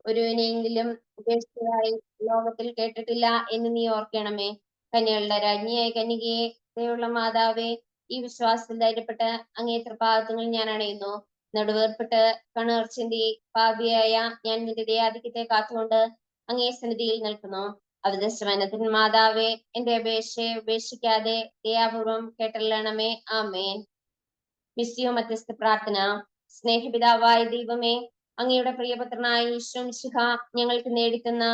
ഒരുവനെയെങ്കിലും ഉപേക്ഷിച്ചതായി ലോകത്തിൽ കേട്ടിട്ടില്ല എന്ന് നീ ഓർക്കണമേ. കന്യകളുടെ രാജ്ഞിയായ കന്യകയെ, ദയുള്ള മാതാവേ, ഈ വിശ്വാസത്തിൽ ധൈര്യപ്പെട്ട് അങ്ങേ തൃപ്പാദങ്ങളിൽ ഞാൻ അണയുന്നു. നെടുവേർപ്പെട്ട് കണ്ണുനീർ ചിന്തി പാപിയായ ഞാൻ നിന്റെ ദയാധിക്യത്തെ കാത്തുകൊണ്ട് അങ്ങേ സന്നിധിയിൽ നിൽക്കുന്നു. അവതസ്വനത്തിന് മാതാവേ, എന്റെ അപേക്ഷയെ ഉപേക്ഷിക്കാതെ ദയാപൂർവം കേട്ടല്ലണമേ. ആമേൻ. മിസ്സിയോ മധ്യസ്ഥ പ്രാർത്ഥന. സ്നേഹപിതാവായ ദൈവമേ, അങ്ങയുടെ പ്രിയപുത്രനായ ഈശോ മിശിഹ ഞങ്ങൾക്ക് നേടിത്തന്ന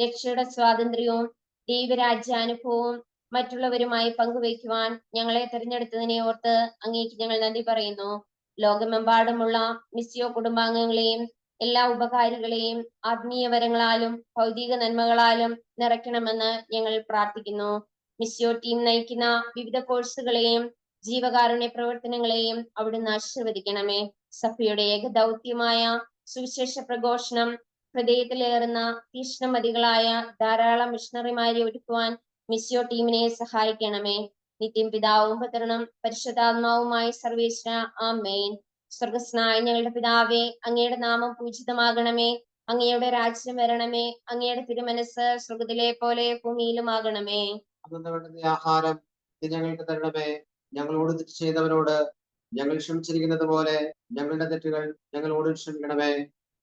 രക്ഷയുടെ സ്വാതന്ത്ര്യവും ദൈവരാജ്യാനുഭവവും മറ്റുള്ളവരുമായി പങ്കുവയ്ക്കുവാൻ ഞങ്ങളെ തിരഞ്ഞെടുത്തതിനെ ഓർത്ത് അങ്ങേക്ക് ഞങ്ങൾ നന്ദി പറയുന്നു. ലോകമെമ്പാടുമുള്ള മിസ്സിയോ കുടുംബാംഗങ്ങളെയും എല്ലാ ഉപകാരികളെയും ആത്മീയ വരങ്ങളാലും ഭൗതിക നന്മകളാലും നിറയ്ക്കണമെന്ന് ഞങ്ങൾ പ്രാർത്ഥിക്കുന്നു. മിസ്സിയോ ടീം നയിക്കുന്ന വിവിധ കോഴ്സുകളെയും ജീവകാരുണ്യ പ്രവർത്തനങ്ങളെയും അവിടുന്ന് ആശീർവദിക്കണമേ. സഭയുടെ ഏക ദൗത്യമായ സുവിശേഷ പ്രഘോഷണം ഹൃദയത്തിലേറുന്ന തീക്ഷ്ണമതികളായ ധാരാളം മിഷണറിമാരെ ഒരുക്കുവാൻ മിസ്സിയോ ടീമിനെ സഹായിക്കണമേ. നിത്യം പിതാവും പുത്രനും പരിശുദ്ധാത്മാവുമായ സർവേശ്വര. ആമേൻ. സ്വർഗസ്നായ ഞങ്ങളുടെ പിതാവേ, അങ്ങയുടെ നാമം പൂജിതമാകണമേ. അങ്ങയുടെ രാജ്യം വരണമേ. അങ്ങയുടെ തിരുമനസ് സ്വർഗത്തിലെ പോലെ ഭൂമിയിലുമാകണമേ. ആഹാരം ഞങ്ങൾക്ക് തരണമേ. ഞങ്ങളോട് തെറ്റ് ചെയ്തവരോട് ഞങ്ങൾ ക്ഷമിച്ചിരിക്കുന്നത് പോലെ ഞങ്ങളുടെ തെറ്റുകൾ ഞങ്ങളോട് ക്ഷമിക്കണമേ.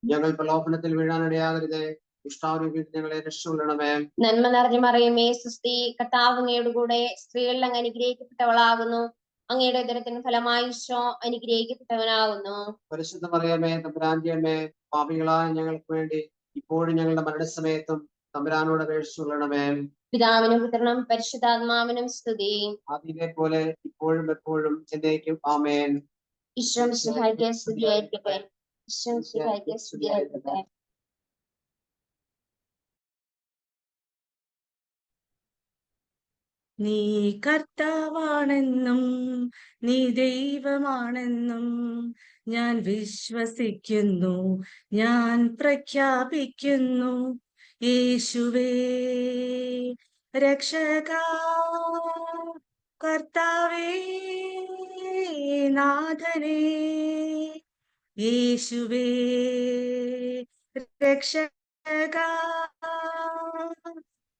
ഞങ്ങൾ പ്രലോഭനത്തിൽ വീഴാനിടയാകരുതേ. ദുഷ്ടാരൂപ്യത്തിൽ ഞങ്ങളെ രക്ഷകൊള്ളണമേ. നന്മ നിറഞ്ഞ മറിയമേ, സുസ്തി, കർത്താവ് അങ്ങയുടെ കൂടെ സ്ത്രീകളിൽ അങ്ങ് അനുഗ്രഹിക്കപ്പെട്ടവളാകുന്നു. അങ്ങയുടെ ഉദരത്തിന് ഫലമായി ഈശോ അനുഗ്രഹിക്കപ്പെട്ടവനാകുന്നു. പരിശുദ്ധ മറിയമേ, തമ്പുരാന്റെ അമ്മേ, പാപികളായ ഞങ്ങൾക്ക് വേണ്ടി ഇപ്പോഴും ഞങ്ങളുടെ മരണസമയത്തും തമ്പുരാനോട് അപേക്ഷിച്ചുകൊള്ളണമേ. പിതാവിനും പുത്രനും പരിശുദ്ധാത്മാവിനും സ്തുതി. ആദ്യമേ പോലെ ഇപ്പോഴും എപ്പോഴും എന്നേക്കും. ആമേൻ. ഈശോ മിശിഹായ്ക്ക് സ്തുതിയായിരിക്കട്ടെ. ഈശോ മിശിഹായ്ക്ക് സ്തുതിയായിരിക്കട്ടെ. നീ കർത്താവാണെന്നും നീ ദൈവമാണെന്നും ഞാൻ വിശ്വസിക്കുന്നു, ഞാൻ പ്രഖ്യാപിക്കുന്നു. യേശുവേ രക്ഷകാ, കർത്താവേ നാഥനേ. യേശുവേ രക്ഷകാ,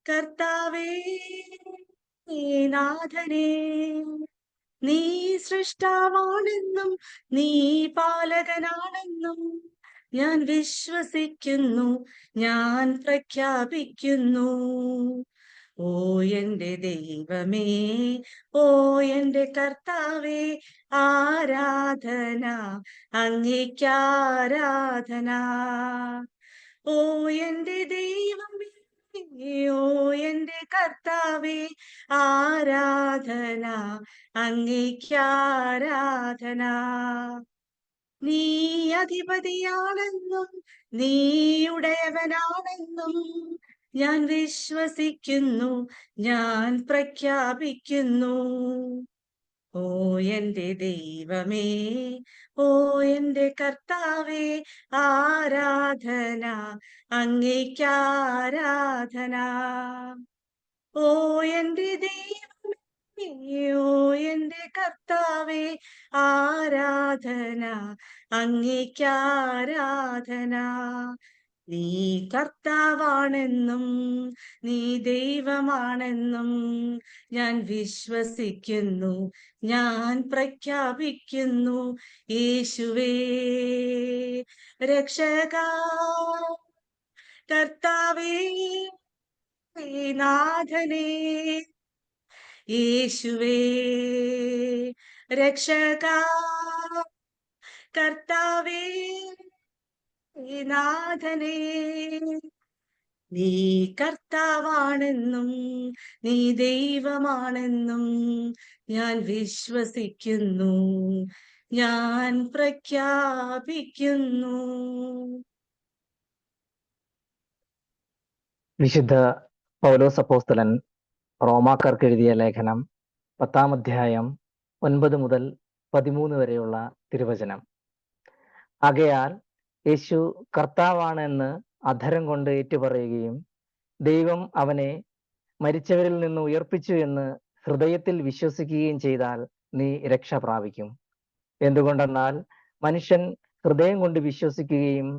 കർത്താവേ നാഥനേ. നീ സൃഷ്ടാവാണെന്നും നീ പാലകനാണെന്നും ഞാൻ വിശ്വസിക്കുന്നു, ഞാൻ പ്രഖ്യാപിക്കുന്നു. ഓ എന്റെ ദൈവമേ, ഓ എന്റെ കർത്താവേ, ആരാധന അങ്ങേക്കാരാധന. ഓ എന്റെ ദൈവമേ, ഓ എന്റെ കർത്താവേ, ആരാധന അങ്ങേക്കാരാധന. നീ അധിപതിയാണെന്നും നീ ഉടയവനാണെന്നും ഞാൻ വിശ്വസിക്കുന്നു, ഞാൻ പ്രഖ്യാപിക്കുന്നു. ഓ എന്റെ ദൈവമേ, ഓ എന്റെ കർത്താവേ, ആരാധന അങ്ങേക്കാരാധന. ഓ എന്റെ ദൈവമേ, ഓ എന്റെ കർത്താവേ, ആരാധന അങ്ങേക്കാരാധന. നീ കർത്താവാണെന്നും നീ ദൈവമാണെന്നും ഞാൻ വിശ്വസിക്കുന്നു, ഞാൻ പ്രഖ്യാപിക്കുന്നു. യേശുവേ രക്ഷകാ, കർത്താവേ നാഥനേ. യേശുവേ രക്ഷകാ, കർത്താവേ നാഥനേ. നീ കർത്താവാണെന്നും നീ ദൈവമാണെന്നും ഞാൻ വിശ്വസിക്കുന്നു, ഞാൻ പ്രഖ്യാപിക്കുന്നു. വിശുദ്ധ പൗലോസ് അപ്പോസ്തലൻ റോമാക്കാർക്ക് എഴുതിയ ലേഖനം 10-ാം അധ്യായം 9 മുതൽ 13 വരെയുള്ള തിരുവചനം. ആകയാൽ യേശു കർത്താവാണെന്ന് അധരം കൊണ്ട് ഏറ്റുപറയുകയും ദൈവം അവനെ മരിച്ചവരിൽ നിന്ന് ഉയർപ്പിച്ചു എന്ന് ഹൃദയത്തിൽ വിശ്വസിക്കുകയും ചെയ്താൽ നീ രക്ഷ പ്രാപിക്കും. എന്തുകൊണ്ടെന്നാൽ മനുഷ്യൻ ഹൃദയം കൊണ്ട് വിശ്വസിക്കുകയും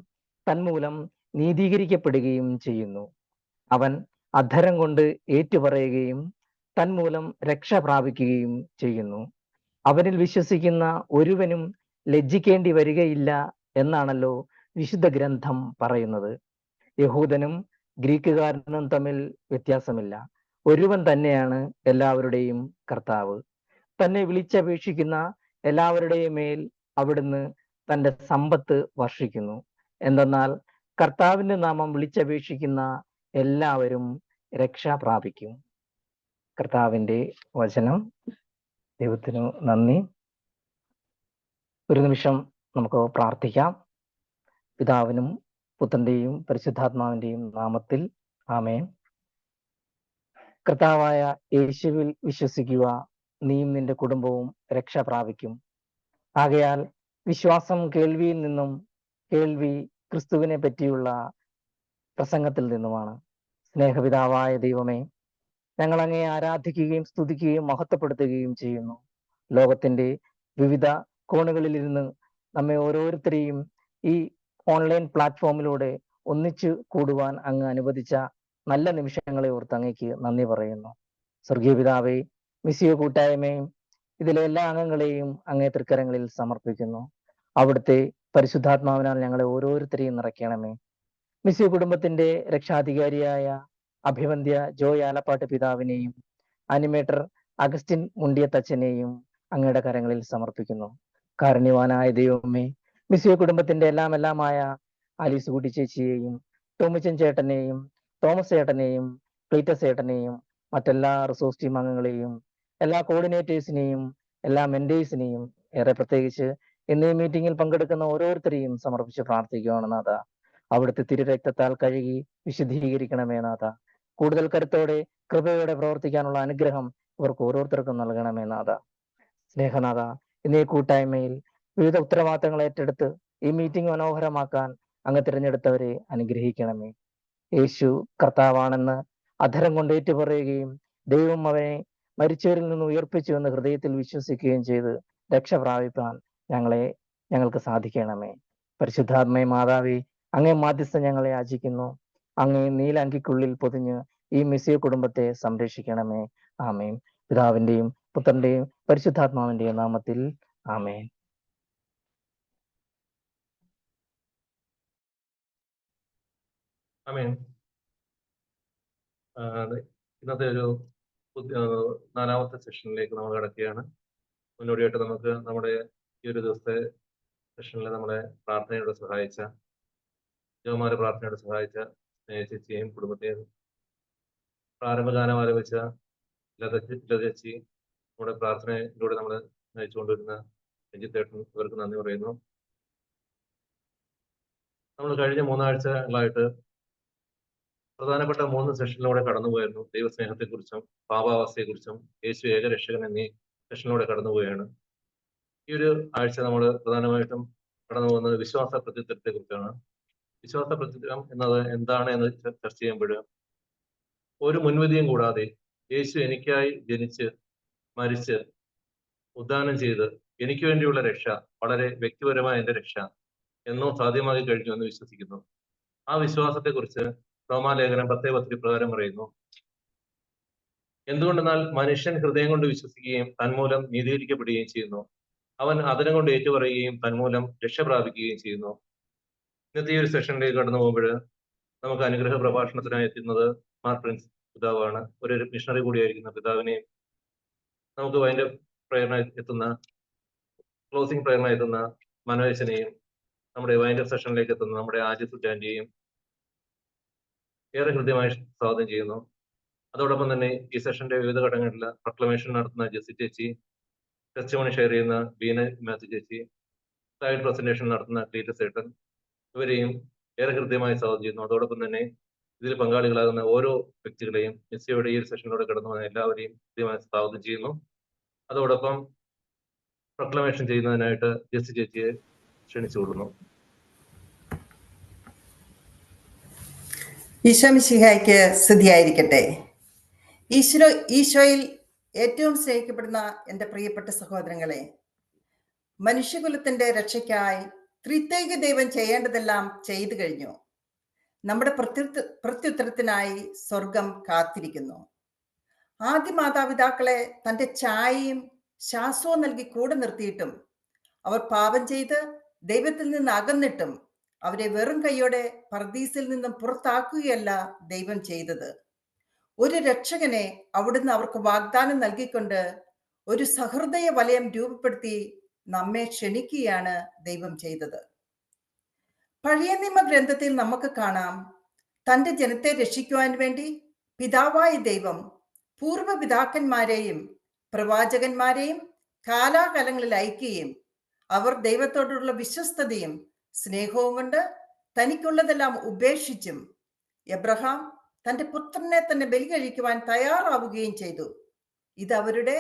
തന്മൂലം നീതീകരിക്കപ്പെടുകയും ചെയ്യുന്നു. അവൻ അധരം കൊണ്ട് ഏറ്റുപറയുകയും തന്മൂലം രക്ഷ പ്രാപിക്കുകയും ചെയ്യുന്നു. അവനിൽ വിശ്വസിക്കുന്ന ഒരുവനും ലജ്ജിക്കേണ്ടി വരികയില്ല എന്നാണല്ലോ വിശുദ്ധ ഗ്രന്ഥം പറയുന്നത്. യഹൂദനും ഗ്രീക്കുകാരനും തമ്മിൽ വ്യത്യാസമില്ല. ഒരുവൻ തന്നെയാണ് എല്ലാവരുടെയും കർത്താവ്. തന്നെ വിളിച്ചപേക്ഷിക്കുന്ന എല്ലാവരുടെയും മേൽ അവിടുന്ന് തന്റെ സമ്പത്ത് വർഷിക്കുന്നു. എന്തെന്നാൽ കർത്താവിന്റെ നാമം വിളിച്ചപേക്ഷിക്കുന്ന എല്ലാവരും രക്ഷ പ്രാപിക്കും. കർത്താവിന്റെ വചനം. ദൈവത്തിനു നന്ദി. ഒരു നിമിഷം നമുക്ക് പ്രാർത്ഥിക്കാം. പിതാവിനും പുത്രന്റെയും പരിശുദ്ധാത്മാവിന്റെയും നാമത്തിൽ ആമേൻ. കർത്താവായ യേശുവിൽ വിശ്വസിക്കുക, നീയും നിന്റെ കുടുംബവും രക്ഷ പ്രാപിക്കും. ആകയാൽ വിശ്വാസം കേൾവിയിൽ നിന്നും, കേൾവി ക്രിസ്തുവിനെ പറ്റിയുള്ള പ്രസംഗത്തിൽ നിന്നുമാണ്. സ്നേഹപിതാവായ ദൈവമേ, ഞങ്ങൾ അങ്ങയെ ആരാധിക്കുകയും സ്തുതിക്കുകയും മഹത്വപ്പെടുത്തുകയും ചെയ്യുന്നു. ലോകത്തിന്റെ വിവിധ കോണുകളിലിരുന്ന് നമ്മെ ഓരോരുത്തരെയും ഈ ഓൺലൈൻ പ്ലാറ്റ്ഫോമിലൂടെ ഒന്നിച്ചു കൂടുവാൻ അങ്ങ് അനുവദിച്ച നല്ല നിമിഷങ്ങളെ ഓർത്ത് അങ്ങേക്ക് നന്ദി പറയുന്നു. സ്വർഗീയ പിതാവേ, മിസ്സിയോ കൂട്ടായ്മയും ഇതിലെ എല്ലാ അംഗങ്ങളെയും അങ്ങേ തൃക്കരങ്ങളിൽ സമർപ്പിക്കുന്നു. അവിടുത്തെ പരിശുദ്ധാത്മാവിനാൽ ഞങ്ങളെ ഓരോരുത്തരെയും നിറയ്ക്കണമേ. മിസ്സിയോ കുടുംബത്തിന്റെ രക്ഷാധികാരിയായ അഭിവന്ദ്യ ജോയ് ആലപ്പാട്ട് പിതാവിനെയും അനിമേറ്റർ അഗസ്റ്റിൻ മുണ്ടിയത്തച്ഛനെയും അങ്ങയുടെ കരങ്ങളിൽ സമർപ്പിക്കുന്നു. കാരുണ്യവാനായ ദൈവമേ, മിസ്സിയോ കുടുംബത്തിന്റെ എല്ലാമായ ആലീസ് കുട്ടി ചേച്ചിയെയും ടോമിച്ചൻ ചേട്ടനെയും തോമസ് ചേട്ടനെയും ക്ലീറ്റസ് ചേട്ടനെയും മറ്റെല്ലാ റിസോഴ്സ് ടീം അംഗങ്ങളെയും എല്ലാ കോർഡിനേറ്റേഴ്സിനെയും എല്ലാ മെന്റേഴ്സിനെയും ഏറെ പ്രത്യേകിച്ച് ഇന്ന് ഈ മീറ്റിംഗിൽ പങ്കെടുക്കുന്ന ഓരോരുത്തരെയും സമർപ്പിച്ച് പ്രാർത്ഥിക്കുകയാണ് നാഥ. അവിടുത്തെ തിരുരക്തത്താൽ കഴുകി വിശുദ്ധീകരിക്കണമേ നാഥ. കൂടുതൽ കരുത്തോടെ കൃപയോടെ പ്രവർത്തിക്കാനുള്ള അനുഗ്രഹം ഇവർക്ക് ഓരോരുത്തർക്കും നൽകണമേ നാഥ. സ്നേഹനാഥ, ഇന്ന് ഈ കൂട്ടായ്മയിൽ വിവിധ ഉത്തരവാദിത്തങ്ങൾ ഏറ്റെടുത്ത് ഈ മീറ്റിംഗ് മനോഹരമാക്കാൻ അങ്ങ് തിരഞ്ഞെടുത്തവരെ അനുഗ്രഹിക്കണമേ. യേശു കർത്താവാണെന്ന് അധരം കൊണ്ട് ഏറ്റുപറയുകയും ദൈവം അവനെ മരിച്ചവരിൽ നിന്ന് ഉയർപ്പിച്ചു എന്ന് ഹൃദയത്തിൽ വിശ്വസിക്കുകയും ചെയ്ത് രക്ഷ പ്രാപിപ്പാൻ ഞങ്ങൾക്ക് സാധിക്കണമേ. പരിശുദ്ധാത്മേ മാതാവേ, അങ്ങേ മാധ്യസ്ഥം ഞങ്ങളെ യാചിക്കുന്നു. അങ്ങേ നീലങ്കിക്കുള്ളിൽ പൊതിഞ്ഞ് ഈ മിസ്സിയോ കുടുംബത്തെ സംരക്ഷിക്കണമേ. ആമേൻ. പിതാവിന്റെയും പുത്രന്റെയും പരിശുദ്ധാത്മാവിന്റെയും നാമത്തിൽ ആമേൻ. ആമേൻ. ഇന്നത്തെ ഒരു 4ാമത്തെ സെഷനിലേക്ക് നമ്മൾ കടക്കുകയാണ്. മുന്നോടിയായിട്ട് നമുക്ക് നമ്മുടെ ഈ ഒരു ദിവസത്തെ സെഷനിൽ നമ്മളെ പ്രാർത്ഥനയോടെ സഹായിച്ച ജോമാരെ പ്രാർത്ഥനയോടെ സഹായിച്ച ചേച്ചിയെയും കുടുംബത്തെയും പ്രാരംഭഗാനം ആരംഭിച്ച ലതച്ചി നമ്മുടെ പ്രാർത്ഥനയിലൂടെ നമ്മൾ നയിച്ചുകൊണ്ടിരുന്ന രഞ്ജിത്തേട്ടൻ, ഇവർക്ക് നന്ദി പറയുന്നു. നമ്മൾ കഴിഞ്ഞ 3 ആഴ്ചകളായിട്ട് പ്രധാനപ്പെട്ട 3 സെഷനിലൂടെ കടന്നുപോയിരുന്നു. ദൈവസ്നേഹത്തെക്കുറിച്ചും പാപാവസ്ഥയെക്കുറിച്ചും യേശു ഏകരക്ഷകൻ എന്നീ സെഷനിലൂടെ കടന്നുപോവുകയാണ്. ഈ ഒരു ആഴ്ച നമ്മൾ പ്രധാനമായിട്ടും കടന്നു പോകുന്നത് വിശ്വാസ പ്രത്യുത്തരത്തെ കുറിച്ചാണ്. വിശ്വാസ പ്രത്യുത്തരം എന്നത് എന്താണ് എന്ന് ചർച്ച ചെയ്യുമ്പോൾ, ഒരു മുൻവിധിയും കൂടാതെ യേശു എനിക്കായി ജനിച്ച് മരിച്ച് ഉദ്ധാനം ചെയ്ത് എനിക്ക് വേണ്ടിയുള്ള രക്ഷ, വളരെ വ്യക്തിപരമായ എന്റെ രക്ഷ എന്നോ സാധ്യമാക്കി കഴിഞ്ഞു എന്ന് വിശ്വസിക്കുന്നു. ആ വിശ്വാസത്തെക്കുറിച്ച് റോമാലേഖനം 10:10 പ്രകാരം പറയുന്നു: എന്തുകൊണ്ടെന്നാൽ മനുഷ്യൻ ഹൃദയം കൊണ്ട് വിശ്വസിക്കുകയും തന്മൂലം നീതീകരിക്കപ്പെടുകയും ചെയ്യുന്നു. അവൻ അധരം കൊണ്ട് ഏറ്റുപറയുകയും തന്മൂലം രക്ഷ പ്രാപിക്കുകയും ചെയ്യുന്നു. ഇന്നത്തെ ഈ ഒരു സെഷനിലേക്ക് കടന്നു പോകുമ്പോൾ നമുക്ക് അനുഗ്രഹ പ്രഭാഷണത്തിനായി എത്തുന്നത് മാർ പ്രിൻസ് പിതാവാണ്. ഒരു മിഷണറി കൂടിയായിരിക്കുന്ന പിതാവിനെയും നമുക്ക് അതിന്റെ പ്രേരണ എത്തുന്ന ക്ലോസിംഗ് പ്രേരണ എത്തുന്ന മനോജനെയും നമ്മുടെ വൈൻഡർ സെഷനിലേക്ക് എത്തുന്ന നമ്മുടെ ആര്യ സുജാന്റെയും ഏറെ ഹൃദ്യമായി സ്വാഗതം ചെയ്യുന്നു. അതോടൊപ്പം തന്നെ ഈ സെഷന്റെ വിവിധ ഘട്ടങ്ങളിൽ പ്രൊക്ലമേഷൻ നടത്തുന്ന ജെസ്സി ചേച്ചി, ടെസ്റ്റിമോണി ഷെയർ ചെയ്യുന്ന ബീന മാത്യു ചേച്ചി, സ്ലൈഡ് പ്രസന്റേഷൻ നടത്തുന്ന ക്ലീറ്റസ് ചേട്ടൻ, ഇവരെയും ഏറെ ഹൃദ്യമായി സ്വാഗതം ചെയ്യുന്നു. അതോടൊപ്പം തന്നെ ഇതിൽ പങ്കാളികളാകുന്ന ഓരോ വ്യക്തികളെയും മിസ്സിയുടെ ഈ ഒരു സെഷനിലൂടെ കടന്നു പോകുന്ന എല്ലാവരെയും ഹൃദ്യമായി സ്വാഗതം ചെയ്യുന്നു. അതോടൊപ്പം പ്രൊക്ലമേഷൻ ചെയ്യുന്നതിനായിട്ട് ജെസ്സി ചേച്ചിയെ ക്ഷണിച്ചുകൊള്ളുന്നു. ഈശോ മിശിഹായ്ക്ക് സ്തുതിയായിരിക്കട്ടെ. ഈശോയിൽ ഏറ്റവും സ്നേഹിക്കപ്പെടുന്ന എൻ്റെ പ്രിയപ്പെട്ട സഹോദരങ്ങളെ, മനുഷ്യകുലത്തിന്റെ രക്ഷയ്ക്കായി ത്രിത്വൈക ദൈവം ചെയ്യേണ്ടതെല്ലാം ചെയ്തു കഴിഞ്ഞു. നമ്മുടെ പ്രത്യുത്തരത്തിനായി സ്വർഗം കാത്തിരിക്കുന്നു. ആദ്യ മാതാപിതാക്കളെ തന്റെ ചായയും ശ്വാസവും നൽകി കൂടെ നിർത്തിയിട്ടും അവർ പാപം ചെയ്ത് ദൈവത്തിൽ നിന്ന് അകന്നിട്ടും അവരെ വെറും കൈയോടെ പർദീസിൽ നിന്നും പുറത്താക്കുകയല്ല ദൈവം ചെയ്തത്. ഒരു രക്ഷകനെ അവിടുന്ന് അവർക്ക് വാഗ്ദാനം നൽകിക്കൊണ്ട് ഒരു സഹൃദയ വലയം രൂപപ്പെടുത്തി നമ്മെ ക്ഷണിക്കുകയാണ് ദൈവം ചെയ്തത്. പഴയ നിയമ ഗ്രന്ഥത്തിൽ നമുക്ക് കാണാം, തന്റെ ജനത്തെ രക്ഷിക്കുവാൻ വേണ്ടി പിതാവായ ദൈവം പൂർവ്വപിതാക്കന്മാരെയും പ്രവാചകന്മാരെയും കാലാകാലങ്ങളിൽ അയക്കുകയും അവർ ദൈവത്തോടുള്ള വിശ്വസ്തതയും സ്നേഹവും കൊണ്ട് തനിക്കുള്ളതെല്ലാം ഉപേക്ഷിച്ചും എബ്രഹാം തന്റെ പുത്രനെ തന്നെ ബലി കഴിക്കുവാൻ തയ്യാറാവുകയും ചെയ്തു. ഇത് അവരുടെ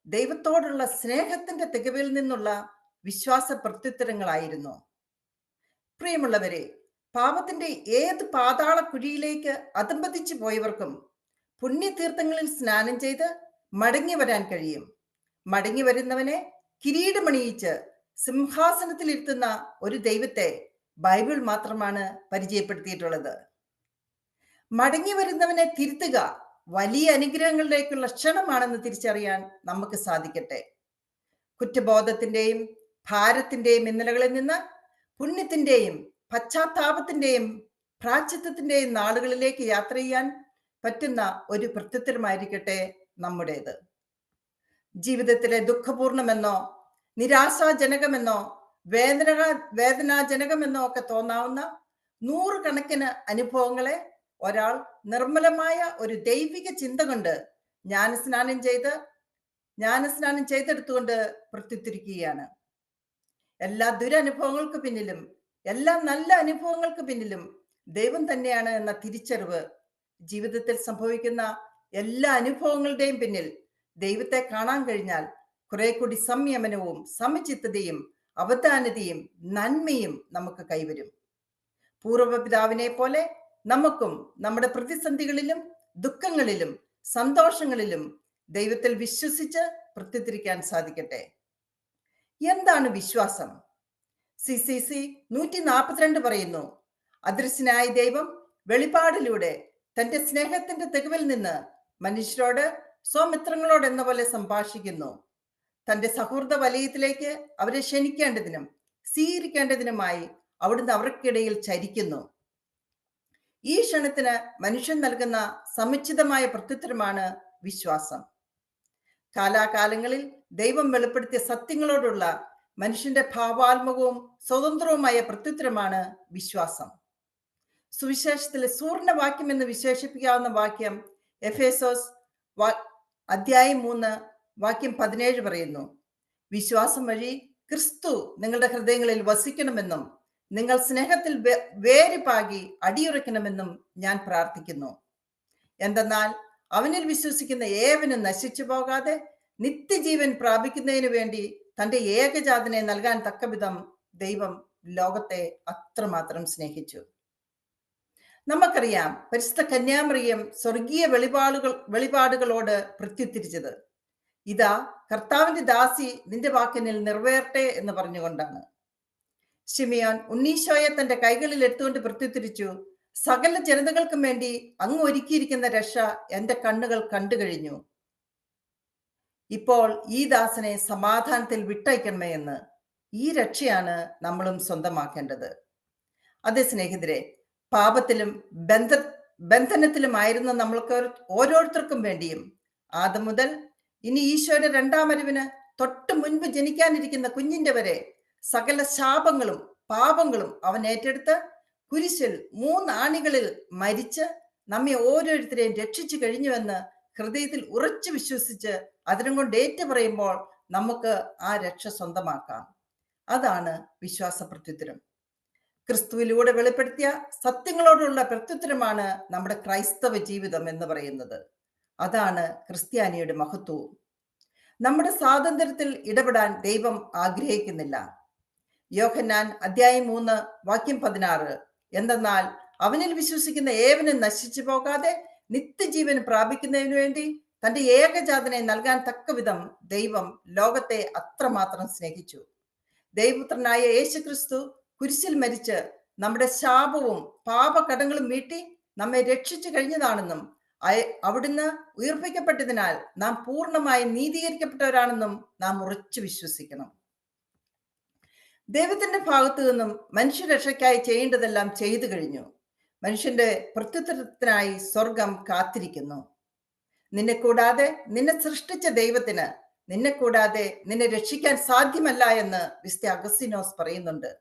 ദൈവത്തോടുള്ള സ്നേഹത്തിന്റെ തികവിൽ നിന്നുള്ള വിശ്വാസ പ്രത്യുത്തരങ്ങളായിരുന്നു. പ്രിയമുള്ളവരെ, പാപത്തിന്റെ ഏത് പാതാള കുഴിയിലേക്ക് അധംപതിച്ചു പോയവർക്കും പുണ്യതീർത്ഥങ്ങളിൽ സ്നാനം ചെയ്ത് മടങ്ങി വരാൻ കഴിയും. മടങ്ങി വരുന്നവനെ കിരീടമണിയിച്ച് സിംഹാസനത്തിൽ ഇരുത്തുന്ന ഒരു ദൈവത്തെ ബൈബിൾ മാത്രമാണ് പരിചയപ്പെടുത്തിയിട്ടുള്ളത്. മടങ്ങി വരുന്നവനെ തിരുത്തുക വലിയ അനുഗ്രഹങ്ങളിലേക്കുള്ള ക്ഷണമാണെന്ന് തിരിച്ചറിയാൻ നമുക്ക് സാധിക്കട്ടെ. കുറ്റബോധത്തിന്റെയും ഭാരത്തിന്റെയും ഇന്നലകളിൽ നിന്ന് പുണ്യത്തിന്റെയും പശ്ചാത്താപത്തിന്റെയും പ്രായശ്ചിത്തത്തിന്റെയും നാളുകളിലേക്ക് യാത്ര ചെയ്യാൻ പറ്റുന്ന ഒരു പ്രത്യുത്തരമായിരിക്കട്ടെ നമ്മുടേത്. ജീവിതത്തിലെ ദുഃഖപൂർണമെന്നോ നിരാശാജനകമെന്നോ വേദനാജനകമെന്നോ ഒക്കെ തോന്നാവുന്ന നൂറുകണക്കിന് അനുഭവങ്ങളെ ഒരാൾ നിർമ്മലമായ ഒരു ദൈവിക ചിന്ത കൊണ്ട് ജ്ഞാനസ്നാനം ചെയ്തെടുത്തുകൊണ്ട് പ്രത്യുത്തരിക്കുകയാണ്. എല്ലാ ദുരനുഭവങ്ങൾക്ക് പിന്നിലും എല്ലാ നല്ല അനുഭവങ്ങൾക്ക് പിന്നിലും ദൈവം തന്നെയാണ് എന്ന തിരിച്ചറിവ്, ജീവിതത്തിൽ സംഭവിക്കുന്ന എല്ലാ അനുഭവങ്ങളുടെയും പിന്നിൽ ദൈവത്തെ കാണാൻ കഴിഞ്ഞാൽ കുറെ കൂടി സംയമനവും സമചിത്തതയും അവധാനതയും നന്മയും നമുക്ക് കൈവരും. പൂർവ്വപിതാവിനെ പോലെ നമുക്കും നമ്മുടെ പ്രതിസന്ധികളിലും ദുഃഖങ്ങളിലും സന്തോഷങ്ങളിലും ദൈവത്തിൽ വിശ്വസിച്ച് പ്രത്യുത്തരിക്കാൻ സാധിക്കട്ടെ. എന്താണ് വിശ്വാസം? CCC 142 പറയുന്നു, അദൃശ്യനായ ദൈവം വെളിപാടിലൂടെ തന്റെ സ്നേഹത്തിന്റെ തികവിൽ നിന്ന് മനുഷ്യരോട് സ്വമിത്രങ്ങളോട് എന്ന പോലെ സംഭാഷിക്കുന്നു. തന്റെ സൗഹൃദ വലയത്തിലേക്ക് അവരെ ക്ഷണിക്കേണ്ടതിനും സ്വീകരിക്കേണ്ടതിനുമായി അവിടുന്ന് അവർക്കിടയിൽ ചരിക്കുന്നു. ഈ ക്ഷണത്തിന് മനുഷ്യൻ നൽകുന്ന സമുചിതമായ പ്രത്യുത്തരമാണ് വിശ്വാസം. കാലാകാലങ്ങളിൽ ദൈവം വെളിപ്പെടുത്തിയ സത്യങ്ങളോടുള്ള മനുഷ്യന്റെ ഭാവാത്മകവും സ്വതന്ത്രവുമായ പ്രത്യുത്തരമാണ് വിശ്വാസം. സുവിശേഷത്തിലെ സൂർണവാക്യം എന്ന് വിശേഷിപ്പിക്കാവുന്ന വാക്യം എഫേസോസ് അധ്യായം 3 വാക്യം 17 പറയുന്നു, വിശ്വാസം വഴി ക്രിസ്തു നിങ്ങളുടെ ഹൃദയങ്ങളിൽ വസിക്കണമെന്നും നിങ്ങൾ സ്നേഹത്തിൽ വേര് പാകി അടിയുറയ്ക്കണമെന്നും ഞാൻ പ്രാർത്ഥിക്കുന്നു. എന്തെന്നാൽ അവനിൽ വിശ്വസിക്കുന്ന ഏവനും നശിച്ചു പോകാതെ നിത്യജീവൻ പ്രാപിക്കുന്നതിന് വേണ്ടി തന്റെ ഏകജാതനെ നൽകാൻ തക്കവിധം ദൈവം ലോകത്തെ അത്രമാത്രം സ്നേഹിച്ചു. നമുക്കറിയാം, പരിശുദ്ധ കന്യാമറിയം സ്വർഗീയ വെളിപാടുകളോട് പ്രത്യുത്തരിച്ചത്, ഇതാ കർത്താവിന്റെ ദാസി നിന്റെ വാക്കിനിൽ നിറവേറട്ടെ എന്ന് പറഞ്ഞുകൊണ്ടാണ്. ശിമിയോൻ ഉണ്ണീശോയെ തന്റെ കൈകളിൽ എടുത്തുകൊണ്ട് പ്രത്യുത്തരിച്ചു, സകല ജനതകൾക്കും വേണ്ടി അങ്ങ് ഒരുക്കിയിരിക്കുന്ന രക്ഷ എന്റെ കണ്ണുകൾ കണ്ടു കഴിഞ്ഞു. ഇപ്പോൾ ഈ ദാസനെ സമാധാനത്തിൽ വിട്ടയക്കണമേ എന്ന്. ഈ രക്ഷയാണ് നമ്മളും സ്വന്തമാക്കേണ്ടത്. അതേ സ്നേഹിതരെ, പാപത്തിലും ബന്ധനത്തിലുമായിരുന്ന നമ്മൾക്ക് ഓരോരുത്തർക്കും വേണ്ടിയും ആദ്യം മുതൽ ഇനി ഈശോയുടെ രണ്ടാം വരവിന് തൊട്ട് മുൻപ് ജനിക്കാനിരിക്കുന്ന കുഞ്ഞിന്റെ വരെ സകല ശാപങ്ങളും പാപങ്ങളും അവൻ ഏറ്റെടുത്ത് കുരിശിൽ 3 ആണികളിൽ മരിച്ച് നമ്മെ ഓരോരുത്തരെയും രക്ഷിച്ചു കഴിഞ്ഞുവെന്ന് ഹൃദയത്തിൽ ഉറച്ചു വിശ്വസിച്ച് അതിനും കൊണ്ട് ഏറ്റു പറയുമ്പോൾ നമുക്ക് ആ രക്ഷ സ്വന്തമാക്കാം. അതാണ് വിശ്വാസ പ്രത്യുത്തരം. ക്രിസ്തുവിലൂടെ വെളിപ്പെടുത്തിയ സത്യങ്ങളോടുള്ള പ്രത്യുത്തരമാണ് നമ്മുടെ ക്രൈസ്തവ ജീവിതം എന്ന് പറയുന്നത്. അതാണ് ക്രിസ്ത്യാനിയുടെ മഹത്വവും. നമ്മുടെ സ്വാതന്ത്ര്യത്തിൽ ഇടപെടാൻ ദൈവം ആഗ്രഹിക്കുന്നില്ല. യോഹന്നാൻ അധ്യായം 3 വാക്യം 16, എന്തെന്നാൽ അവനിൽ വിശ്വസിക്കുന്ന ഏവനും നശിച്ചു പോകാതെ നിത്യജീവൻ പ്രാപിക്കുന്നതിനു വേണ്ടി തന്റെ ഏകജാതനെ നൽകാൻ തക്കവിധം ദൈവം ലോകത്തെ അത്രമാത്രം സ്നേഹിച്ചു. ദൈവപുത്രനായ യേശുക്രിസ്തു കുരിശിൽ മരിച്ച് നമ്മുടെ ശാപവും പാപകടങ്ങളും വീട്ടി നമ്മെ രക്ഷിച്ചു കഴിഞ്ഞതാണെന്നും അവിടുന്ന് ഉയർപ്പിക്കപ്പെട്ടതിനാൽ നാം പൂർണ്ണമായി നീതീകരിക്കപ്പെട്ടവരാണെന്നും നാം ഉറച്ചു വിശ്വസിക്കണം. ദൈവത്തിന്റെ ഭാഗത്തു നിന്നും മനുഷ്യരക്ഷയ്ക്കായി ചെയ്യേണ്ടതെല്ലാം ചെയ്തു കഴിഞ്ഞു. മനുഷ്യന്റെ പ്രത്യുത്തരത്തിനായി സ്വർഗം കാത്തിരിക്കുന്നു. നിന്നെ കൂടാതെ നിന്നെ സൃഷ്ടിച്ച ദൈവത്തിന് നിന്നെ കൂടാതെ നിന്നെ രക്ഷിക്കാൻ സാധ്യമല്ല എന്ന് വിശുദ്ധ അഗസ്തീനോസ് പറയുന്നുണ്ട്.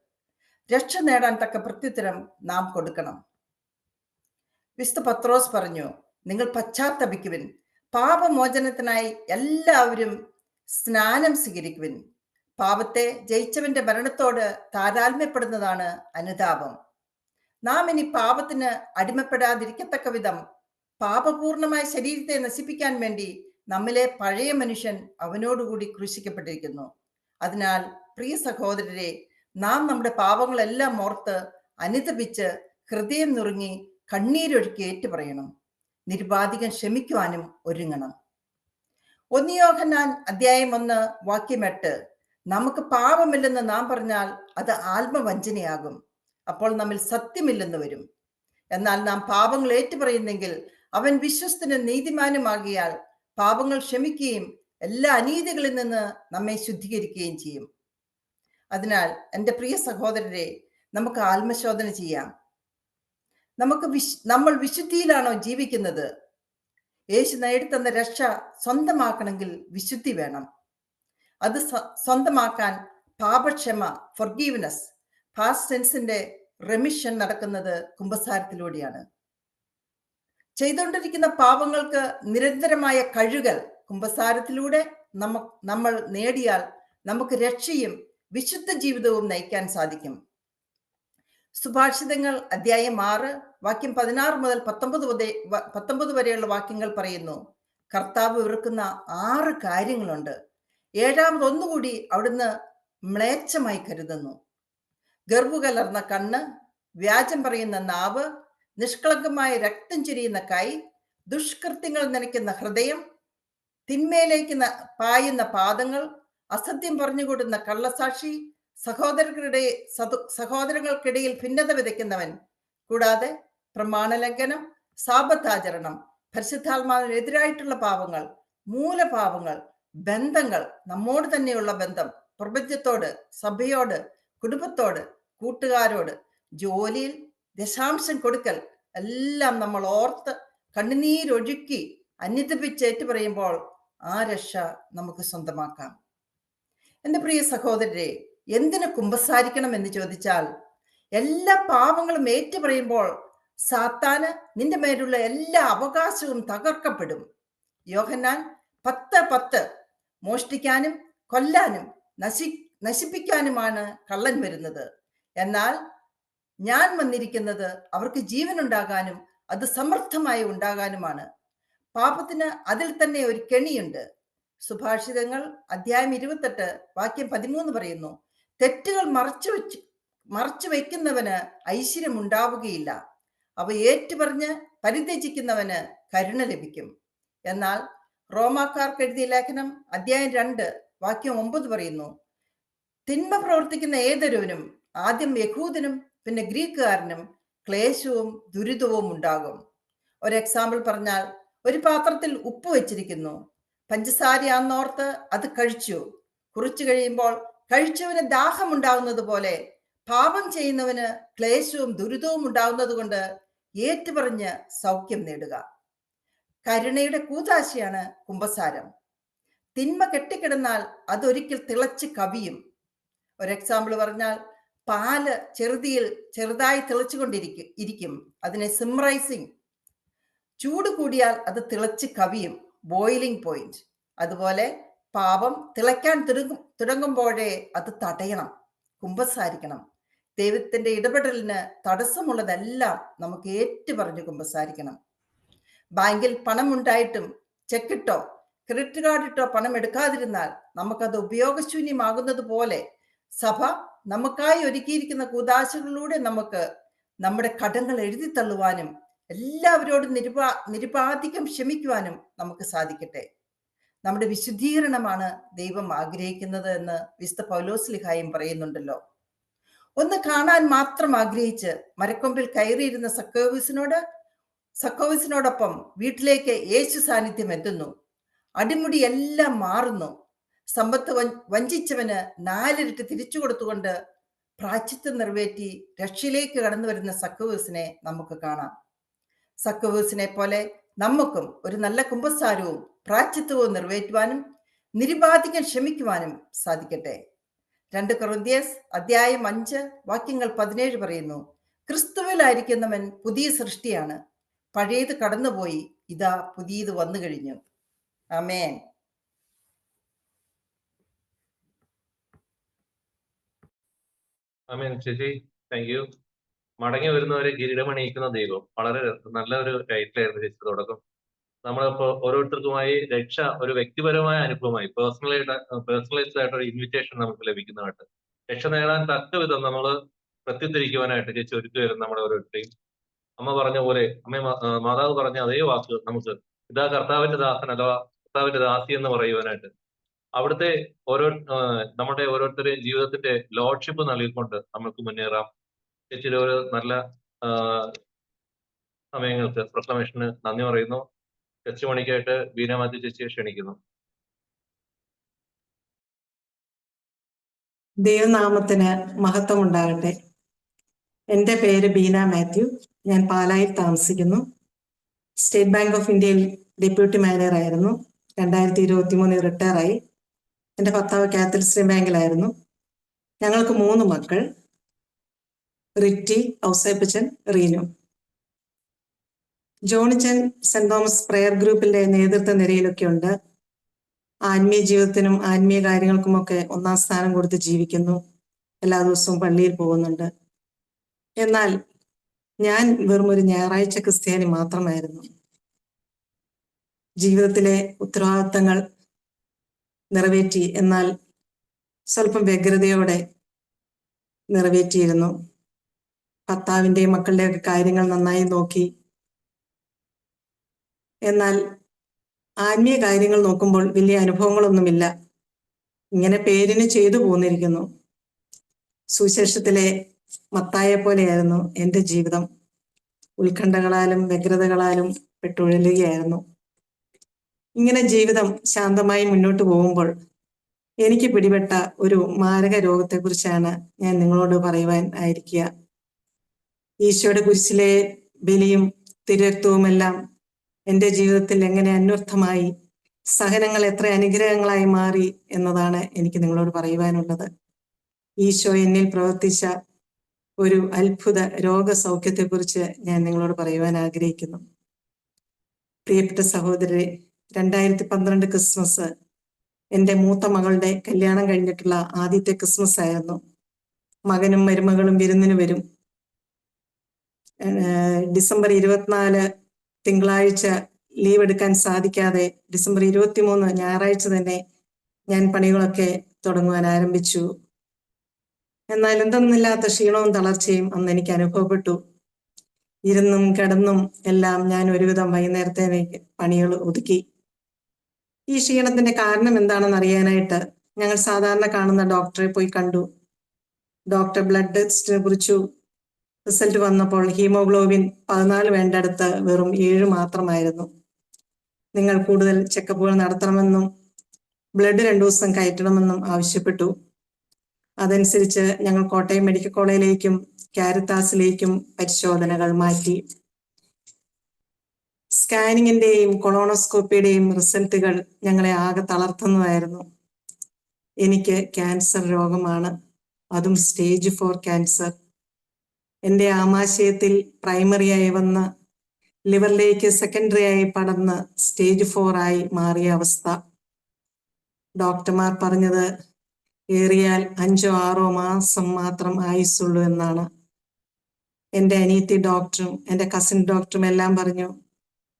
രക്ഷ നേടാൻ തക്ക പ്രത്യുത്തരം നാം കൊടുക്കണം. വിശുദ്ധ പത്രോസ് പറഞ്ഞു, നിങ്ങൾ പശ്ചാത്തപിക്കുവിൻ, പാപമോചനത്തിനായി എല്ലാവരും സ്നാനം സ്വീകരിക്കുവിൻ. പാപത്തെ ജയിച്ചവന്റെ മരണത്തോട് താരാത്മ്യപ്പെടുന്നതാണ് അനുതാപം. നാം ഇനി പാപത്തിന് അടിമപ്പെടാതിരിക്കത്തക്ക വിധം പാപപൂർണമായ ശരീരത്തെ നശിപ്പിക്കാൻ വേണ്ടി നമ്മിലെ പഴയ മനുഷ്യൻ അവനോടുകൂടി ക്രൂശിക്കപ്പെട്ടിരിക്കുന്നു. അതിനാൽ പ്രിയ സഹോദരരെ, നാം നമ്മുടെ പാപങ്ങളെല്ലാം ഓർത്ത് അനുതപിച്ച് ഹൃദയം നുറുങ്ങി കണ്ണീരൊഴുക്കി ഏറ്റുപറയണം. നിരുപാധികം ക്ഷമിക്കുവാനും ഒരുങ്ങണം. 1 യോഹന്നാൻ അധ്യായം 1 വാക്യം 8, നമുക്ക് പാപമില്ലെന്ന് നാം പറഞ്ഞാൽ അത് ആത്മവഞ്ചനയാകും, അപ്പോൾ നമ്മിൽ സത്യമില്ലെന്ന് വരും. എന്നാൽ നാം പാപങ്ങൾ ഏറ്റുപറയുന്നെങ്കിൽ അവൻ വിശ്വസ്തനും നീതിമാനുമാകിയാൽ പാപങ്ങൾ ക്ഷമിക്കുകയും എല്ലാ അനീതികളിൽ നിന്ന് നമ്മെ ശുദ്ധീകരിക്കുകയും ചെയ്യും. അതിനാൽ എൻ്റെ പ്രിയ സഹോദരരെ, നമുക്ക് ആത്മശോധന ചെയ്യാം. നമ്മൾ വിശുദ്ധിയിലാണോ ജീവിക്കുന്നത്? യേശു നേടിത്തന്ന രക്ഷ സ്വന്തമാക്കണമെങ്കിൽ വിശുദ്ധി വേണം. അത് സ്വന്തമാക്കാൻ പാപക്ഷമ, ഫൊർഗീവ്നെസ്, പാസ്റ്റ് ടെൻസിന്റെ റെമിഷൻ നടക്കുന്നത് കുമ്പസാരത്തിലൂടെയാണ്. ചെയ്തുകൊണ്ടിരിക്കുന്ന പാപങ്ങൾക്ക് നിരന്തരമായ കഴുകൽ കുമ്പസാരത്തിലൂടെ നമ്മൾ നേടിയാൽ നമുക്ക് രക്ഷയും വിശുദ്ധ ജീവിതവും നയിക്കാൻ സാധിക്കും. സുഭാഷിതങ്ങൾ അധ്യായം 6 വാക്യം 16 മുതൽ 19 വരെയുള്ള വാക്യങ്ങൾ പറയുന്നു, കർത്താവ് വെറുക്കുന്ന 6 കാര്യങ്ങളുണ്ട്. 7ാമത് ഒന്നുകൂടി അവിടുന്ന് മ്ലേച്ഛമായി കരുതുന്നു. ഗർവു കലർന്ന കണ്ണ്, വ്യാജം പറയുന്ന നാവ്, നിഷ്കളങ്കമായ രക്തം ചൊരിയുന്ന കൈ, ദുഷ്കൃത്യങ്ങൾ നനയ്ക്കുന്ന ഹൃദയം, തിന്മയിലേക്ക് പായുന്ന പാദങ്ങൾ, അസത്യം പറഞ്ഞുകൂടുന്ന കള്ളസാക്ഷി, സഹോദരങ്ങൾക്കിടയിൽ ഭിന്നത വിതയ്ക്കുന്നവൻ, കൂടാതെ പ്രമാണലംഘനം, സാപത്താചരണം, പരിശുദ്ധാത്മാവിനെതിരായിട്ടുള്ള പാപങ്ങൾ, മൂലപാപങ്ങൾ, ബന്ധങ്ങൾ, നമ്മോട് തന്നെയുള്ള ബന്ധം, പ്രപഞ്ചത്തോട്, സഭയോട്, കുടുംബത്തോട്, കൂട്ടുകാരോട്, ജോലിയിൽ ദശാംശം കൊടുക്കൽ, എല്ലാം നമ്മൾ ഓർത്ത് കണ്ണുനീരൊഴുക്കി അനുതപിച്ചേറ്റ് പറയുമ്പോൾ ആ രക്ഷ നമുക്ക് സ്വന്തമാക്കാം. എൻ്റെ പ്രിയ സഹോദരരെ, എന്തിനു കുമ്പസാരിക്കണം എന്ന് ചോദിച്ചാൽ, എല്ലാ പാപങ്ങളും ഏറ്റുപറയുമ്പോൾ സാത്താന് നിന്റെ മേലുള്ള എല്ലാ അവകാശവും തകർക്കപ്പെടും. യോഹന്നാൻ 10:10, മോഷ്ടിക്കാനും കൊല്ലാനും നശിപ്പിക്കാനുമാണ് കള്ളൻ വരുന്നത്, എന്നാൽ ഞാൻ വന്നിരിക്കുന്നത് അവർക്ക് ജീവൻ ഉണ്ടാകാനും അത് സമർത്ഥമായി ഉണ്ടാകാനുമാണ്. പാപത്തിന് അതിൽ തന്നെ ഒരു കെണിയുണ്ട്. സുഭാഷിതങ്ങൾ അധ്യായം 28 വാക്യം 13 പറയുന്നു, തെറ്റുകൾ മറച്ചു വയ്ക്കുന്നവന് ഐശ്വര്യം ഉണ്ടാവുകയില്ല, അവ ഏറ്റുപറഞ്ഞ് പരിത്യജിക്കുന്നവന് കരുണ ലഭിക്കും. എന്നാൽ റോമാക്കാർക്ക് എഴുതിയ ലേഖനം അധ്യായം 2 വാക്യം 9 പറയുന്നു, തിന്മ പ്രവർത്തിക്കുന്ന ഏതൊരുവനും ആദ്യം യഹൂദനും പിന്നെ ഗ്രീക്കുകാരനും ക്ലേശവും ദുരിതവും ഉണ്ടാകും. ഒരു എക്സാമ്പിൾ പറഞ്ഞാൽ, ഒരു പാത്രത്തിൽ ഉപ്പ് വെച്ചിരിക്കുന്നു, പഞ്ചസാരയാന്നോർത്ത് അത് കഴിച്ചു. കുറിച്ചു കഴിയുമ്പോൾ കഴിച്ചവന് ദാഹം ഉണ്ടാകുന്നത് പോലെ പാപം ചെയ്യുന്നവന് ക്ലേശവും ദുരിതവും ഉണ്ടാകുന്നത് കൊണ്ട് ഏറ്റുപറഞ്ഞ് സൗഖ്യം നേടുക. കരുണയുടെ കൂതാശയാണ് കുമ്പസാരം. തിന്മ കെട്ടിക്കിടന്നാൽ അതൊരിക്കൽ തിളച്ച് കവിയും. ഒരു എക്സാമ്പിൾ പറഞ്ഞാൽ, പാല് ചെറുതായി തിളച്ചുകൊണ്ടിരിക്കും, അതിനെ സിംറൈസിങ്. ചൂട് കൂടിയാൽ അത് തിളച്ച് കവിയും, ബോയിലിംഗ് പോയിന്റ്. അതുപോലെ പാപം തിളയ്ക്കാൻ തുടങ്ങുമ്പോഴേ അത് തടയണം, കുമ്പസാരിക്കണം. ദൈവത്തിന്റെ ഇടപെടലിന് തടസ്സമുള്ളതെല്ലാം നമുക്ക് ഏറ്റുപറഞ്ഞ് കുമ്പസാരിക്കണം. ബാങ്കിൽ പണം ഉണ്ടായിട്ടും ചെക്കിട്ടോ ക്രെഡിറ്റ് കാർഡ് ഇട്ടോ പണം എടുക്കാതിരുന്നാൽ നമുക്കത് ഉപയോഗശൂന്യമാകുന്നത് പോലെ സഭ നമുക്കായി ഒരുക്കിയിരിക്കുന്ന കൂദാശകളിലൂടെ നമുക്ക് നമ്മുടെ കടങ്ങൾ എഴുതിത്തള്ളുവാനും എല്ലാവരോടും നിരുപാധികം ക്ഷമിക്കുവാനും നമുക്ക് സാധിക്കട്ടെ. നമ്മുടെ വിശുദ്ധീകരണമാണ് ദൈവം ആഗ്രഹിക്കുന്നത് എന്ന് വിശുദ്ധ പൗലോസ് ലിഹായും പറയുന്നുണ്ടല്ലോ. ഒന്ന് കാണാൻ മാത്രം ആഗ്രഹിച്ച് മരക്കൊമ്പിൽ കയറിയിരുന്ന സക്കോവിസിനോടൊപ്പം വീട്ടിലേക്ക് യേശു സാന്നിധ്യം എത്തുന്നു. അടിമുടി എല്ലാം മാറുന്നു. സമ്പത്ത് വഞ്ചിച്ചവന് 4 ഇരട്ടി തിരിച്ചു കൊടുത്തുകൊണ്ട് പ്രായശ്ചിത്തം നിറവേറ്റി രക്ഷയിലേക്ക് കടന്നു വരുന്ന സക്കോവിസിനെ നമുക്ക് കാണാം. സക്കോവിസിനെ പോലെ നമുക്കും ഒരു നല്ല കുമ്പസാരവും പ്രായശ്ചിത്തവും നിറവേറ്റുവാനും നിരുപാധികം ക്ഷമിക്കുവാനും സാധിക്കട്ടെ. 2 കൊറിന്ത്യസ് അധ്യായം 5 വാക്യങ്ങൾ 17 പറയുന്നു, ക്രിസ്തുവിലായിരിക്കുന്നവൻ പുതിയ സൃഷ്ടിയാണ്, പഴയത് കടന്നുപോയി, ഇതാ പുതിയത് വന്നു കഴിഞ്ഞു. ആമേൻ. ആമേൻ ചേച്ചി, താങ്ക് യു. മടങ്ങി വരുന്നവരെ കിരീടമണിയിക്കുന്ന ദൈവം, വളരെ നല്ലൊരു ടൈറ്റിലായിരുന്നു ചേച്ചി തുടക്കം. നമ്മളിപ്പോ ഓരോരുത്തർക്കുമായി രക്ഷ ഒരു വ്യക്തിപരമായ അനുഭവമായി പേഴ്സണലൈസ്ഡ് ആയിട്ട് ഒരു ഇൻവിറ്റേഷൻ നമുക്ക് ലഭിക്കുന്നതായിട്ട് രക്ഷ നേടാൻ തക്ക വിധം നമ്മൾ പ്രത്യുദ്ധരിക്കുവാനായിട്ട് ചേച്ചി ഒരുക്കുവരും നമ്മുടെ ഓരോരുത്തരെയും. അമ്മ പറഞ്ഞ പോലെ മാതാവ് പറഞ്ഞ അതേ വാക്ക് നമുക്ക് ഇതാ കർത്താവിന്റെ ദാസൻ അഥവാ കർത്താവിന്റെ ദാസി എന്ന് പറയുവാനായിട്ട് അവിടുത്തെ നമ്മുടെ ഓരോരുത്തരെയും ജീവിതത്തിന്റെ ലോഡ്ഷിപ്പ് നൽകിക്കൊണ്ട് നമുക്ക് മുന്നേറാം. ചേച്ചിയുടെ ഒരു നല്ല സമയങ്ങൾക്ക് പ്രൊക്ലമേഷന് നന്ദി പറയുന്നു. ടെസ്റ്റ് മണിക്കായിട്ട് ബീന മാത്യു ചേച്ചിയെ ക്ഷണിക്കുന്നു. ദൈവനാമത്തിന് മഹത്വം ഉണ്ടാകട്ടെ. എൻ്റെ പേര് ബീന മാത്യു. ഞാൻ പാലായിൽ താമസിക്കുന്നു. സ്റ്റേറ്റ് ബാങ്ക് ഓഫ് ഇന്ത്യയിൽ ഡെപ്യൂട്ടി മാനേജർ ആയിരുന്നു. 2023 റിട്ടയറായി. എൻ്റെ ഭർത്താവ് കാത്തലിക് സ്റ്റേറ്റ് ബാങ്കിലായിരുന്നു. ഞങ്ങൾക്ക് 3 മക്കൾ, Ritty, Ouseppachan, Reenu. Johnichan Saint Thomas prayer ഗ്രൂപ്പിന്റെ നേതൃത്വ നിരയിലൊക്കെ ഉണ്ട്. ആത്മീയ ജീവിതത്തിനും ആത്മീയ കാര്യങ്ങൾക്കുമൊക്കെ 1-ാം സ്ഥാനം കൊടുത്ത് ജീവിക്കുന്നു. എല്ലാ ദിവസവും പള്ളിയിൽ പോകുന്നുണ്ട്. എന്നാൽ ഞാൻ വെറും ഒരു ഞായറാഴ്ച ക്രിസ്ത്യാനി മാത്രമായിരുന്നു. ജീവിതത്തിലെ ഉത്തരവാദിത്തങ്ങൾ നിറവേറ്റി, എന്നാൽ സ്വല്പം വ്യഗ്രതയോടെ നിറവേറ്റിയിരുന്നു. ഭർത്താവിൻ്റെയും മക്കളുടെയൊക്കെ കാര്യങ്ങൾ നന്നായി നോക്കി. എന്നാൽ ആത്മീയ കാര്യങ്ങൾ നോക്കുമ്പോൾ വലിയ അനുഭവങ്ങളൊന്നുമില്ല. ഇങ്ങനെ പേരിന് ചെയ്തു പോന്നിരിക്കുന്നു. സുവിശേഷത്തിലെ മത്തായെ പോലെയായിരുന്നു എൻ്റെ ജീവിതം. ഉത്കണ്ഠകളാലും വ്യഗ്രതകളാലും പെട്ടുഴലുകയായിരുന്നു. ഇങ്ങനെ ജീവിതം ശാന്തമായി മുന്നോട്ട് പോകുമ്പോൾ എനിക്ക് പിടിപെട്ട ഒരു മാരക രോഗത്തെക്കുറിച്ചാണ് ഞാൻ നിങ്ങളോട് പറയുവാൻ ആയിരിക്കുക. ഈശോയുടെ കുരിശിലെ ബലിയും തിരുരക്തവുമെല്ലാം എൻ്റെ ജീവിതത്തിൽ എങ്ങനെ അന്വർത്ഥമായി, സഹനങ്ങൾ എത്ര അനുഗ്രഹങ്ങളായി മാറി എന്നതാണ് എനിക്ക് നിങ്ങളോട് പറയുവാനുള്ളത്. ഈശോ എന്നിൽ പ്രവർത്തിച്ച ഒരു അത്ഭുത രോഗസൗഖ്യത്തെക്കുറിച്ച് ഞാൻ നിങ്ങളോട് പറയുവാൻ ആഗ്രഹിക്കുന്നു. പ്രിയപ്പെട്ട സഹോദരരെ, 2012 ക്രിസ്മസ് എൻ്റെ മൂത്ത മകളുടെ കല്യാണം കഴിഞ്ഞിട്ടുള്ള ആദ്യത്തെ ക്രിസ്മസ് ആയിരുന്നു. മകനും മരുമകളും വിരുന്നിന് വരും. ഡിസംബർ 24 തിങ്കളാഴ്ച ലീവ് എടുക്കാൻ സാധിക്കാതെ ഡിസംബർ 23 ഞായറാഴ്ച തന്നെ ഞാൻ പണികളൊക്കെ തുടങ്ങുവാൻ ആരംഭിച്ചു. എന്നാൽ എന്തെന്നില്ലാത്ത ക്ഷീണവും തളർച്ചയും അന്ന് എനിക്ക് അനുഭവപ്പെട്ടു. ഇരുന്നും കിടന്നും എല്ലാം ഞാൻ ഒരുവിധം വൈകുന്നേരത്തേക്ക് പണികൾ ഒതുക്കി. ഈ ക്ഷീണത്തിന്റെ കാരണം എന്താണെന്ന് അറിയാനായിട്ട് ഞങ്ങൾ സാധാരണ കാണുന്ന ഡോക്ടറെ പോയി കണ്ടു. ഡോക്ടർ ബ്ലഡ് ടെസ്റ്റിനെ കുറിച്ചു. റിസൾട്ട് വന്നപ്പോൾ ഹീമോഗ്ലോബിൻ 14 വേണ്ടടുത്ത് വെറും 7 മാത്രമായിരുന്നു. നിങ്ങൾ കൂടുതൽ ചെക്കപ്പുകൾ നടത്തണമെന്നും ബ്ലഡ് 2 ദിവസം കയറ്റണമെന്നും ആവശ്യപ്പെട്ടു. അതനുസരിച്ച് ഞങ്ങൾ കോട്ടയം മെഡിക്കൽ കോളേജിലേക്കും കാരിത്താസിലേക്കും പരിശോധനകൾ മാറ്റി. സ്കാനിങ്ങിന്റെയും കൊളോണോസ്കോപ്പിയുടെയും റിസൾട്ടുകൾ ഞങ്ങളെ ആകെ തളർത്തുന്നതായിരുന്നു. എനിക്ക് ക്യാൻസർ രോഗമാണ്, അതും സ്റ്റേജ് 4 ക്യാൻസർ. എൻ്റെ ആമാശയത്തിൽ പ്രൈമറിയായി വന്ന് ലിവറിലേക്ക് സെക്കൻഡറി ആയി പടർന്ന് സ്റ്റേജ് 4 ആയി മാറിയ അവസ്ഥ. ഡോക്ടർമാർ പറഞ്ഞത് ഏറിയാൽ 5-6 മാസം മാത്രം ആയുസുള്ളൂ എന്നാണ്. എൻ്റെ അനിയത്തി ഡോക്ടറും എൻ്റെ കസിൻ ഡോക്ടറും എല്ലാം പറഞ്ഞു,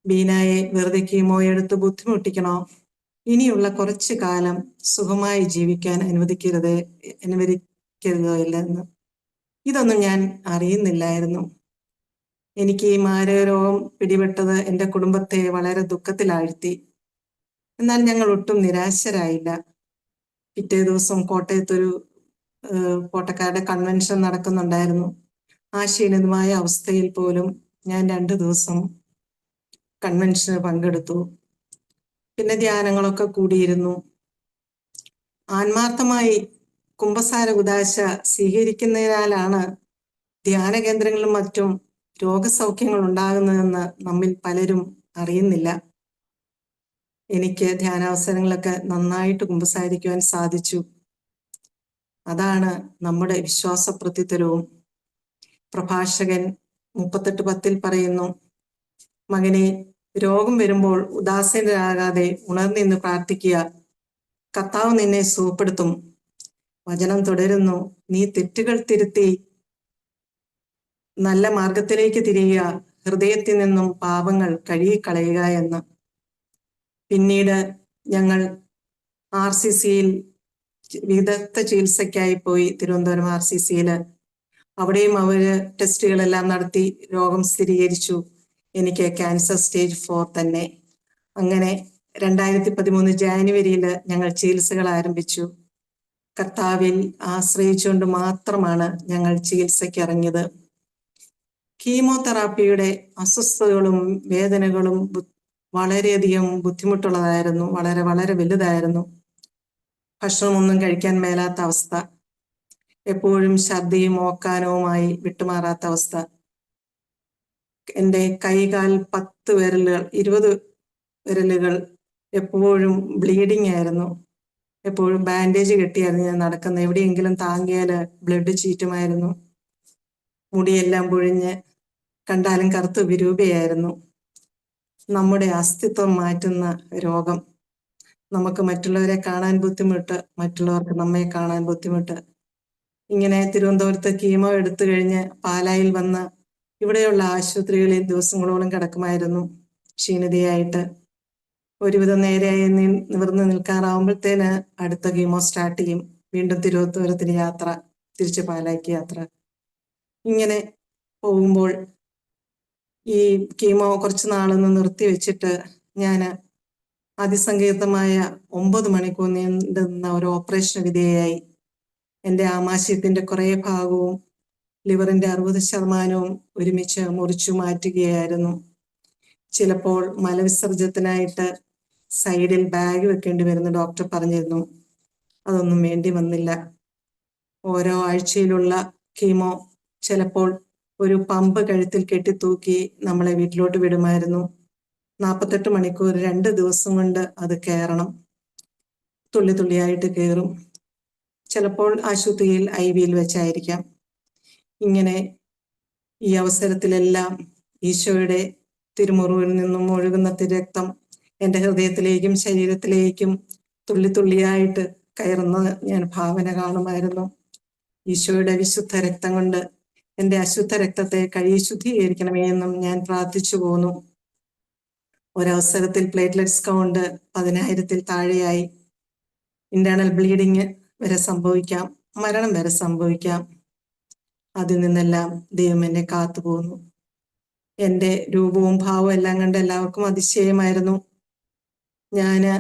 ബീനായെ വെറുതെ കീമോ എടുത്ത് ബുദ്ധിമുട്ടിക്കണോ, ഇനിയുള്ള കുറച്ചു കാലം സുഖമായി ജീവിക്കാൻ അനുവദിക്കരുതോ ഇല്ലെന്ന്. ഇതൊന്നും ഞാൻ അറിയുന്നില്ലായിരുന്നു. എനിക്ക് ഈ മാരകരോഗം പിടിപെട്ടത് എൻ്റെ കുടുംബത്തെ വളരെ ദുഃഖത്തിലാഴ്ത്തി. എന്നാൽ ഞങ്ങൾ ഒട്ടും നിരാശരായില്ല. പിറ്റേ ദിവസം കോട്ടയത്തൊരു പോട്ടക്കാരുടെ കൺവെൻഷൻ നടക്കുന്നുണ്ടായിരുന്നു. ആ ക്ഷീണിതമായ അവസ്ഥയിൽ പോലും ഞാൻ 2 ദിവസം കൺവെൻഷന് പങ്കെടുത്തു. പിന്നെ ധ്യാനങ്ങളൊക്കെ കൂടിയിരുന്നു. ആത്മാർത്ഥമായി കുമ്പസാര ഉദാശ സ്വീകരിക്കുന്നതിനാലാണ് ധ്യാന കേന്ദ്രങ്ങളിലും മറ്റും രോഗസൗഖ്യങ്ങൾ ഉണ്ടാകുന്നതെന്ന് നമ്മിൽ പലരും അറിയുന്നില്ല. എനിക്ക് ധ്യാനാവസരങ്ങളൊക്കെ നന്നായിട്ട് കുമ്പസാരിക്കുവാൻ സാധിച്ചു. അതാണ് നമ്മുടെ വിശ്വാസ പ്രത്യുത്തരവും. പ്രഭാഷകൻ 38:10 പറയുന്നു, മകനെ, രോഗം വരുമ്പോൾ ഉദാസീനരാകാതെ ഉണർന്നിന്ന് പ്രാർത്ഥിക്കുക. കർത്താവ് നിന്നെ സുഖപ്പെടുത്തും. വചനം തുടരുന്നു, നീ തെറ്റുകൾ തിരുത്തി നല്ല മാർഗത്തിലേക്ക് തിരിയുക, ഹൃദയത്തിൽ നിന്നും പാപങ്ങൾ കഴുകിക്കളയുക എന്ന്. പിന്നീട് ഞങ്ങൾ RCCയിൽ വിദഗ്ധ ചികിത്സയ്ക്കായി പോയി, തിരുവനന്തപുരം RCCയിൽ. അവിടെയും അവര് ടെസ്റ്റുകളെല്ലാം നടത്തി രോഗം സ്ഥിരീകരിച്ചു. എനിക്ക് ക്യാൻസർ സ്റ്റേജ് 4 തന്നെ. അങ്ങനെ 2013 ജാനുവരിയിൽ ഞങ്ങൾ ചികിത്സകൾ ആരംഭിച്ചു. കർത്താവിൽ ആശ്രയിച്ചുകൊണ്ട് മാത്രമാണ് ഞങ്ങൾ ചികിത്സയ്ക്ക് ഇറങ്ങിയത്. കീമോതെറാപ്പിയുടെ അസ്വസ്ഥതകളും വേദനകളും വളരെയധികം ബുദ്ധിമുട്ടുള്ളതായിരുന്നു. വളരെ വളരെ വലുതായിരുന്നു. ഭക്ഷണമൊന്നും കഴിക്കാൻ മേലാത്ത അവസ്ഥ, എപ്പോഴും ഛർദിയും ഓക്കാനവുമായി വിട്ടുമാറാത്ത അവസ്ഥ. എൻ്റെ കൈകാൽ 10 വിരലുകൾ 20 വിരലുകൾ എപ്പോഴും ബ്ലീഡിങ് ആയിരുന്നു. എപ്പോഴും ബാൻഡേജ് കെട്ടിയായിരുന്നു ഞാൻ നടക്കുന്നത്. എവിടെയെങ്കിലും താങ്ങിയാൽ ബ്ലഡ് ചീറ്റുമായിരുന്നു. മുടിയെല്ലാം പൊഴിഞ്ഞ് കണ്ടാലും കറുത്ത് വിരൂപയായിരുന്നു. നമ്മുടെ അസ്തിത്വം മാറ്റുന്ന രോഗം. നമുക്ക് മറ്റുള്ളവരെ കാണാൻ ബുദ്ധിമുട്ട്, മറ്റുള്ളവർക്ക് നമ്മെ കാണാൻ ബുദ്ധിമുട്ട്. ഇങ്ങനെ തിരുവനന്തപുരത്ത് കീമോ എടുത്തു കഴിഞ്ഞ് പാലായിൽ വന്ന് ഇവിടെയുള്ള ആശുപത്രികളിൽ ദിവസങ്ങളോളം കിടക്കുമായിരുന്നു ക്ഷീണിതയായിട്ട്. ഒരുവിധം നേരെയായി നിവർന്ന് നിൽക്കാറാവുമ്പോഴത്തേന് അടുത്ത കീമോ സ്റ്റാർട്ട് ചെയ്യും. വീണ്ടും തിരുവനന്തപുരത്തിന് യാത്ര, തിരിച്ച് പാലായ്ക്ക് യാത്ര. ഇങ്ങനെ പോകുമ്പോൾ ഈ കീമോ കുറച്ച് നാളൊന്ന് നിർത്തി വെച്ചിട്ട് ഞാൻ അതിസങ്കീർത്തമായ 9 മണിക്കൂർ നീണ്ടുന്ന ഒരു ഓപ്പറേഷന് വിധേയയായി. എൻ്റെ ആമാശയത്തിന്റെ കുറെ ഭാഗവും ലിവറിന്റെ 60% ഒരുമിച്ച് മുറിച്ചു മാറ്റുകയായിരുന്നു. ചിലപ്പോൾ മലവിസർജനത്തിനായിട്ട് സൈഡിൽ ബാഗ് വെക്കേണ്ടി വരുന്ന ഡോക്ടർ പറഞ്ഞിരുന്നു. അതൊന്നും വേണ്ടി വന്നില്ല. ഓരോ ആഴ്ചയിലുള്ള കീമോ ചിലപ്പോൾ ഒരു പമ്പ് കഴുത്തിൽ കെട്ടിത്തൂക്കി നമ്മളെ വീട്ടിലോട്ട് വിടുമായിരുന്നു. 48 മണിക്കൂർ 2 ദിവസം കൊണ്ട് അത് കയറണം. തുള്ളി തുള്ളിയായിട്ട് കയറും. ചിലപ്പോൾ ആശുപത്രിയിൽ IV വെച്ചായിരിക്കാം. ഇങ്ങനെ ഈ അവസരത്തിലെല്ലാം ഈശോയുടെ തിരുമുറിവിൽ നിന്നും ഒഴുകുന്ന തിരക്തം എൻ്റെ ഹൃദയത്തിലേക്കും ശരീരത്തിലേക്കും തുള്ളി തുള്ളിയായിട്ട് കയറുന്നത് ഞാൻ ഭാവന കാണുമായിരുന്നു. ഈശോയുടെ വിശുദ്ധ രക്തം കൊണ്ട് എൻ്റെ അശുദ്ധ രക്തത്തെ കഴുകി ശുദ്ധീകരിക്കണമേ എന്നും ഞാൻ പ്രാർത്ഥിച്ചു പോന്നു. ഒരവസരത്തിൽ പ്ലേറ്റ്ലെറ്റ്സ് കൗണ്ട് 10,000-ൽ താഴെയായി. ഇന്റേണൽ ബ്ലീഡിങ് വരെ സംഭവിക്കാം, മരണം വരെ സംഭവിക്കാം. അതിൽ നിന്നെല്ലാം ദൈവം എന്നെ കാത്തുപോകുന്നു. എൻ്റെ രൂപവും ഭാവവും എല്ലാം കണ്ട് എല്ലാവർക്കും അതിശയമായിരുന്നു. ഞാന്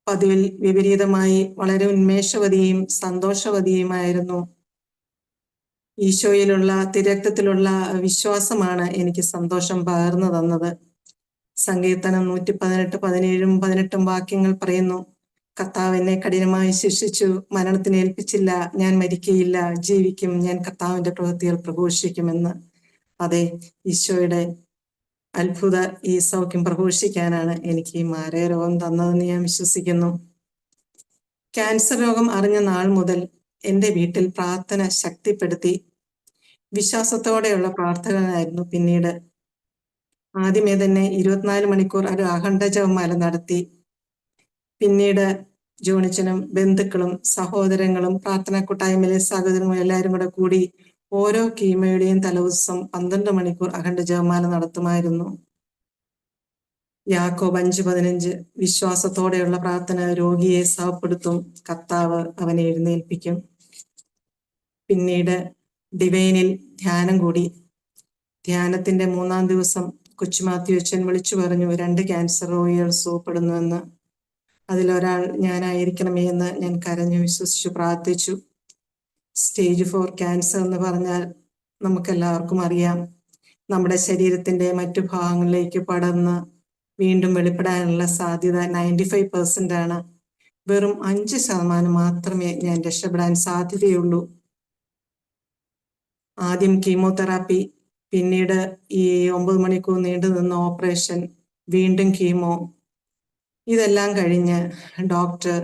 പതിവിൽ വിപരീതമായി വളരെ ഉന്മേഷവതിയും സന്തോഷവതിയുമായിരുന്നു. ഈശോയിലുള്ള തിരക്തത്തിലുള്ള വിശ്വാസമാണ് എനിക്ക് സന്തോഷം പകർന്നു തന്നത്. സങ്കീർത്തനം 118, 17, 18 വാക്യങ്ങൾ പറയുന്നു, കർത്താവ് എന്നെ കഠിനമായി ശിക്ഷിച്ചു, മരണത്തിന് ഏൽപ്പിച്ചില്ല. ഞാൻ മരിക്കയില്ല, ജീവിക്കും. ഞാൻ കർത്താവിന്റെ പ്രവൃത്തികൾ പ്രഘോഷിക്കുമെന്ന്. അതെ, ഈശോയുടെ അത്ഭുത ഈ സൗഖ്യം പ്രഘോഷിക്കാനാണ് എനിക്ക് ഈ മാരകരോഗം തന്നതെന്ന് ഞാൻ വിശ്വസിക്കുന്നു. ക്യാൻസർ രോഗം അറിഞ്ഞ നാൾ മുതൽ എൻ്റെ വീട്ടിൽ പ്രാർത്ഥന ശക്തിപ്പെടുത്തി. വിശ്വാസത്തോടെയുള്ള പ്രാർത്ഥനയായിരുന്നു. പിന്നീട് ആദ്യമേ തന്നെ 24 മണിക്കൂർ ഒരു അഖണ്ഡ ജപമാല നടത്തി. പിന്നീട് ജോണിച്ചനും ബന്ധുക്കളും സഹോദരങ്ങളും പ്രാർത്ഥനാ കൂട്ടായ്മയിലെ സഹോദരങ്ങളും എല്ലാവരും കൂടെ കൂടി ഓരോ കീമോയുടെയും തലേദിവസം 12 മണിക്കൂർ അഖണ്ഡ ജപമാല നടത്തുമായിരുന്നു. യാക്കോബ് 5:15 വിശ്വാസത്തോടെയുള്ള പ്രാർത്ഥന രോഗിയെ സുഖപ്പെടുത്തും, കർത്താവ് അവനെ എഴുന്നേൽപ്പിക്കും. പിന്നീട് ഡിവൈനിൽ ധ്യാനം കൂടി. ധ്യാനത്തിന്റെ 3-ാം ദിവസം കൊച്ചുമാത്യു അച്ഛൻ വിളിച്ചു പറഞ്ഞു, 2 ക്യാൻസർ രോഗികൾ സുഖപ്പെടുന്നുവെന്ന്. അതിലൊരാൾ ഞാനായിരിക്കണമേ എന്ന് ഞാൻ കരഞ്ഞു വിശ്വസിച്ചു പ്രാർത്ഥിച്ചു. സ്റ്റേജ് 4 ക്യാൻസർ എന്ന് പറഞ്ഞാൽ നമുക്കെല്ലാവർക്കും അറിയാം, നമ്മുടെ ശരീരത്തിന്റെ മറ്റു ഭാഗങ്ങളിലേക്ക് പടർന്ന് വീണ്ടും വെളിപ്പെടാനുള്ള സാധ്യത 95% ആണ്. വെറും 5% മാത്രമേ ഞാൻ രക്ഷപ്പെടാൻ സാധ്യതയുള്ളൂ. ആദ്യം കീമോതെറാപ്പി, പിന്നീട് ഈ 9 മണിക്കൂർ നീണ്ടു നിന്ന ഓപ്പറേഷൻ, വീണ്ടും കീമോ. ഇതെല്ലാം കഴിഞ്ഞ് ഡോക്ടർ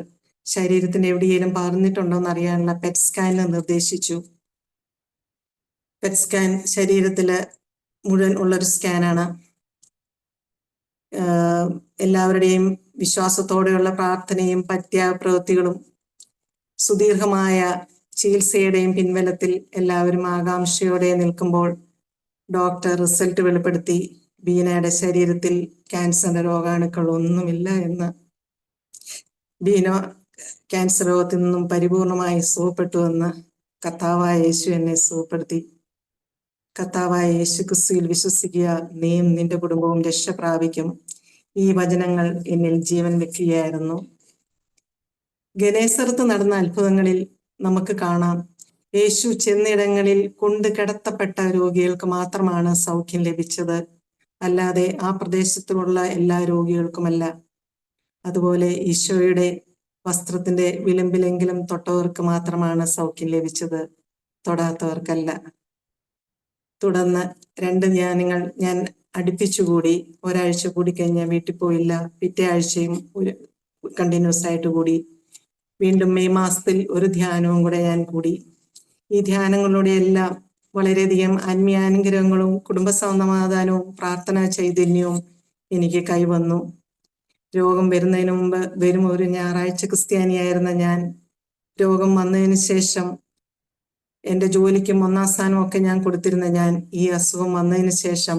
ശരീരത്തിന്റെ എവിടെയെങ്കിലും പകർന്നിട്ടുണ്ടോ എന്ന് അറിയാനുള്ള പെറ്റ് സ്കാനിന് നിർദ്ദേശിച്ചു. പെറ്റ് സ്കാൻ ശരീരത്തില് മുഴുവൻ ഉള്ളൊരു സ്കാനാണ്. എല്ലാവരുടെയും വിശ്വാസത്തോടെയുള്ള പ്രാർത്ഥനയും പ്രവൃത്തികളും സുദീർഘമായ ചികിത്സയുടെയും പിൻബലത്തിൽ എല്ലാവരും ആകാംക്ഷയോടെ നിൽക്കുമ്പോൾ ഡോക്ടർ റിസൾട്ട് വെളിപ്പെടുത്തി. ബീനയുടെ ശരീരത്തിൽ ക്യാൻസറിന്റെ രോഗാണുക്കൾ ഒന്നുമില്ല എന്ന്. ബീന ക്യാൻസർ രോഗത്തിൽ നിന്നും പരിപൂർണമായി സുഖപ്പെട്ടുവെന്ന് കർത്താവായ യേശു എന്നെ സുഖപ്പെടുത്തി. കർത്താവായ യേശു ക്രിസ്തുവിൽ വിശ്വസിക്കുക, നീയും നിന്റെ കുടുംബവും രക്ഷ പ്രാപിക്കും. ഈ വചനങ്ങൾ എന്നിൽ ജീവൻ വെക്കുകയായിരുന്നു. ഗനേസറത്ത് നടന്ന അത്ഭുതങ്ങളിൽ നമുക്ക് കാണാം, യേശു ചെന്നിടങ്ങളിൽ കൊണ്ട് കിടത്തപ്പെട്ട രോഗികൾക്ക് മാത്രമാണ് സൗഖ്യം ലഭിച്ചത്, അല്ലാതെ ആ പ്രദേശത്തുള്ള എല്ലാ രോഗികൾക്കുമല്ല. അതുപോലെ ഈശോയുടെ വസ്ത്രത്തിന്റെ വിളിമ്പിലെങ്കിലും തൊട്ടവർക്ക് മാത്രമാണ് സൗഖ്യം ലഭിച്ചത്, തൊടാത്തവർക്കല്ല. തുടർന്ന് 2 ധ്യാനങ്ങൾ ഞാൻ അടുപ്പിച്ചുകൂടി. ഒരാഴ്ച കൂടി കഴിഞ്ഞ് വീട്ടിൽ പോയില്ല. പിറ്റേ ആഴ്ചയും ഒരു കണ്ടിന്യൂസ് ആയിട്ട് കൂടി. വീണ്ടും മെയ് മാസത്തിൽ ഒരു ധ്യാനവും കൂടെ ഞാൻ കൂടി. ഈ ധ്യാനങ്ങളിലൂടെ എല്ലാം വളരെയധികം ആത്മീയാനുഗ്രഹങ്ങളും കുടുംബ സമാധാനവും പ്രാർത്ഥനാ ചൈതന്യവും എനിക്ക് കൈവന്നു. രോഗം വരുന്നതിന് മുമ്പ് വെറും ഒരു ഞായറാഴ്ച ക്രിസ്ത്യാനിയായിരുന്ന ഞാൻ, രോഗം വന്നതിന് ശേഷം എൻ്റെ ജോലിക്കും 1-ാം സ്ഥാനമൊക്കെ ഞാൻ കൊടുത്തിരുന്ന ഞാൻ, ഈ അസുഖം വന്നതിന് ശേഷം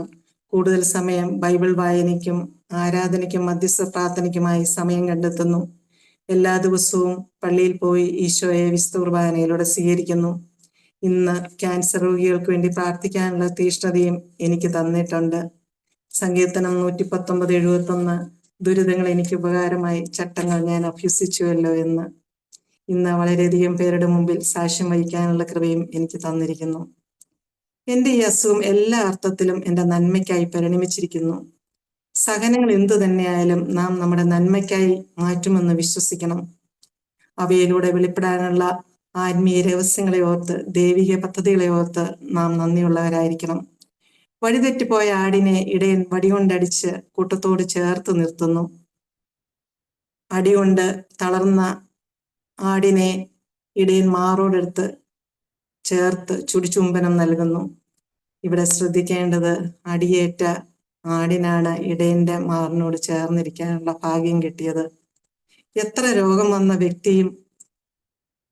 കൂടുതൽ സമയം ബൈബിൾ വായനയ്ക്കും ആരാധനയ്ക്കും മധ്യസ്ഥ പ്രാർത്ഥനയ്ക്കുമായി സമയം കണ്ടെത്തുന്നു. എല്ലാ ദിവസവും പള്ളിയിൽ പോയി ഈശോയെ വിശുദ്ധ കുർബാനയിലൂടെ സ്വീകരിക്കുന്നു. ഇന്ന് ക്യാൻസർ രോഗികൾക്ക് വേണ്ടി പ്രാർത്ഥിക്കാനുള്ള തീഷ്ണതയും എനിക്ക് തന്നിട്ടുണ്ട്. സങ്കീർത്തനം 119:71, ദുരിതങ്ങൾ എനിക്ക് ഉപകാരമായി, ചട്ടങ്ങൾ ഞാൻ അഭ്യസിച്ചുവല്ലോ എന്ന്. ഇന്ന് വളരെയധികം പേരുടെ മുമ്പിൽ സാക്ഷ്യം വഹിക്കാനുള്ള കൃപയും എനിക്ക് തന്നിരിക്കുന്നു. എൻ്റെ ഈ അസുഖം എല്ലാ അർത്ഥത്തിലും എൻ്റെ നന്മയ്ക്കായി പരിണമിച്ചിരിക്കുന്നു. സഹനങ്ങൾ എന്തു തന്നെയായാലും നാം നമ്മുടെ നന്മയ്ക്കായി മാറ്റുമെന്ന് വിശ്വസിക്കണം. അവയിലൂടെ വെളിപ്പെടാനുള്ള ആത്മീയ രഹസ്യങ്ങളെ ഓർത്ത്, ദൈവിക പദ്ധതികളെ ഓർത്ത് നാം നന്ദിയുള്ളവരായിരിക്കണം. വഴിതെറ്റിപ്പോയ ആടിനെ ഇടയൻ വടികൊണ്ടടിച്ച് കൂട്ടത്തോട് ചേർത്ത് നിർത്തുന്നു. അടികൊണ്ട് തളർന്ന ആടിനെ ഇടയൻ മാറോടെടുത്ത് ചേർത്ത് ചുടിചുംബനം നൽകുന്നു. ഇവിടെ ശ്രദ്ധിക്കേണ്ടത്, അടിയേറ്റ ആടിനാണ് ഇടയന്റെ മാറിനോട് ചേർന്നിരിക്കാനുള്ള ഭാഗ്യം കിട്ടിയത്. എത്ര രോഗം വന്ന വ്യക്തിയും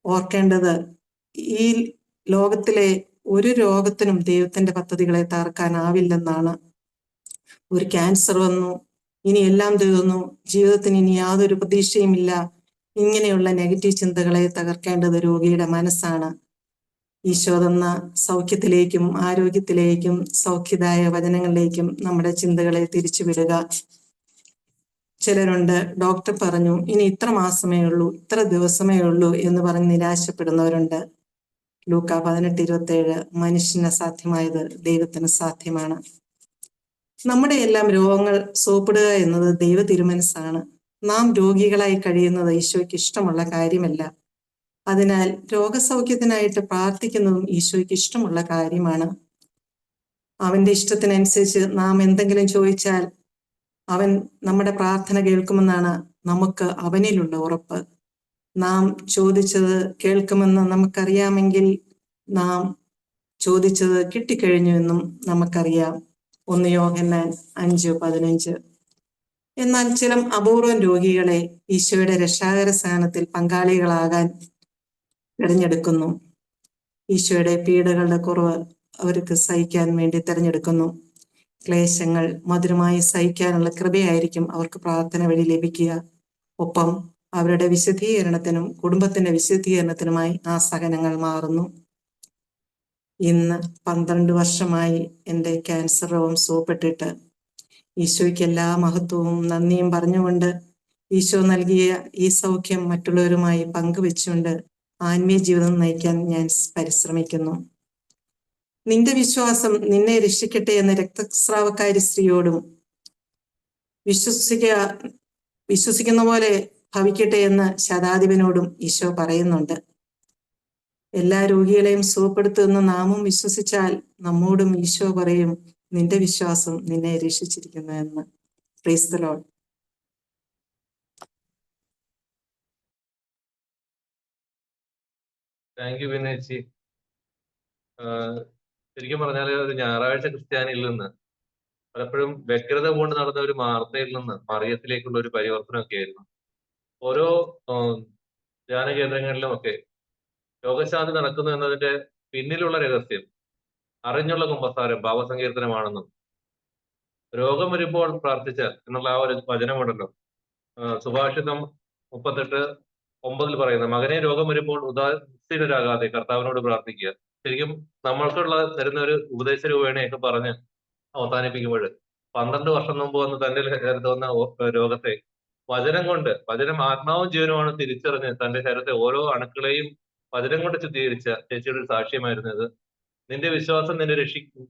ഓർക്കേണ്ടത്, ഈ ലോകത്തിലെ ഒരു രോഗത്തിനും ദൈവത്തിന്റെ പദ്ധതികളെ തകർക്കാനാവില്ലെന്നാണ്. ഒരു ക്യാൻസർ വന്നു, ഇനി എല്ലാം തീർന്നു, ജീവിതത്തിന് ഇനി യാതൊരു പ്രതീക്ഷയുമില്ല, ഇങ്ങനെയുള്ള നെഗറ്റീവ് ചിന്തകളെ തകർക്കേണ്ടത് രോഗിയുടെ മനസ്സാണ്. ഈശോ തന്ന സൗഖ്യത്തിലേക്കും ആരോഗ്യത്തിലേക്കും സൗഖ്യദായ വചനങ്ങളിലേക്കും നമ്മുടെ ചിന്തകളെ തിരിച്ചുവിടുക. ചിലരുണ്ട്, ഡോക്ടർ പറഞ്ഞു ഇനി ഇത്ര മാസമേ ഉള്ളൂ, ഇത്ര ദിവസമേ ഉള്ളൂ എന്ന് പറഞ്ഞ് നിരാശപ്പെടുന്നവരുണ്ട്. ലൂക്ക 18:27, മനുഷ്യന് അസാധ്യമായത് ദൈവത്തിന് സാധ്യമാണ്. നമ്മുടെ എല്ലാം രോഗങ്ങൾ സുഖപ്പെടുക എന്നത് ദൈവ തിരുമനസ്സാണ്. നാം രോഗികളായി കഴിയുന്നത് ഈശോയ്ക്ക് ഇഷ്ടമുള്ള കാര്യമല്ല. അതിനാൽ രോഗസൗഖ്യത്തിനായിട്ട് പ്രാർത്ഥിക്കുന്നതും ഈശോയ്ക്ക് ഇഷ്ടമുള്ള കാര്യമാണ്. അവന്റെ ഇഷ്ടത്തിനനുസരിച്ച് നാം എന്തെങ്കിലും ചോദിച്ചാൽ അവൻ നമ്മുടെ പ്രാർത്ഥന കേൾക്കുമെന്നാണ് നമുക്ക് അവനിലുള്ള ഉറപ്പ്. നാം ചോദിച്ചത് കേൾക്കുമെന്ന് നമുക്കറിയാമെങ്കിൽ നാം ചോദിച്ചത് കിട്ടിക്കഴിഞ്ഞു എന്നും നമുക്കറിയാം. 1 യോഹന്നാൻ 5:15. എന്നാൽ ചില അപൂർവം രോഗികളെ ഈശോയുടെ രക്ഷാകര സഹനത്തിൽ പങ്കാളികളാകാൻ തിരഞ്ഞെടുക്കുന്നു. ഈശോയുടെ പീഡകളുടെ കുറവ് അവർക്ക് സഹിക്കാൻ വേണ്ടി തിരഞ്ഞെടുക്കുന്നു. ക്ലേശങ്ങൾ മധുരമായി സഹിക്കാനുള്ള കൃപയായിരിക്കും അവർക്ക് പ്രാർത്ഥന വഴി ലഭിക്കുക. ഒപ്പം അവരുടെ വിശുദ്ധീകരണത്തിനും കുടുംബത്തിന്റെ വിശുദ്ധീകരണത്തിനുമായി ആ സഹനങ്ങൾ മാറുന്നു. ഇന്ന് 12 വർഷമായി എൻ്റെ ക്യാൻസർ രോഗം സുഖപ്പെട്ടിട്ട് ഈശോയ്ക്ക് എല്ലാ മഹത്വവും നന്ദിയും പറഞ്ഞുകൊണ്ട് ഈശോ നൽകിയ ഈ സൗഖ്യം മറ്റുള്ളവരുമായി പങ്കുവെച്ചുകൊണ്ട് ആത്മീയ ജീവിതം നയിക്കാൻ ഞാൻ പരിശ്രമിക്കുന്നു. നിന്റെ വിശ്വാസം നിന്നെ രക്ഷിക്കട്ടെ എന്ന രക്തസ്രാവക്കാരി സ്ത്രീയോടും വിശ്വസിക്കുന്ന പോലെ ഭവിക്കട്ടെ എന്ന് ശതാധിപനോടും ഈശോ പറയുന്നുണ്ട്. എല്ലാ രോഗികളെയും സുഖപ്പെടുത്തുന്ന നാമും വിശ്വസിച്ചാൽ നമ്മോടും ഈശോ പറയും, നിന്റെ വിശ്വാസം നിന്നെ രക്ഷിച്ചിരിക്കുന്നു എന്ന്. Praise the Lord. Thank you വിനേച്ചി. ശരിക്കും പറഞ്ഞാൽ ഒരു ഞായറാഴ്ച ക്രിസ്ത്യാനിയിൽ നിന്ന് പലപ്പോഴും വ്യഗ്രത കൊണ്ട് നടന്ന ഒരു മാർത്തയിൽ നിന്ന് മറിയത്തിലേക്കുള്ള ഒരു പരിവർത്തനമൊക്കെ ആയിരുന്നു. ഓരോ ധ്യാന കേന്ദ്രങ്ങളിലും ഒക്കെ രോഗശാന്തി നടക്കുന്നു എന്നതിന്റെ പിന്നിലുള്ള രഹസ്യം അറിഞ്ഞുള്ള കുമ്പസാരം ഭാവസങ്കീർത്തനമാണെന്നും രോഗം വരുമ്പോൾ പ്രാർത്ഥിച്ച എന്നുള്ള ആ ഒരു വചനമുണ്ടല്ലോ, സുഭാഷിതം 38:9 പറയുന്ന മകനെ രോഗം വരുമ്പോൾ ഉദാസീനരാകാതെ കർത്താവിനോട് പ്രാർത്ഥിക്കുക. ശരിക്കും നമ്മൾക്കുള്ള തരുന്ന ഒരു ഉപദേശ രൂപേണയൊക്കെ പറഞ്ഞ് അവസാനിപ്പിക്കുമ്പോൾ 12 വർഷം മുമ്പ് വന്ന് തന്റെ ശരീരത്ത് വന്ന രോഗത്തെ വചനം ആത്മാവും ജീവനുമാണ് തിരിച്ചറിഞ്ഞ് തന്റെ ശരീരത്തെ ഓരോ അണുക്കളെയും വചനം കൊണ്ട് ശുദ്ധീകരിച്ച ചേച്ചിയുടെ ഒരു സാക്ഷ്യമായിരുന്നത്. നിന്റെ വിശ്വാസം നിന്നെ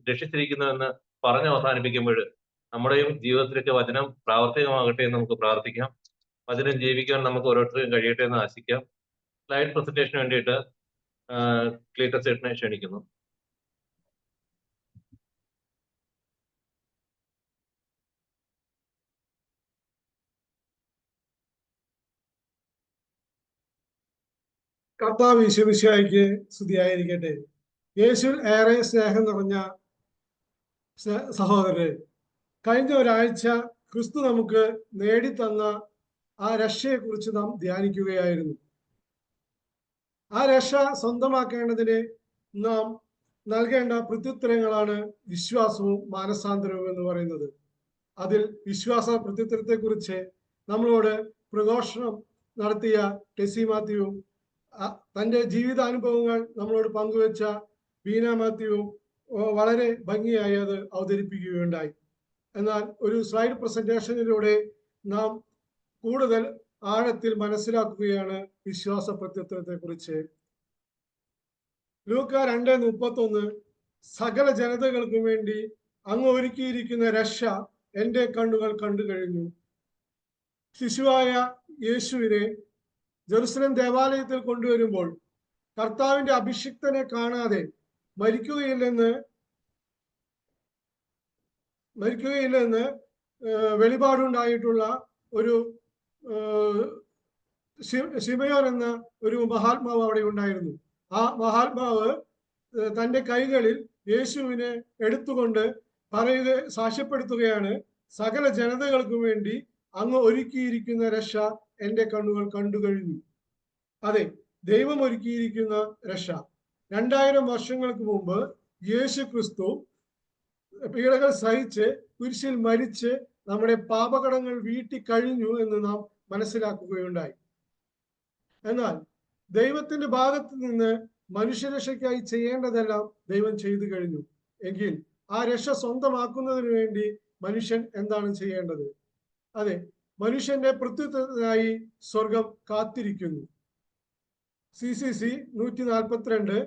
രക്ഷിച്ചിരിക്കുന്നു എന്ന് പറഞ്ഞ് അവസാനിപ്പിക്കുമ്പോൾ നമ്മുടെയും ജീവിതത്തിലേക്ക് വചനം പ്രാവർത്തികമാകട്ടെ എന്ന് നമുക്ക് പ്രാർത്ഥിക്കാം. വചനം ജീവിക്കാൻ നമുക്ക് ഓരോരുത്തർക്കും കഴിയട്ടെ എന്ന് ആശിക്കാം. സ്ലൈഡ് പ്രസന്റേഷന് വേണ്ടിയിട്ട് ക്ലീറ്റസ് ചേട്ടനെ ക്ഷണിക്കുന്നു. കർത്താവ് ഈശോമിശിഹായ്ക്ക് സ്തുതിയായിരിക്കട്ടെ. യേശുവിൽ ഏറെ സ്നേഹം നിറഞ്ഞ സഹോദരരെ, കഴിഞ്ഞ ഒരാഴ്ച ക്രിസ്തു നമുക്ക് നേടിത്തന്ന ആ രക്ഷയെക്കുറിച്ച് നാം ധ്യാനിക്കുകയായിരുന്നു. ആ രക്ഷ സ്വന്തമാക്കേണ്ടതിന് നാം നൽകേണ്ട പ്രത്യുത്തരങ്ങളാണ് വിശ്വാസവും മാനസാന്തരവും എന്ന് പറയുന്നത്. അതിൽ വിശ്വാസ പ്രത്യുത്തരത്തെക്കുറിച്ച് നമ്മളോട് പ്രഘോഷണം നടത്തിയ ടെസി മാത്യുവും തൻ്റെ ജീവിതാനുഭവങ്ങൾ നമ്മളോട് പങ്കുവെച്ച ബീന മാത്യുവും വളരെ ഭംഗിയായി അത് അവതരിപ്പിക്കുകയുണ്ടായി. എന്നാൽ ഒരു സ്ലൈഡ് പ്രസന്റേഷനിലൂടെ നാം കൂടുതൽ ആഴത്തിൽ മനസ്സിലാക്കുകയാണ് വിശ്വാസ പ്രത്യുത്തരത്തെ കുറിച്ച്. ലൂക്ക 2:31 സകല ജനതകൾക്കും വേണ്ടി അങ്ങ് ഒരുക്കിയിരിക്കുന്ന രക്ഷ എൻ്റെ കണ്ണുകൾ കണ്ടു കഴിഞ്ഞു. ശിശുവായ യേശുവിനെ ജെറുസലേം ദേവാലയത്തിൽ കൊണ്ടുവരുമ്പോൾ കർത്താവിന്റെ അഭിഷിക്തനെ കാണാതെ മരിക്കുകയില്ലെന്ന് വെളിപാടുണ്ടായിട്ടുള്ള ഒരു ശിമയോൻ എന്ന ഒരു മഹാത്മാവ് അവിടെ ഉണ്ടായിരുന്നു. ആ മഹാത്മാവ് തൻ്റെ കൈകളിൽ യേശുവിനെ എടുത്തുകൊണ്ട് സാക്ഷ്യപ്പെടുത്തുകയാണ്, സകല ജനതകൾക്കും വേണ്ടി അങ്ങ് ഒരുക്കിയിരിക്കുന്ന രക്ഷ എൻ്റെ കണ്ണുകൾ കണ്ടു കഴിഞ്ഞു. അതെ, ദൈവം ഒരുക്കിയിരിക്കുന്ന രക്ഷ 2000 വർഷങ്ങൾക്ക് മുമ്പ് യേശു ക്രിസ്തു പീഡകൾ സഹിച്ച് കുരിശിൽ മരിച്ച് നമ്മുടെ പാപകടങ്ങൾ വീട്ടി കഴിഞ്ഞു എന്ന് നാം മനസ്സിലാക്കുകയുണ്ടായി. എന്നാൽ ദൈവത്തിന്റെ ഭാഗത്ത് നിന്ന് മനുഷ്യരക്ഷയ്ക്കായി ചെയ്യേണ്ടതെല്ലാം ദൈവം ചെയ്തു കഴിഞ്ഞു. എങ്കിൽ ആ രക്ഷ സ്വന്തമാക്കുന്നതിന് വേണ്ടി മനുഷ്യൻ എന്താണ് ചെയ്യേണ്ടത്? അതെ, മനുഷ്യന്റെ പ്രത്യുത്തരത്തിനായി സ്വർഗം കാത്തിരിക്കുന്നു. CCC 142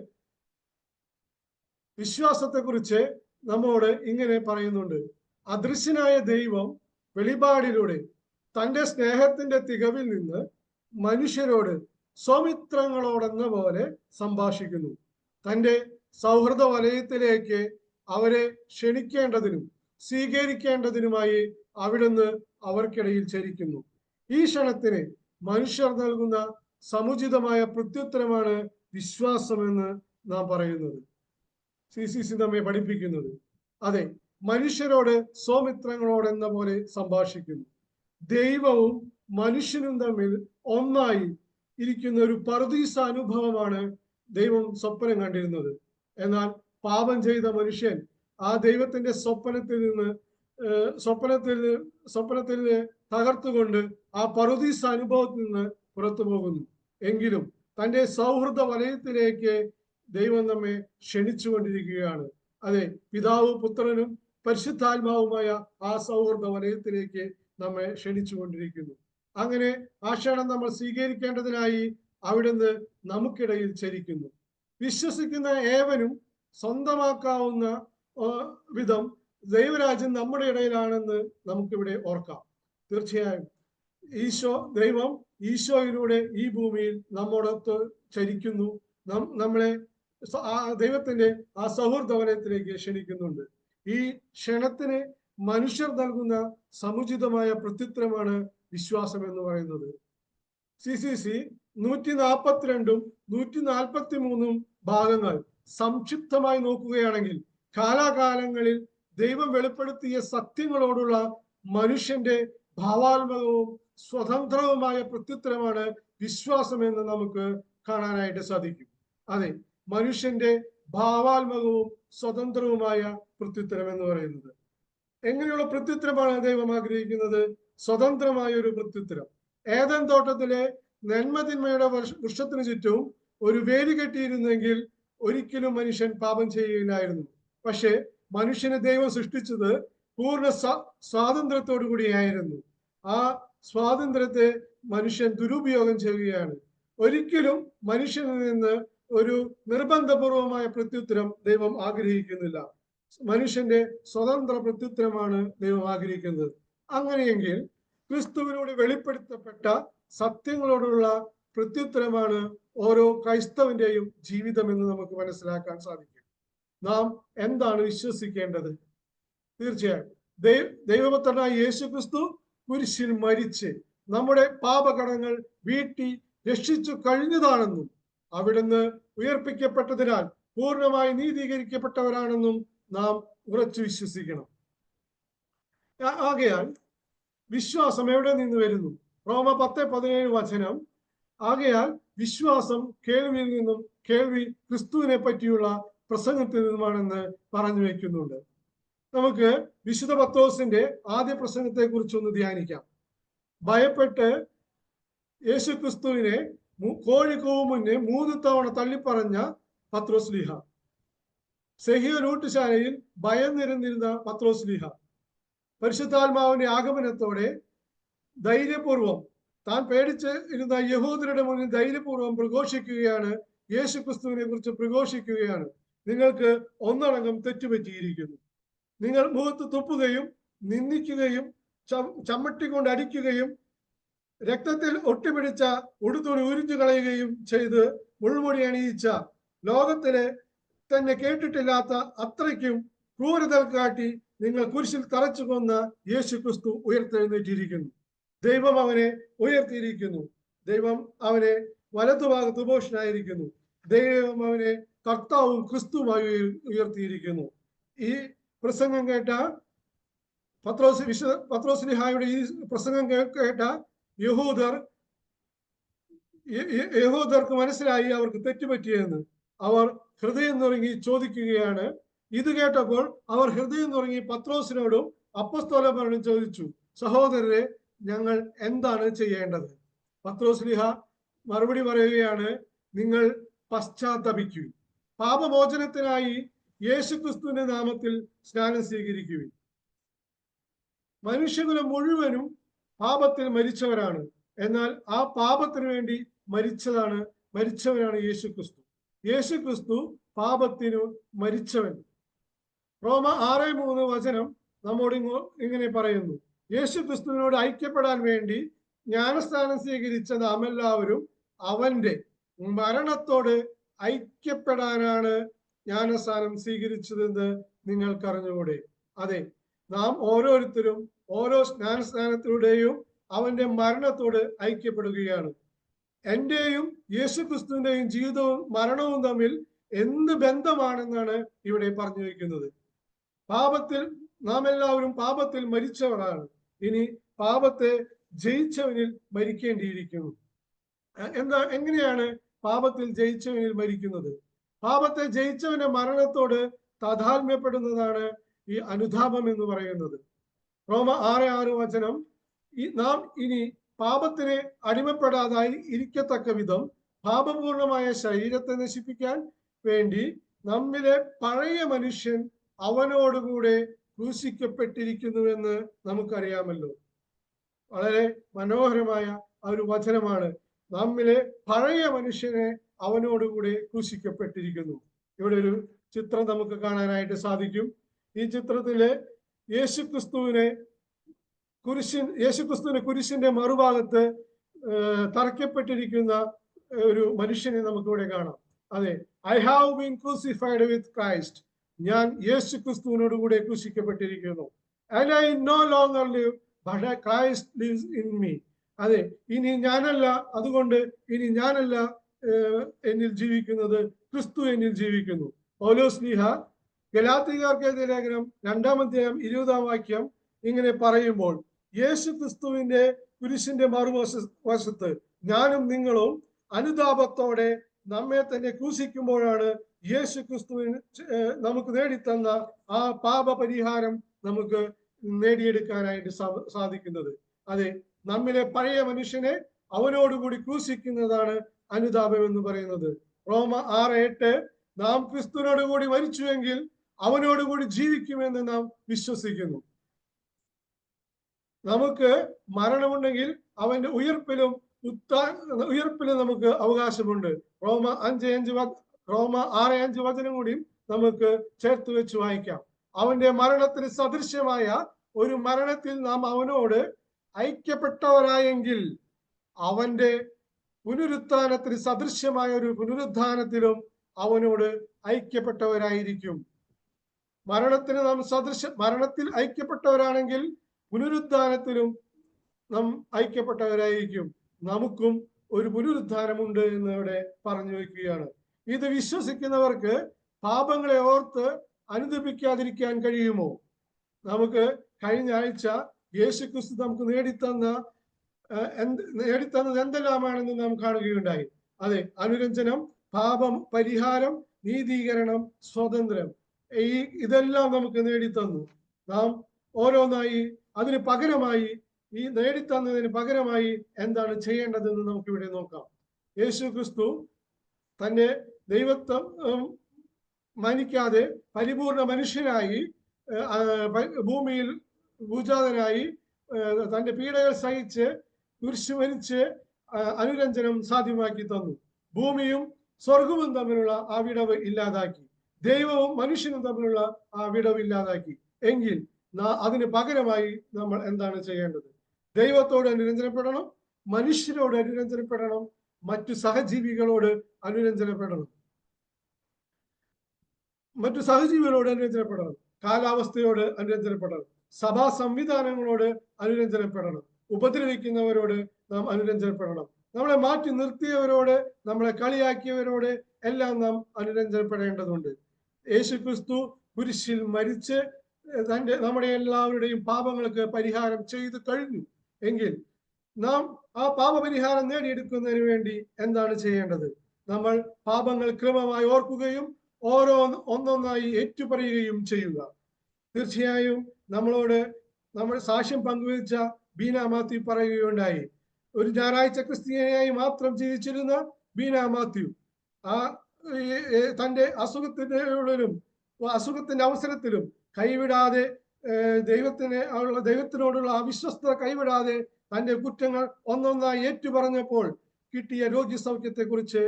വിശ്വാസത്തെക്കുറിച്ച് നമ്മോട് ഇങ്ങനെ പറയുന്നുണ്ട്. അദൃശ്യനായ ദൈവം വെളിപാടിലൂടെ തൻ്റെ സ്നേഹത്തിന്റെ തികവിൽ നിന്ന് മനുഷ്യരോട് സ്വമിത്രങ്ങളോടെന്ന പോലെ സംഭാഷിക്കുന്നു. തൻ്റെ സൗഹൃദ വലയത്തിലേക്ക് അവരെ ക്ഷണിക്കേണ്ടതിനും സ്വീകരിക്കേണ്ടതിനുമായി അവിടുന്ന് അവർക്കിടയിൽ ചരിക്കുന്നു. ഈ ക്ഷണത്തിന് മനുഷ്യർ നൽകുന്ന സമുചിതമായ പ്രത്യുത്തരമാണ് വിശ്വാസമെന്ന് നാം പറയുന്നത്. CCC നമ്മെ പഠിപ്പിക്കുന്നത്. അതെ, മനുഷ്യരോട് സ്വമിത്രങ്ങളോടെന്ന പോലെ സംഭാഷിക്കുന്നു. ദൈവവും മനുഷ്യനും തമ്മിൽ ഒന്നായി ഇരിക്കുന്ന ഒരു പറുദീസ അനുഭവമാണ് ദൈവം സ്വപ്നം കണ്ടിരുന്നത്. എന്നാൽ പാപം ചെയ്ത മനുഷ്യൻ ആ ദൈവത്തിന്റെ സ്വപ്നത്തിൽ തകർത്തുകൊണ്ട് ആ പറുദീസ അനുഭവത്തിൽ നിന്ന് പുറത്തു പോകുന്നു. എങ്കിലും തൻ്റെ സൗഹൃദ വലയത്തിലേക്ക് ദൈവം നമ്മെ ക്ഷണിച്ചുകൊണ്ടിരിക്കുകയാണ്. അതെ, പിതാവും പുത്രനും പരിശുദ്ധാത്മാവുമായ ആ സൗഹൃദ വലയത്തിലേക്ക് നമ്മെ ക്ഷണിച്ചുകൊണ്ടിരിക്കുന്നു. അങ്ങനെ ആ ക്ഷണം നമ്മൾ സ്വീകരിക്കേണ്ടതിനായി അവിടുന്ന് നമുക്കിടയിൽ ചരിക്കുന്നു. വിശ്വസിക്കുന്ന ഏവനും സ്വന്തമാക്കാവുന്ന വിധം ദൈവരാജ്യം നമ്മുടെ ഇടയിലാണെന്ന് നമുക്കിവിടെ ഓർക്കാം. തീർച്ചയായും ദൈവം ഈശോയിലൂടെ ഈ ഭൂമിയിൽ നമ്മോടൊത്ത് ചരിക്കുന്നു. നമ്മളെ ദൈവത്തിന്റെ ആ സൗഹൃദവനത്തിലേക്ക് ക്ഷണിക്കുന്നുണ്ട്. ഈ ക്ഷണത്തിന് മനുഷ്യർ നൽകുന്ന സമുചിതമായ പ്രത്യുത്തരമാണ് വിശ്വാസം എന്ന് പറയുന്നത്. CCC 142ഉം 143ഉം ഭാഗങ്ങൾ സംക്ഷിപ്തമായി നോക്കുകയാണെങ്കിൽ കാലാകാലങ്ങളിൽ ദൈവം വെളിപ്പെടുത്തിയ സത്യങ്ങളോടുള്ള മനുഷ്യന്റെ ഭാവാത്മകവും സ്വതന്ത്രവുമായ പ്രത്യുത്തരമാണ് വിശ്വാസം എന്ന് നമുക്ക് കാണാനായിട്ട് സാധിക്കും. അതെ, മനുഷ്യന്റെ ഭാവാത്മകവും സ്വതന്ത്രവുമായ പ്രത്യുത്തരം എന്ന് പറയുന്നത്. എങ്ങനെയുള്ള പ്രത്യുത്തരമാണ് ദൈവം ആഗ്രഹിക്കുന്നത്? സ്വതന്ത്രമായ ഒരു പ്രത്യുത്തരം. ഏദൻ തോട്ടത്തിലെ നന്മതിന്മയുടെ വൃക്ഷത്തിന് ചുറ്റും ഒരു വേലി കെട്ടിയിരുന്നെങ്കിൽ ഒരിക്കലും മനുഷ്യൻ പാപം ചെയ്യുകയില്ലായിരുന്നു. പക്ഷെ മനുഷ്യനെ ദൈവം സൃഷ്ടിച്ചത് പൂർണ്ണ സ്വാതന്ത്ര്യത്തോടു കൂടിയായിരുന്നു. ആ സ്വാതന്ത്ര്യത്തെ മനുഷ്യൻ ദുരുപയോഗം ചെയ്യുകയാണ്. ഒരിക്കലും മനുഷ്യനിൽ നിന്ന് ഒരു നിർബന്ധപൂർവമായ പ്രത്യുത്തരം ദൈവം ആഗ്രഹിക്കുന്നില്ല. മനുഷ്യന്റെ സ്വതന്ത്ര പ്രത്യുത്തരമാണ് ദൈവം ആഗ്രഹിക്കുന്നത്. അങ്ങനെയെങ്കിൽ ക്രിസ്തുവിനോട് വെളിപ്പെടുത്തപ്പെട്ട സത്യങ്ങളോടുള്ള പ്രത്യുത്തരമാണ് ഓരോ ക്രൈസ്തവന്റെയും ജീവിതം എന്ന് നമുക്ക് മനസ്സിലാക്കാൻ സാധിക്കും. നാം എന്താണ് വിശ്വസിക്കേണ്ടത്? തീർച്ചയായും ദൈവപുത്രനായ യേശു ക്രിസ്തു കുരിശിൽ മരിച്ച് നമ്മുടെ പാപകടങ്ങൾ വീട്ടി രക്ഷിച്ചു കഴിഞ്ഞതാണെന്നും അവിടുന്ന് ഉയർപ്പിക്കപ്പെട്ടതിനാൽ പൂർണ്ണമായി നീതീകരിക്കപ്പെട്ടവരാണെന്നും നാം ഉറച്ചു വിശ്വസിക്കണം. ആകയാൽ വിശ്വാസം എവിടെ നിന്ന് വരുന്നു? റോമ 10:17 വചനം. ആകയാൽ വിശ്വാസം കേൾവിയിൽ നിന്നും, കേൾവി ക്രിസ്തുവിനെ പറ്റിയുള്ള പ്രസംഗത്തിൽ നിന്നുമാണെന്ന് പറഞ്ഞു വെക്കുന്നുണ്ട്. നമുക്ക് വിശുദ്ധ പത്രോസിന്റെ ആദ്യ പ്രസംഗത്തെ കുറിച്ചൊന്ന് ധ്യാനിക്കാം. ഭയപ്പെട്ട് യേശു ക്രിസ്തുവിനെ കോഴിക്കോവ് മുന്നേ 3 തവണ തള്ളിപ്പറഞ്ഞ പത്രോസ് ലീഹ. സെഹിയോൻ ഊട്ടുശാലയിൽ ഭയന്നിരുന്നിരുന്ന പത്രോസ് ലീഹ പരിശുദ്ധാത്മാവിന്റെ ആഗമനത്തോടെ ധൈര്യപൂർവം, താൻ പേടിച്ച് ഇരുന്ന യഹൂദരുടെ മുന്നിൽ ധൈര്യപൂർവം പ്രഘോഷിക്കുകയാണ്. യേശു ക്രിസ്തുവിനെ കുറിച്ച് പ്രഘോഷിക്കുകയാണ്. നിങ്ങൾക്ക് ഒന്നടങ്കം തെറ്റുപറ്റിയിരിക്കുന്നു. നിങ്ങൾ മുഖത്ത് തുപ്പുകയും നിന്ദിക്കുകയും ചമ്മട്ടിക്കൊണ്ട് അടിക്കുകയും രക്തത്തിൽ ഒട്ടിപ്പിടിച്ച ഉടുത്തുണി ഉരിഞ്ഞു കളയുകയും ചെയ്ത് മുൾമുടി അണിയിച്ച, ലോകത്തിലെ തന്നെ കേട്ടിട്ടില്ലാത്ത അത്രയ്ക്കും ക്രൂരത കാട്ടി നിങ്ങൾ കുരിശിൽ തറച്ചു കൊന്ന യേശു ക്രിസ്തു ഉയർത്തെഴുന്നേറ്റിരിക്കുന്നു. ദൈവം അവനെ ഉയർത്തിയിരിക്കുന്നു. ദൈവം അവനെ വലതുഭാഗത്ത് ഉപേക്ഷനായിരിക്കുന്നു. ദൈവം അവനെ കർത്താവും ക്രിസ്തുവുമായി ഉയർത്തിയിരിക്കുന്നു. ഈ പ്രസംഗം കേട്ട പത്രോസ് ലീഹായുടെ ഈ പ്രസംഗം കേട്ട യഹൂദർക്ക് മനസ്സിലായി അവർക്ക് തെറ്റുപറ്റിയെന്ന്. അവർ ഹൃദയം നുറുങ്ങി ചോദിക്കുകയാണ്. ഇത് കേട്ടപ്പോൾ അവർ ഹൃദയം നുറുങ്ങി പത്രോസിനോടും അപ്പസ്തോലന്മാരോടും ചോദിച്ചു, സഹോദരരെ, ഞങ്ങൾ എന്താണ് ചെയ്യേണ്ടത്? പത്രോസ് ലീഹ മറുപടി പറയുകയാണ്, നിങ്ങൾ പശ്ചാത്തപിക്കുവിൻ, പാപമോചനത്തിനായി യേശു ക്രിസ്തുവിന്റെ നാമത്തിൽ സ്നാനം സ്വീകരിക്കുവിൻ. മനുഷ്യകുലം മുഴുവനും പാപത്തിൽ മരിച്ചവരാണ്. എന്നാൽ ആ പാപത്തിന് വേണ്ടി മരിച്ചവനാണ് യേശു ക്രിസ്തു. യേശു ക്രിസ്തു പാപത്തിനു മരിച്ചവൻ. റോമ 6:3 വചനം നമ്മോട് ഇങ്ങനെ പറയുന്നു, യേശു ക്രിസ്തുവിനോട് ഐക്യപ്പെടാൻ വേണ്ടി ജ്ഞാനസ്നാനം സ്വീകരിച്ച നാം എല്ലാവരും അവന്റെ മരണത്തോട് ഐക്യപ്പെടാനാണ് ജ്ഞാനസ്നാനം സ്വീകരിച്ചതെന്ന് നിങ്ങൾക്കറിഞ്ഞുകൂടെ? അതെ, നാം ഓരോരുത്തരും ഓരോ സ്നാനസ്നാനത്തിലൂടെയും അവന്റെ മരണത്തോട് ഐക്യപ്പെടുകയാണ്. എന്റെയും യേശു ക്രിസ്തുവിന്റെയും ജീവിതവും മരണവും തമ്മിൽ എന്ത് ബന്ധമാണെന്നാണ് ഇവിടെ പറഞ്ഞു വയ്ക്കുന്നത്. നാം എല്ലാവരും പാപത്തിൽ മരിച്ചവരാണ്. ഇനി പാപത്തെ ജയിച്ചവനിൽ മരിക്കേണ്ടിയിരിക്കുന്നു. എങ്ങനെയാണ് പാപത്തിൽ ജയിച്ചവനിൽ മരിക്കുന്നത്? പാപത്തെ ജയിച്ചവന്റെ മരണത്തോട് താതാത്മ്യപ്പെടുന്നതാണ് ഈ അനുതാപം എന്ന് പറയുന്നത്. റോമ 6:6 വചനം, നാം ഇനി പാപത്തിന് അടിമപ്പെടാതായി ഇരിക്കത്തക്ക വിധം പാപപൂർണമായ ശരീരത്തെ നശിപ്പിക്കാൻ വേണ്ടി നമ്മിലെ പഴയ മനുഷ്യൻ അവനോടുകൂടെ ക്രൂശിക്കപ്പെട്ടിരിക്കുന്നുവെന്ന് നമുക്കറിയാമല്ലോ. വളരെ മനോഹരമായ ഒരു വചനമാണ്. നമ്മിലെ പഴയ മനുഷ്യനെ അവനോടുകൂടെ ക്രൂശിക്കപ്പെട്ടിരിക്കുന്നു. ഇവിടെ ഒരു ചിത്രം നമുക്ക് കാണാനായിട്ട് സാധിക്കും. ഈ ചിത്രത്തില് യേശുക്രിസ്തുവിനെ കുരിശിന്റെ മറുഭാഗത്ത് തറയ്ക്കപ്പെട്ടിരിക്കുന്ന ഒരു മനുഷ്യനെ നമുക്കിവിടെ കാണാം. അതെ, I have been crucified with Christ. ഞാൻ യേശു ക്രിസ്തുവിനോട് കൂടെ ക്രൂശിക്കപ്പെട്ടിരിക്കുന്നു. And I no longer live but Christ lives in me. അതെ, ഇനി ഞാനല്ല, അതുകൊണ്ട് ഇനി ഞാനല്ല എന്നിൽ ജീവിക്കുന്നത്, ക്രിസ്തു എന്നിൽ ജീവിക്കുന്നു. പൗലോസ് ലീഹ ഗലാത്യക്കാർക്ക് എഴുതിയ ലേഖനം 2-ാം അധ്യായം 20-ാം വാക്യം ഇങ്ങനെ പറയുമ്പോൾ, യേശു ക്രിസ്തുവിന്റെ കുരിശിന്റെ മറുവശത്ത് ഞാനും നിങ്ങളും അനുതാപത്തോടെ നമ്മെ തന്നെ ക്രൂശിക്കുമ്പോഴാണ് യേശു ക്രിസ്തുവിന് നമുക്ക് നേടിത്തന്ന ആ പാപപരിഹാരം നമുക്ക് നേടിയെടുക്കാനായിട്ട് സാധിക്കുന്നത്. അതെ, നമ്മിലെ പഴയ മനുഷ്യനെ അവനോടുകൂടി ക്രൂശിക്കുന്നതാണ് അനുതാപം എന്ന് പറയുന്നത്. റോമ 6:8 നാം ക്രിസ്തുവിനോടുകൂടി മരിച്ചുവെങ്കിൽ അവനോടുകൂടി ജീവിക്കുമെന്ന് നാം വിശ്വസിക്കുന്നു. നമുക്ക് മരണമുണ്ടെങ്കിൽ അവന്റെ ഉയർപ്പിലും നമുക്ക് അവകാശമുണ്ട്. റോമ 6:5 വചനം കൂടി നമുക്ക് ചേർത്ത് വെച്ച് വായിക്കാം. അവന്റെ മരണത്തിന് സദൃശ്യമായ ഒരു മരണത്തിൽ നാം അവനോട് ഐക്യപ്പെട്ടവരായെങ്കിൽ അവന്റെ പുനരുത്ഥാനത്തിന് സദൃശ്യമായ ഒരു പുനരുത്ഥാനത്തിലും അവനോട് ഐക്യപ്പെട്ടവരായിരിക്കും. മരണത്തിൽ ഐക്യപ്പെട്ടവരാണെങ്കിൽ പുനരുത്ഥാനത്തിലും നാം ഐക്യപ്പെട്ടവരായിരിക്കും. നമുക്കും ഒരു പുനരുത്ഥാനമുണ്ട് എന്ന് ഇവിടെ പറഞ്ഞു വയ്ക്കുകയാണ്. ഇത് വിശ്വസിക്കുന്നവർക്ക് പാപങ്ങളെ ഓർത്ത് അനുദപിക്കാതിരിക്കാൻ കഴിയുമോ? നമുക്ക് കഴിഞ്ഞ ആഴ്ച യേശുക്രിസ്തു നമുക്ക് നേടിത്തന്നത് എന്തെല്ലാമാണെന്ന് നാം കാണുകയുണ്ടായി. അതെ, അനുരഞ്ജനം, പാപം പരിഹാരം, നീതീകരണം, സ്വാതന്ത്ര്യം, ഇതെല്ലാം നമുക്ക് നേടിത്തന്നു. നാം ഓരോന്നായി അതിന് പകരമായി, ഈ നേടിത്തന്നതിന് പകരമായി എന്താണ് ചെയ്യേണ്ടതെന്ന് നമുക്കിവിടെ നോക്കാം. യേശു ക്രിസ്തു തന്റെ ദൈവത്വം മാനിക്കാതെ പരിപൂർണ മനുഷ്യനായി ഭൂമിയിൽ ഭൂജാതനായി തന്റെ പീഡകൾ സഹിച്ച് കുരിശ് മരിച്ച് അനുരഞ്ജനം സാധ്യമാക്കി തന്നു. ഭൂമിയും സ്വർഗവും തമ്മിലുള്ള ആ വിടവ് ഇല്ലാതാക്കി. ദൈവവും മനുഷ്യനും തമ്മിലുള്ള ആ വിടവ് ഇല്ലാതാക്കി. എങ്കിൽ അതിന് പകരമായി നമ്മൾ എന്താണ് ചെയ്യേണ്ടത്? ദൈവത്തോട് അനുരഞ്ജനപ്പെടണം, മനുഷ്യരോട് അനുരഞ്ജനപ്പെടണം, മറ്റു സഹജീവികളോട് അനുരഞ്ജനപ്പെടണം, കാലാവസ്ഥയോട് അനുരഞ്ജനപ്പെടണം, സഭാ സംവിധാനങ്ങളോട് അനുരഞ്ജനപ്പെടണം, ഉപദ്രവിക്കുന്നവരോട് നാം അനുരഞ്ജനപ്പെടണം, നമ്മളെ മാറ്റി നിർത്തിയവരോട്, നമ്മളെ കളിയാക്കിയവരോട് എല്ലാം നാം അനുരഞ്ജനപ്പെടേണ്ടതുണ്ട്. യേശുക്രിസ്തു കുരിശിൽ മരിച്ച് നമ്മുടെ എല്ലാവരുടെയും പാപങ്ങൾക്ക് പരിഹാരം ചെയ്തു കഴിഞ്ഞു. എങ്കിൽ നാം ആ പാപപരിഹാരം നേടിയെടുക്കുന്നതിന് വേണ്ടി എന്താണ് ചെയ്യേണ്ടത്? നമ്മൾ പാപങ്ങൾ ക്രമമായി ഓർക്കുകയും ഒന്നൊന്നായി ഏറ്റുപറയുകയും ചെയ്യുക. തീർച്ചയായും നമ്മൾ സാക്ഷ്യം പങ്കുവച്ച ബീന മാത്യു പറയുകയുണ്ടായി. ഒരു ഞായറാഴ്ച ക്രിസ്ത്യാനിയായി മാത്രം ജീവിച്ചിരുന്ന ബീന മാത്യു തന്റെ അസുഖത്തിന്റെ അവസരത്തിലും കൈവിടാതെ ദൈവത്തിനോടുള്ള അവിശ്വസ്തത കൈവിടാതെ തന്റെ കുറ്റങ്ങൾ ഒന്നൊന്നായി ഏറ്റുപറഞ്ഞപ്പോൾ കിട്ടിയ രോഗസൗഖ്യത്തെ കുറിച്ച്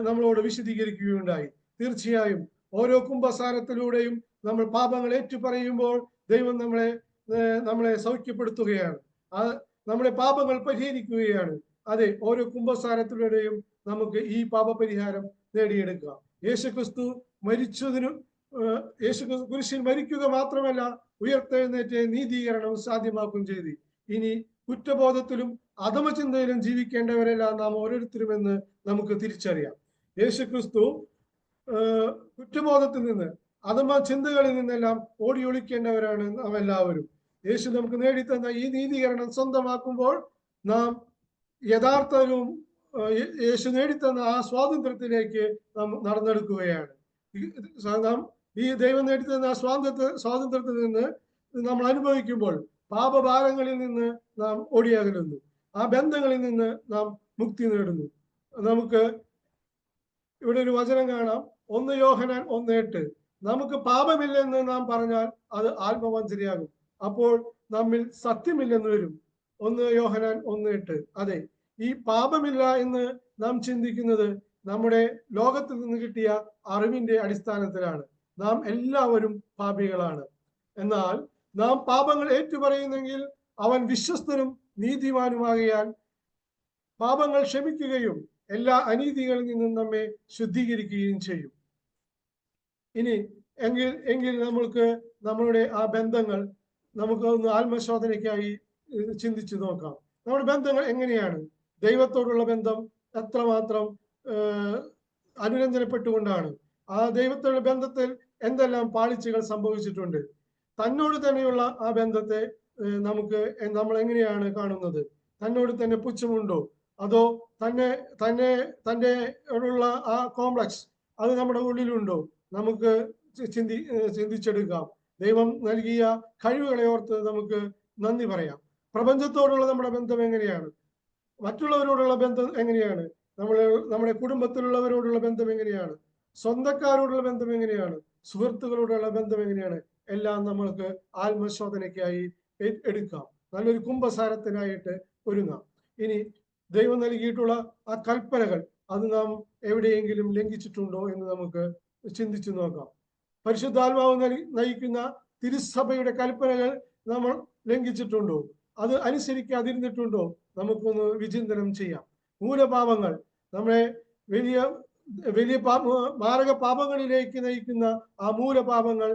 നമ്മളോട് വിശദീകരിക്കുകയുണ്ടായി. തീർച്ചയായും ഓരോ കുംഭസാരത്തിലൂടെയും നമ്മൾ പാപങ്ങൾ ഏറ്റുപറയുമ്പോൾ ദൈവം നമ്മളെ സൗഖ്യപ്പെടുത്തുകയാണ്, നമ്മുടെ പാപങ്ങൾ പരിഹരിക്കുകയാണ്. അതെ, ഓരോ കുംഭസാരത്തിലൂടെയും നമുക്ക് ഈ പാപപരിഹാരം നേടിയെടുക്കാം. യേശുക്രിസ്തു കുരിശിൽ മരിക്കുക മാത്രമല്ല, ഉയർത്തെഴുന്നേറ്റ് നീതീകരണം സാധ്യമാക്കുകയും ചെയ്തു. ഇനി കുറ്റബോധത്തിലും അധമചിന്തയിലും ജീവിക്കേണ്ടവരെല്ലാം നാം ഓരോരുത്തരുമെന്ന് നമുക്ക് തിരിച്ചറിയാം. യേശുക്രിസ്തു കുറ്റബോധത്തിൽ നിന്ന്, അധമ ചിന്തകളിൽ നിന്നെല്ലാം ഓടി ഒളിക്കേണ്ടവരാണ് നാം എല്ലാവരും. യേശു നമുക്ക് നേടിത്തന്ന ഈ നീതീകരണം സ്വന്തമാക്കുമ്പോൾ നാം യഥാർത്ഥവും യേശു നേടിത്തന്ന ആ സ്വാതന്ത്ര്യത്തിലേക്ക് നാം നടന്നെടുക്കുകയാണ്. നാം ഈ ദൈവം നേടിത്തന്ന സ്വാതന്ത്ര്യത്തിൽ നിന്ന് നമ്മൾ അനുഭവിക്കുമ്പോൾ പാപഭാരങ്ങളിൽ നിന്ന് നാം ഓടിയകലുന്നു, ആ ബന്ധങ്ങളിൽ നിന്ന് നാം മുക്തി നേടുന്നു. നമുക്ക് ഇവിടെ ഒരു വചനം കാണാം, 1 യോഹന്നാൻ 1:8. നമുക്ക് പാപമില്ലെന്ന് നാം പറഞ്ഞാൽ അത് ആത്മവഞ്ചനയാകും, അപ്പോൾ നമ്മിൽ സത്യമില്ലെന്ന് വരും. 1 യോഹന്നാൻ 1:8. അതെ, ഈ പാപമില്ല എന്ന് നാം ചിന്തിക്കുന്നത് നമ്മുടെ ലോകത്തിൽ നിന്ന് കിട്ടിയ അറിവിന്റെ അടിസ്ഥാനത്തിലാണ്. നാം എല്ലാവരും പാപികളാണ്. എന്നാൽ നാം പാപങ്ങൾ ഏറ്റുപറയുന്നെങ്കിൽ അവൻ വിശ്വസ്തനും നീതിമാനുമാകയാൽ പാപങ്ങൾ ക്ഷമിക്കുകയും എല്ലാ അനീതികളിൽ നിന്നും നമ്മെ ശുദ്ധീകരിക്കുകയും ചെയ്യും. ഇനി എങ്കിൽ നമ്മളുടെ ആ ബന്ധങ്ങൾ നമുക്ക് ഒന്ന് ആത്മശോധനയ്ക്കായി ചിന്തിച്ചു നോക്കാം. നമ്മുടെ ബന്ധങ്ങൾ എങ്ങനെയാണ്? ദൈവത്തോടുള്ള ബന്ധം എത്രമാത്രം അനുരഞ്ജനപ്പെട്ടുകൊണ്ടാണ്? ആ ദൈവത്തോടുള്ള ബന്ധത്തിൽ എന്തെല്ലാം പാളിച്ചകൾ സംഭവിച്ചിട്ടുണ്ട്? തന്നോട് തന്നെയുള്ള ആ ബന്ധത്തെ നമ്മൾ എങ്ങനെയാണ് കാണുന്നത്? തന്നോട് തന്നെ പുച്ഛമുണ്ടോ? അതോ തന്റെ ഉള്ള ആ കോംപ്ലക്സ് അത് നമ്മുടെ ഉള്ളിലുണ്ടോ? നമുക്ക് ചിന്തിച്ചെടുക്കാം. ദൈവം നൽകിയ കഴിവുകളെ ഓർത്ത് നമുക്ക് നന്ദി പറയാം. പ്രപഞ്ചത്തോടുള്ള നമ്മുടെ ബന്ധം എങ്ങനെയാണ്? മറ്റുള്ളവരോടുള്ള ബന്ധം എങ്ങനെയാണ്? നമ്മുടെ കുടുംബത്തിലുള്ളവരോടുള്ള ബന്ധം എങ്ങനെയാണ്? സ്വന്തക്കാരോടുള്ള ബന്ധം എങ്ങനെയാണ്? സുഹൃത്തുക്കളോടുള്ള ബന്ധം എങ്ങനെയാണ്? എല്ലാം നമ്മൾക്ക് ആത്മശോധനയ്ക്കായി എടുക്കാം. നല്ലൊരു കുംഭസാരത്തിനായിട്ട് ഒരുങ്ങാം. ഇനി ദൈവം നൽകിയിട്ടുള്ള ആ കൽപ്പനകൾ അത് നാം എവിടെയെങ്കിലും ലംഘിച്ചിട്ടുണ്ടോ എന്ന് നമുക്ക് ചിന്തിച്ചു നോക്കാം. പരിശുദ്ധാത്മാവ് നയിക്കുന്ന തിരുസഭയുടെ കൽപ്പനകൾ നമ്മൾ ലംഘിച്ചിട്ടുണ്ടോ? അത് അനുസരിക്കാതിരുന്നിട്ടുണ്ടോ? നമുക്കൊന്ന് വിചിന്തനം ചെയ്യാം. മൂലപാപങ്ങൾ നമ്മളെ വലിയ മാരക പാപങ്ങളിലേക്ക് നയിക്കുന്ന ആ മൂലപാപങ്ങൾ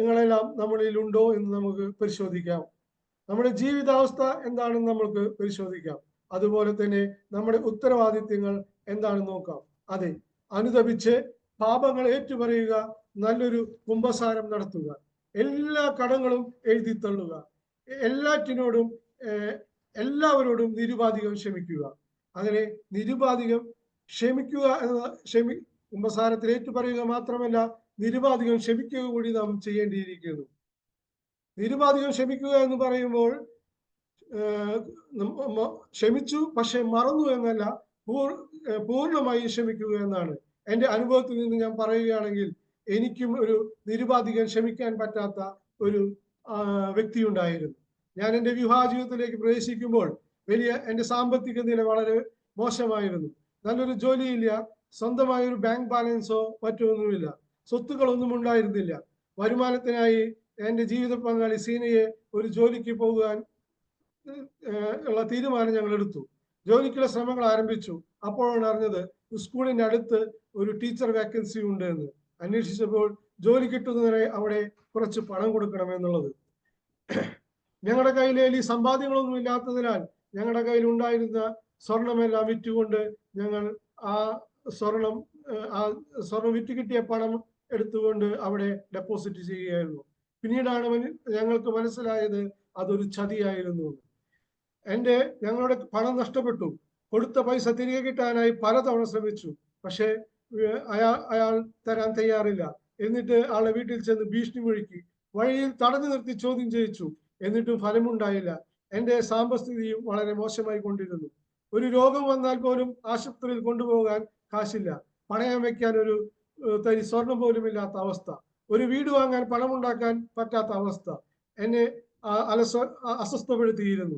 ങ്ങളെല്ലാം നമ്മളിൽ ഉണ്ടോ എന്ന് നമുക്ക് പരിശോധിക്കാം. നമ്മുടെ ജീവിതാവസ്ഥ എന്താണെന്ന് നമുക്ക് പരിശോധിക്കാം. അതുപോലെ തന്നെ നമ്മുടെ ഉത്തരവാദിത്വങ്ങൾ എന്താണെന്ന് നോക്കാം. അതെ, അനുതപിച്ച് പാപങ്ങൾ ഏറ്റുപറയുക, നല്ലൊരു കുംഭസാരം നടത്തുക, എല്ലാ കടങ്ങളും എഴുതി തള്ളുക, എല്ലാവരോടും നിരുപാധികം ക്ഷമിക്കുക. അങ്ങനെ നിരുപാധികം ക്ഷമിക്കുക എന്ന കുംഭസാരത്തിൽ ഏറ്റുപറയുക മാത്രമല്ല, നിരുപാധികം ക്ഷമിക്കുക കൂടി നാം ചെയ്യേണ്ടിയിരിക്കുന്നു. നിരുപാധികം ക്ഷമിക്കുക എന്ന് പറയുമ്പോൾ ക്ഷമിച്ചു പക്ഷെ മറന്നു എന്നല്ല, പൂർണ്ണമായി ക്ഷമിക്കുക എന്നാണ്. എൻ്റെ അനുഭവത്തിൽ നിന്ന് ഞാൻ പറയുകയാണെങ്കിൽ, എനിക്കും ഒരു നിരുപാധികം ക്ഷമിക്കാൻ പറ്റാത്ത ഒരു വ്യക്തി ഉണ്ടായിരുന്നു. ഞാൻ എൻ്റെ വിവാഹ ജീവിതത്തിലേക്ക് പ്രവേശിക്കുമ്പോൾ എൻ്റെ സാമ്പത്തിക നില വളരെ മോശമായിരുന്നു. നല്ലൊരു ജോലിയില്ല, സ്വന്തമായ ഒരു ബാങ്ക് ബാലൻസോ മറ്റൊന്നുമില്ല, സ്വത്തുക്കളൊന്നും ഉണ്ടായിരുന്നില്ല. വരുമാനത്തിനായി എൻ്റെ ജീവിത പങ്കാളി സീനയെ ഒരു ജോലിക്ക് പോകാൻ ഉള്ള തീരുമാനം ഞങ്ങൾ എടുത്തു. ജോലിക്കുള്ള ശ്രമങ്ങൾ ആരംഭിച്ചു. അപ്പോഴാണ് അറിഞ്ഞത് സ്കൂളിന്റെ അടുത്ത് ഒരു ടീച്ചർ വേക്കൻസി ഉണ്ട് എന്ന്. അന്വേഷിച്ചപ്പോൾ ജോലി കിട്ടുന്നതിനെ അവിടെ കുറച്ച് പണം കൊടുക്കണമെന്നുള്ളത്. ഞങ്ങളുടെ കയ്യിൽ ഈ സമ്പാദ്യങ്ങളൊന്നും ഇല്ലാത്തതിനാൽ ഞങ്ങളുടെ കയ്യിൽ ഉണ്ടായിരുന്ന സ്വർണമെല്ലാം വിറ്റുകൊണ്ട് ഞങ്ങൾ ആ സ്വർണം വിറ്റ് കിട്ടിയ പണം എടുത്തുകൊണ്ട് അവിടെ ഡെപ്പോസിറ്റ് ചെയ്യുകയായിരുന്നു. പിന്നീടാണ് ഞങ്ങൾക്ക് മനസ്സിലായത് അതൊരു ചതിയായിരുന്നു. ഞങ്ങളുടെ പണം നഷ്ടപ്പെട്ടു. കൊടുത്ത പൈസ തിരികെ കിട്ടാനായി പലതവണ ശ്രമിച്ചു. പക്ഷെ അയാൾ തരാൻ തയ്യാറില്ല. എന്നിട്ട് ആളെ വീട്ടിൽ ചെന്ന് ഭീഷണി മുഴക്കി, വഴിയിൽ തടഞ്ഞു നിർത്തി ചോദ്യം ചെയ്യിച്ചു. എന്നിട്ടും ഫലമുണ്ടായില്ല. എൻ്റെ സാമ്പത്തികയും വളരെ മോശമായി കൊണ്ടിരുന്നു. ഒരു രോഗം വന്നാൽ പോലും ആശുപത്രിയിൽ കൊണ്ടുപോകാൻ കാശില്ല. പണയം വെക്കാൻ ഒരു തരി സ്വർണം പോലും ഇല്ലാത്ത അവസ്ഥ. ഒരു വീട് വാങ്ങാൻ പണമുണ്ടാക്കാൻ പറ്റാത്ത അവസ്ഥ എന്നെ അസ്വസ്ഥപ്പെടുത്തിയിരുന്നു.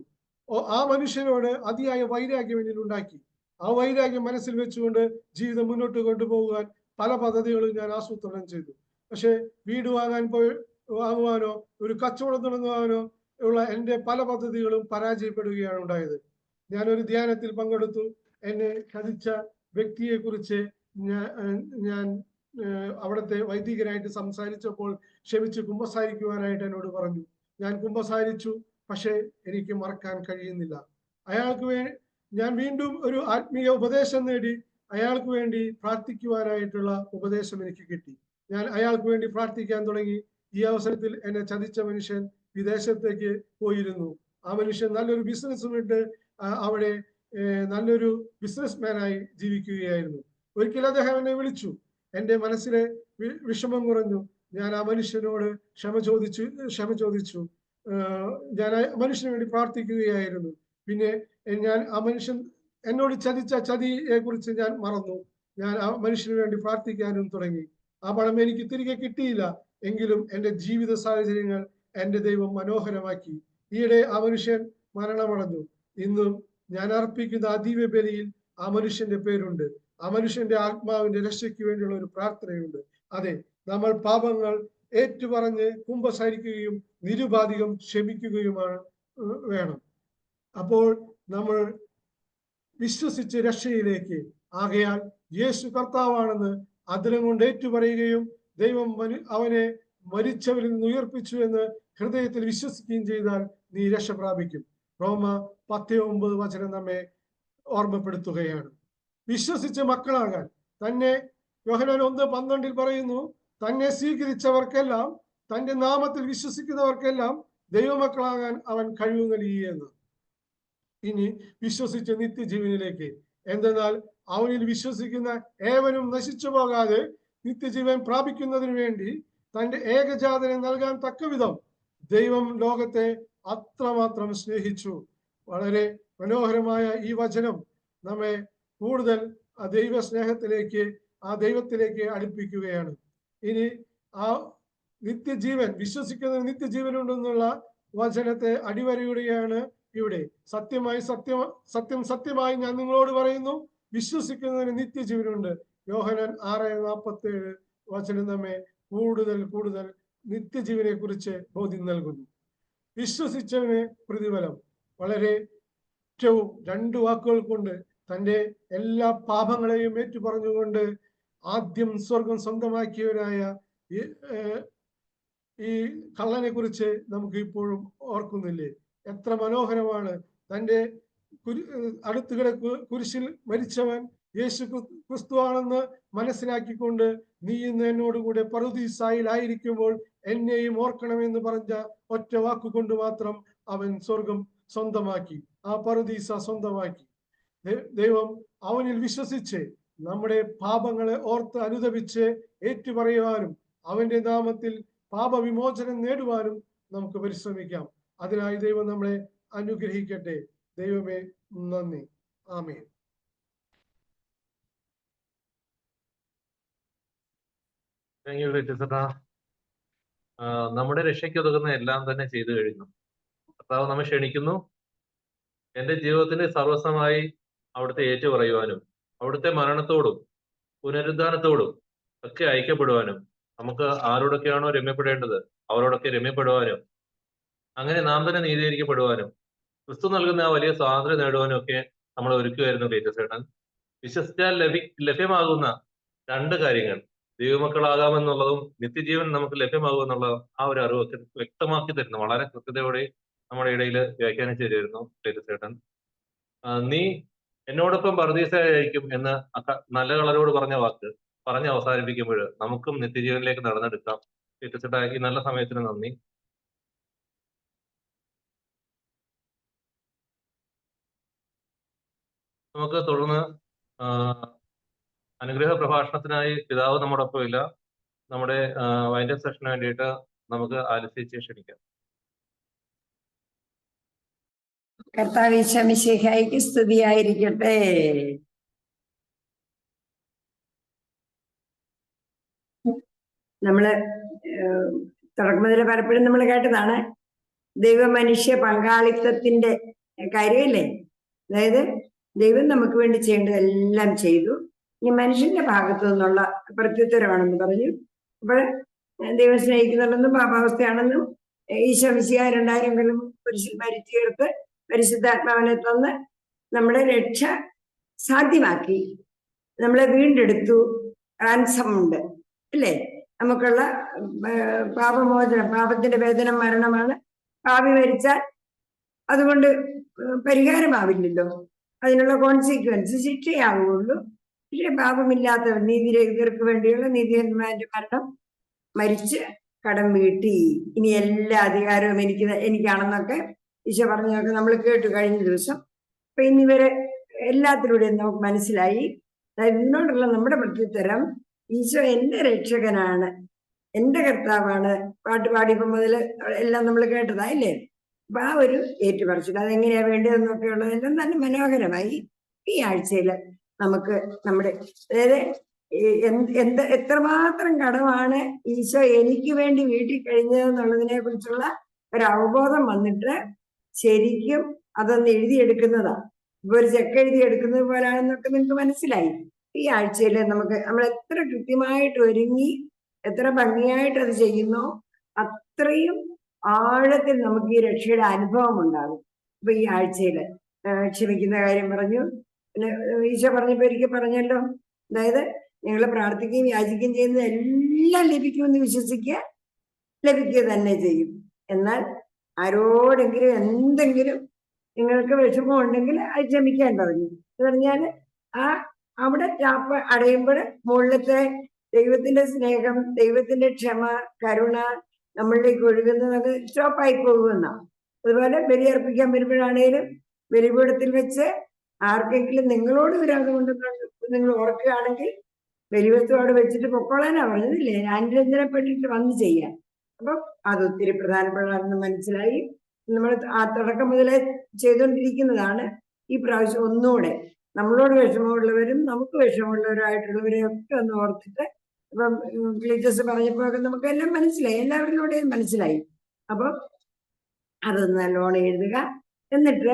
ആ മനുഷ്യനോട് അതിയായ വൈരാഗ്യം എന്നിൽ ഉണ്ടാക്കി. ആ വൈരാഗ്യം മനസ്സിൽ വെച്ചുകൊണ്ട് ജീവിതം മുന്നോട്ട് കൊണ്ടുപോകാൻ പല പദ്ധതികളും ഞാൻ ആസൂത്രണം ചെയ്തു. പക്ഷെ വീട് വാങ്ങുവാനോ ഒരു കച്ചവടം തുടങ്ങുവാനോ ഉള്ള എൻ്റെ പല പദ്ധതികളും പരാജയപ്പെടുകയാണ് ഉണ്ടായത്. ഞാനൊരു ധ്യാനത്തിൽ പങ്കെടുത്തു. എന്നെ ചതിച്ച വ്യക്തിയെ കുറിച്ച് ഞാൻ അവിടുത്തെ വൈദികനായിട്ട് സംസാരിച്ചപ്പോൾ ക്ഷമിച്ച് കുമ്പസാരിക്കുവാനായിട്ട് എന്നോട് പറഞ്ഞു. ഞാൻ കുമ്പസാരിച്ചു. പക്ഷെ എനിക്ക് മറക്കാൻ കഴിയുന്നില്ല. ഞാൻ വീണ്ടും ഒരു ആത്മീയ ഉപദേശം നേടി അയാൾക്ക് വേണ്ടി പ്രാർത്ഥിക്കുവാനായിട്ടുള്ള ഉപദേശം എനിക്ക് കിട്ടി. ഞാൻ അയാൾക്ക് വേണ്ടി പ്രാർത്ഥിക്കാൻ തുടങ്ങി. ഈ അവസരത്തിൽ എന്നെ ചതിച്ച മനുഷ്യൻ വിദേശത്തേക്ക് പോയിരുന്നു. ആ മനുഷ്യൻ നല്ലൊരു ബിസിനസ്സുമിട്ട് അവിടെ നല്ലൊരു ബിസിനസ്മാനായി ജീവിക്കുകയായിരുന്നു. ഒരിക്കൽ അദ്ദേഹം എന്നെ വിളിച്ചു. എൻ്റെ മനസ്സിലെ വിഷമം കുറഞ്ഞു. ഞാൻ ആ മനുഷ്യനോട് ക്ഷമ ചോദിച്ചു. ഞാൻ ആ മനുഷ്യന് വേണ്ടി പ്രാർത്ഥിക്കുകയായിരുന്നു. പിന്നെ ഞാൻ ആ മനുഷ്യൻ എന്നോട് ചതിച്ച ചതിയെ കുറിച്ച് ഞാൻ മറന്നു. ഞാൻ ആ മനുഷ്യന് വേണ്ടി പ്രാർത്ഥിക്കാനും തുടങ്ങി. ആ പണം എനിക്ക് തിരികെ കിട്ടിയില്ല. എങ്കിലും എൻ്റെ ജീവിത സാഹചര്യങ്ങൾ എൻ്റെ ദൈവം മനോഹരമാക്കി. ഈയിടെ ആ മനുഷ്യൻ മരണമടഞ്ഞു. ഇന്നും ഞാൻ അർപ്പിക്കുന്ന അതീവ ബലിയിൽ ആ മനുഷ്യന്റെ പേരുണ്ട്. ആ മനുഷ്യന്റെ ആത്മാവിന്റെ രക്ഷയ്ക്ക് വേണ്ടിയുള്ള ഒരു പ്രാർത്ഥനയുണ്ട്. അതെ, നമ്മൾ പാപങ്ങൾ ഏറ്റുപറഞ്ഞ് കുമ്പസാരിക്കുകയും നിരുപാധികം ക്ഷമിക്കുകയുമാണ് വേണം. അപ്പോൾ നമ്മൾ വിശ്വസിച്ച് രക്ഷയിലേക്ക്, ആകയാൽ യേശു കർത്താവാണെന്ന് അതിരം കൊണ്ട് ഏറ്റുപറയുകയും ദൈവം അവനെ മരിച്ചവരിൽ നിന്ന് ഉയർപ്പിച്ചു എന്ന് ഹൃദയത്തിൽ വിശ്വസിക്കുകയും ചെയ്താൽ നീ രക്ഷ പ്രാപിക്കും. റോമ 10:9 നമ്മെ ഓർമ്മപ്പെടുത്തുകയാണ്. വിശ്വസിച്ച് മക്കളാകാൻ തന്നെ യോഹന്നാൻ 1:12 പറയുന്നു, തന്നെ സ്വീകരിച്ചവർക്കെല്ലാം, തന്റെ നാമത്തിൽ വിശ്വസിക്കുന്നവർക്കെല്ലാം ദൈവമക്കളാകാൻ അവൻ കഴിവ് നൽകിയെന്ന്. ഇനി വിശ്വസിച്ച് നിത്യജീവനിലേക്ക്. എന്തെന്നാൽ അവനിൽ വിശ്വസിക്കുന്ന ഏവനും നശിച്ചു പോകാതെ നിത്യജീവൻ പ്രാപിക്കുന്നതിന് വേണ്ടി തന്റെ ഏകജാതനെ നൽകാൻ തക്കവിധം ദൈവം ലോകത്തെ അത്രമാത്രം സ്നേഹിച്ചു. വളരെ മനോഹരമായ ഈ വചനം നമ്മെ കൂടുതൽ ആ ദൈവ സ്നേഹത്തിലേക്ക്, ആ ദൈവത്തിലേക്ക് അടുപ്പിക്കുകയാണ്. ഇനി ആ നിത്യജീവൻ, വിശ്വസിക്കുന്നതിന് നിത്യജീവനുണ്ടെന്നുള്ള വചനത്തെ അടിവരയിടുകയാണ് ഇവിടെ. സത്യമായി ഞാൻ നിങ്ങളോട് പറയുന്നു, വിശ്വസിക്കുന്നതിന് നിത്യജീവനുണ്ട്. യോഹന്നാൻ 6:47 നമ്മെ കൂടുതൽ നിത്യജീവനെ കുറിച്ച് ബോധ്യം നൽകുന്നു. വിശ്വസിച്ചവന് പ്രതിഫലം. വളരെ ഏറ്റവും 2 വാക്കുകൾ കൊണ്ട് തന്റെ എല്ലാ പാപങ്ങളെയും ഏറ്റുപറഞ്ഞുകൊണ്ട് ആദ്യം സ്വർഗം സ്വന്തമാക്കിയവരായ ഈ കള്ളനെ കുറിച്ച് നമുക്ക് ഇപ്പോഴും ഓർക്കുന്നില്ലേ? എത്ര മനോഹരമാണ്! തന്റെ അടുത്തുകിട കുരിശിൽ മരിച്ചവൻ യേശു ക്രിസ്തുവാണെന്ന് മനസ്സിലാക്കിക്കൊണ്ട്, നീ ഇന്ന് എന്നോടുകൂടെ പറുദീസായിലായിരിക്കുമ്പോൾ എന്നെയും ഓർക്കണമെന്ന് പറഞ്ഞ ഒറ്റ വാക്കുകൊണ്ട് മാത്രം അവൻ സ്വർഗം സ്വന്തമാക്കി, ആ പറുദീസ സ്വന്തമാക്കി. ദൈവം അവനിൽ വിശ്വസിച്ച് നമ്മുടെ പാപങ്ങളെ ഓർത്ത് അനുതപിച്ച് ഏറ്റുപറയുവാനും അവന്റെ നാമത്തിൽ പാപവിമോചനം നേടുവാനും നമുക്ക് പരിശ്രമിക്കാം. അതിനായി ദൈവം നമ്മളെ അനുഗ്രഹിക്കട്ടെ. ദൈവമേ, നന്ദി. ആമേൻ. നമ്മുടെ രക്ഷയ്ക്ക് ഉതകുന്ന എല്ലാം തന്നെ ചെയ്തു കഴിഞ്ഞു. കർത്താവ് നമ്മെ ക്ഷണിക്കുന്നു, എന്റെ ജീവിതത്തിന്റെ സർവസ്വമായി അവിടുത്തെ ഏറ്റുപറയുവാനും അവിടുത്തെ മരണത്തോടും പുനരുദ്ധാനത്തോടും ഒക്കെ ഐക്യപ്പെടുവാനും, നമുക്ക് ആരോടൊക്കെയാണോ രമ്യപ്പെടേണ്ടത് അവരോടൊക്കെ രമ്യപ്പെടുവാനും, അങ്ങനെ നാം തന്നെ നീതീകരിക്കപ്പെടുവാനും, ക്രിസ്തു നൽകുന്ന ആ വലിയ സ്വാതന്ത്ര്യം നേടുവാനും ഒക്കെ നമ്മൾ ഒരുക്കുമായിരുന്നു ടീച്ചേഴ്സേട്ടൻ. വിശ്വസിച്ചാൽ ലഭ്യമാകുന്ന 2 കാര്യങ്ങൾ, ദൈവമക്കളാകാമെന്നുള്ളതും നിത്യജീവൻ നമുക്ക് ലഭ്യമാകുമെന്നുള്ളതും ആ ഒരു അറിവൊക്കെ വ്യക്തമാക്കി തരുന്നു. വളരെ കൃത്യതയോടെ നമ്മുടെ ഇടയിൽ വ്യാഖ്യാനിച്ചു തരുന്നു ടീച്ചേഴ്സേട്ടൻ. നീ എന്നോടൊപ്പം പറുദീസയായിരിക്കും എന്ന് നല്ല കളരോട് പറഞ്ഞ വാക്ക് പറഞ്ഞ് അവസാനിപ്പിക്കുമ്പോൾ നമുക്കും നിത്യജീവനിലേക്ക് നടന്നെടുക്കാം. ടീച്ചേഴ്സേട്ടാ, ഈ നല്ല സമയത്തിന് നന്ദി. നമുക്ക് തുടർന്ന് അനുഗ്രഹ പ്രഭാഷണത്തിനായി പിതാവ് നമ്മുടെ ഒപ്പം ഇല്ല. നമ്മുടെ വൈൻഡപ്പ് സെഷന് വേണ്ടിയിട്ട് നമുക്ക് ആലസ്യച്ച് ക്ഷണിക്കാം. കർത്താവ് ഈശോ മിശിഹായ്ക്ക് സ്തുതിയായിരിക്കട്ടെ. നമ്മള് തുടക്കം മുതൽ പലപ്പോഴും നമ്മൾ കേട്ടതാണ് ദൈവ മനുഷ്യ പങ്കാളിത്തത്തിന്റെ കാര്യമല്ലേ. അതായത് ദൈവം നമുക്ക് വേണ്ടി ചെയ്യേണ്ടതെല്ലാം ചെയ്തു, ഇനി മനുഷ്യന്റെ ഭാഗത്തു നിന്നുള്ള പ്രത്യുത്തരമാണെന്ന് പറഞ്ഞു. അപ്പോൾ ദൈവം സ്നേഹിക്കുന്നുണ്ടെന്നും പാപാവസ്ഥയാണെന്നും ഈശോ മിശിഹാ 2000 കൊല്ലം കുരിശിൽ മരിച്ചു ചേർത്ത് പരിശുദ്ധാത്മാവിനെ തന്ന് നമ്മുടെ രക്ഷ സാധ്യമാക്കി, നമ്മളെ വീണ്ടെടുത്തു. റാൻസം ഉണ്ട് അല്ലേ? നമുക്കുള്ള പാപമോചനം, പാപത്തിന്റെ വേദനം മരണമാണ്. പാപി മരിച്ചാൽ അതുകൊണ്ട് പരിഹാരമാവില്ലല്ലോ, അതിനുള്ള കോൺസിക്വൻസ് ശിക്ഷയാവുകയുള്ളൂ. പക്ഷെ പാപമില്ലാത്തവർ, നീതിരഹിതർക്ക് വേണ്ടിയുള്ള നീതിന്മാരുടെ മരണം മരിച്ച് കടം വീട്ടി, ഇനി എല്ലാ അധികാരവും എനിക്കാണെന്നൊക്കെ ഈശോ പറഞ്ഞതൊക്കെ നമ്മൾ കേട്ടു കഴിഞ്ഞ ദിവസം. അപ്പൊ ഇന്നിവരെ എല്ലാത്തിലൂടെയും നമുക്ക് മനസ്സിലായി ഇതിനോടുള്ള നമ്മുടെ പ്രത്യുത്തരം ഈശോ എന്റെ രക്ഷകനാണ്, എന്റെ കർത്താവാണ്. പാട്ട് പാടിയപ്പോൾ മുതൽ എല്ലാം നമ്മൾ കേട്ടതായില്ലേ? അപ്പൊ ആ ഒരു ഏറ്റുപറച്ചിൽ അതെങ്ങനെയാ വേണ്ടതെന്നൊക്കെ ഉള്ളതെല്ലാം നല്ല മനോഹരമായി ഈ ആഴ്ചയില് നമുക്ക് നമ്മുടെ, അതായത് എത്രമാത്രം കടമാണ് ഈശോ എനിക്ക് വേണ്ടി വീട്ടിൽ കഴിഞ്ഞതെന്നുള്ളതിനെ കുറിച്ചുള്ള ഒരു അവബോധം വന്നിട്ട് ശരിക്കും അതൊന്ന് എഴുതിയെടുക്കുന്നതാ. ഇപ്പൊ ഒരു ചെക്ക് എഴുതി എടുക്കുന്നത് പോലാണെന്നൊക്കെ നിങ്ങൾക്ക് മനസ്സിലായി. ഈ ആഴ്ചയിൽ നമ്മൾ എത്ര കൃത്യമായിട്ട് ഒരുങ്ങി എത്ര ഭംഗിയായിട്ട് അത് ചെയ്യുന്നോ അത്രയും ആഴത്തിൽ നമുക്ക് ഈ രക്ഷയുടെ അനുഭവം ഉണ്ടാകും. ഇപ്പൊ ഈ ആഴ്ചയില് ക്ഷമിക്കുന്ന കാര്യം പറഞ്ഞു, പിന്നെ ഈശോ പറഞ്ഞപ്പോ ഒരിക്കൽ പറഞ്ഞല്ലോ, അതായത് നിങ്ങൾ പ്രാർത്ഥിക്കുകയും യാചിക്കുകയും ചെയ്യുന്നത് എല്ലാം ലഭിക്കുമെന്ന് വിശ്വസിക്കുക, ലഭിക്കുക തന്നെ ചെയ്യും. എന്നാൽ ആരോടെങ്കിലും എന്തെങ്കിലും നിങ്ങൾക്ക് വിഷമം ഉണ്ടെങ്കിൽ അത് ക്ഷമിക്കാൻ പറഞ്ഞു. എന്ന് പറഞ്ഞാല് അവിടെ ടാപ്പ് അടയുമ്പോൾ മുകളിലത്തെ ദൈവത്തിന്റെ സ്നേഹം, ദൈവത്തിന്റെ ക്ഷമ, കരുണ നമ്മളിലേക്ക് ഒഴുകുന്നത് സ്റ്റോപ്പായി പോകുമെന്നാണ്. അതുപോലെ ബലിയർപ്പിക്കാൻ വരുമ്പോഴാണേലും ബലിപീഠത്തിൽ വെച്ച് ആർക്കെങ്കിലും നിങ്ങളോട് വിരോധം ഉണ്ടെന്ന് നിങ്ങൾ ഓർക്കുകയാണെങ്കിൽ ബലിവസ്തു അവിടെ വെച്ചിട്ട് പൊക്കോളാനാ പറഞ്ഞതില്ലേ, അനുരഞ്ജനപ്പെട്ടിട്ട് വന്ന് ചെയ്യാൻ. അപ്പം അത് ഒത്തിരി പ്രധാനപ്പെട്ടതാണെന്ന് മനസ്സിലായി. നമ്മൾ ആ തുടക്കം മുതലേ ചെയ്തുകൊണ്ടിരിക്കുന്നതാണ്. ഈ പ്രാവശ്യം ഒന്നുകൂടെ നമ്മളോട് വിഷമമുള്ളവരും നമുക്ക് വിഷമമുള്ളവരായിട്ടുള്ളവരെയും ഒക്കെ ഒന്ന് ഓർത്തിട്ട്, ഇപ്പം ക്ലീറ്റസ് പറഞ്ഞപ്പോഴൊക്കെ നമുക്ക് എല്ലാം മനസ്സിലായി, എല്ലാവരിലൂടെയും മനസ്സിലായി. അപ്പം അതൊന്ന് നല്ലോണം എഴുതുക. എന്നിട്ട്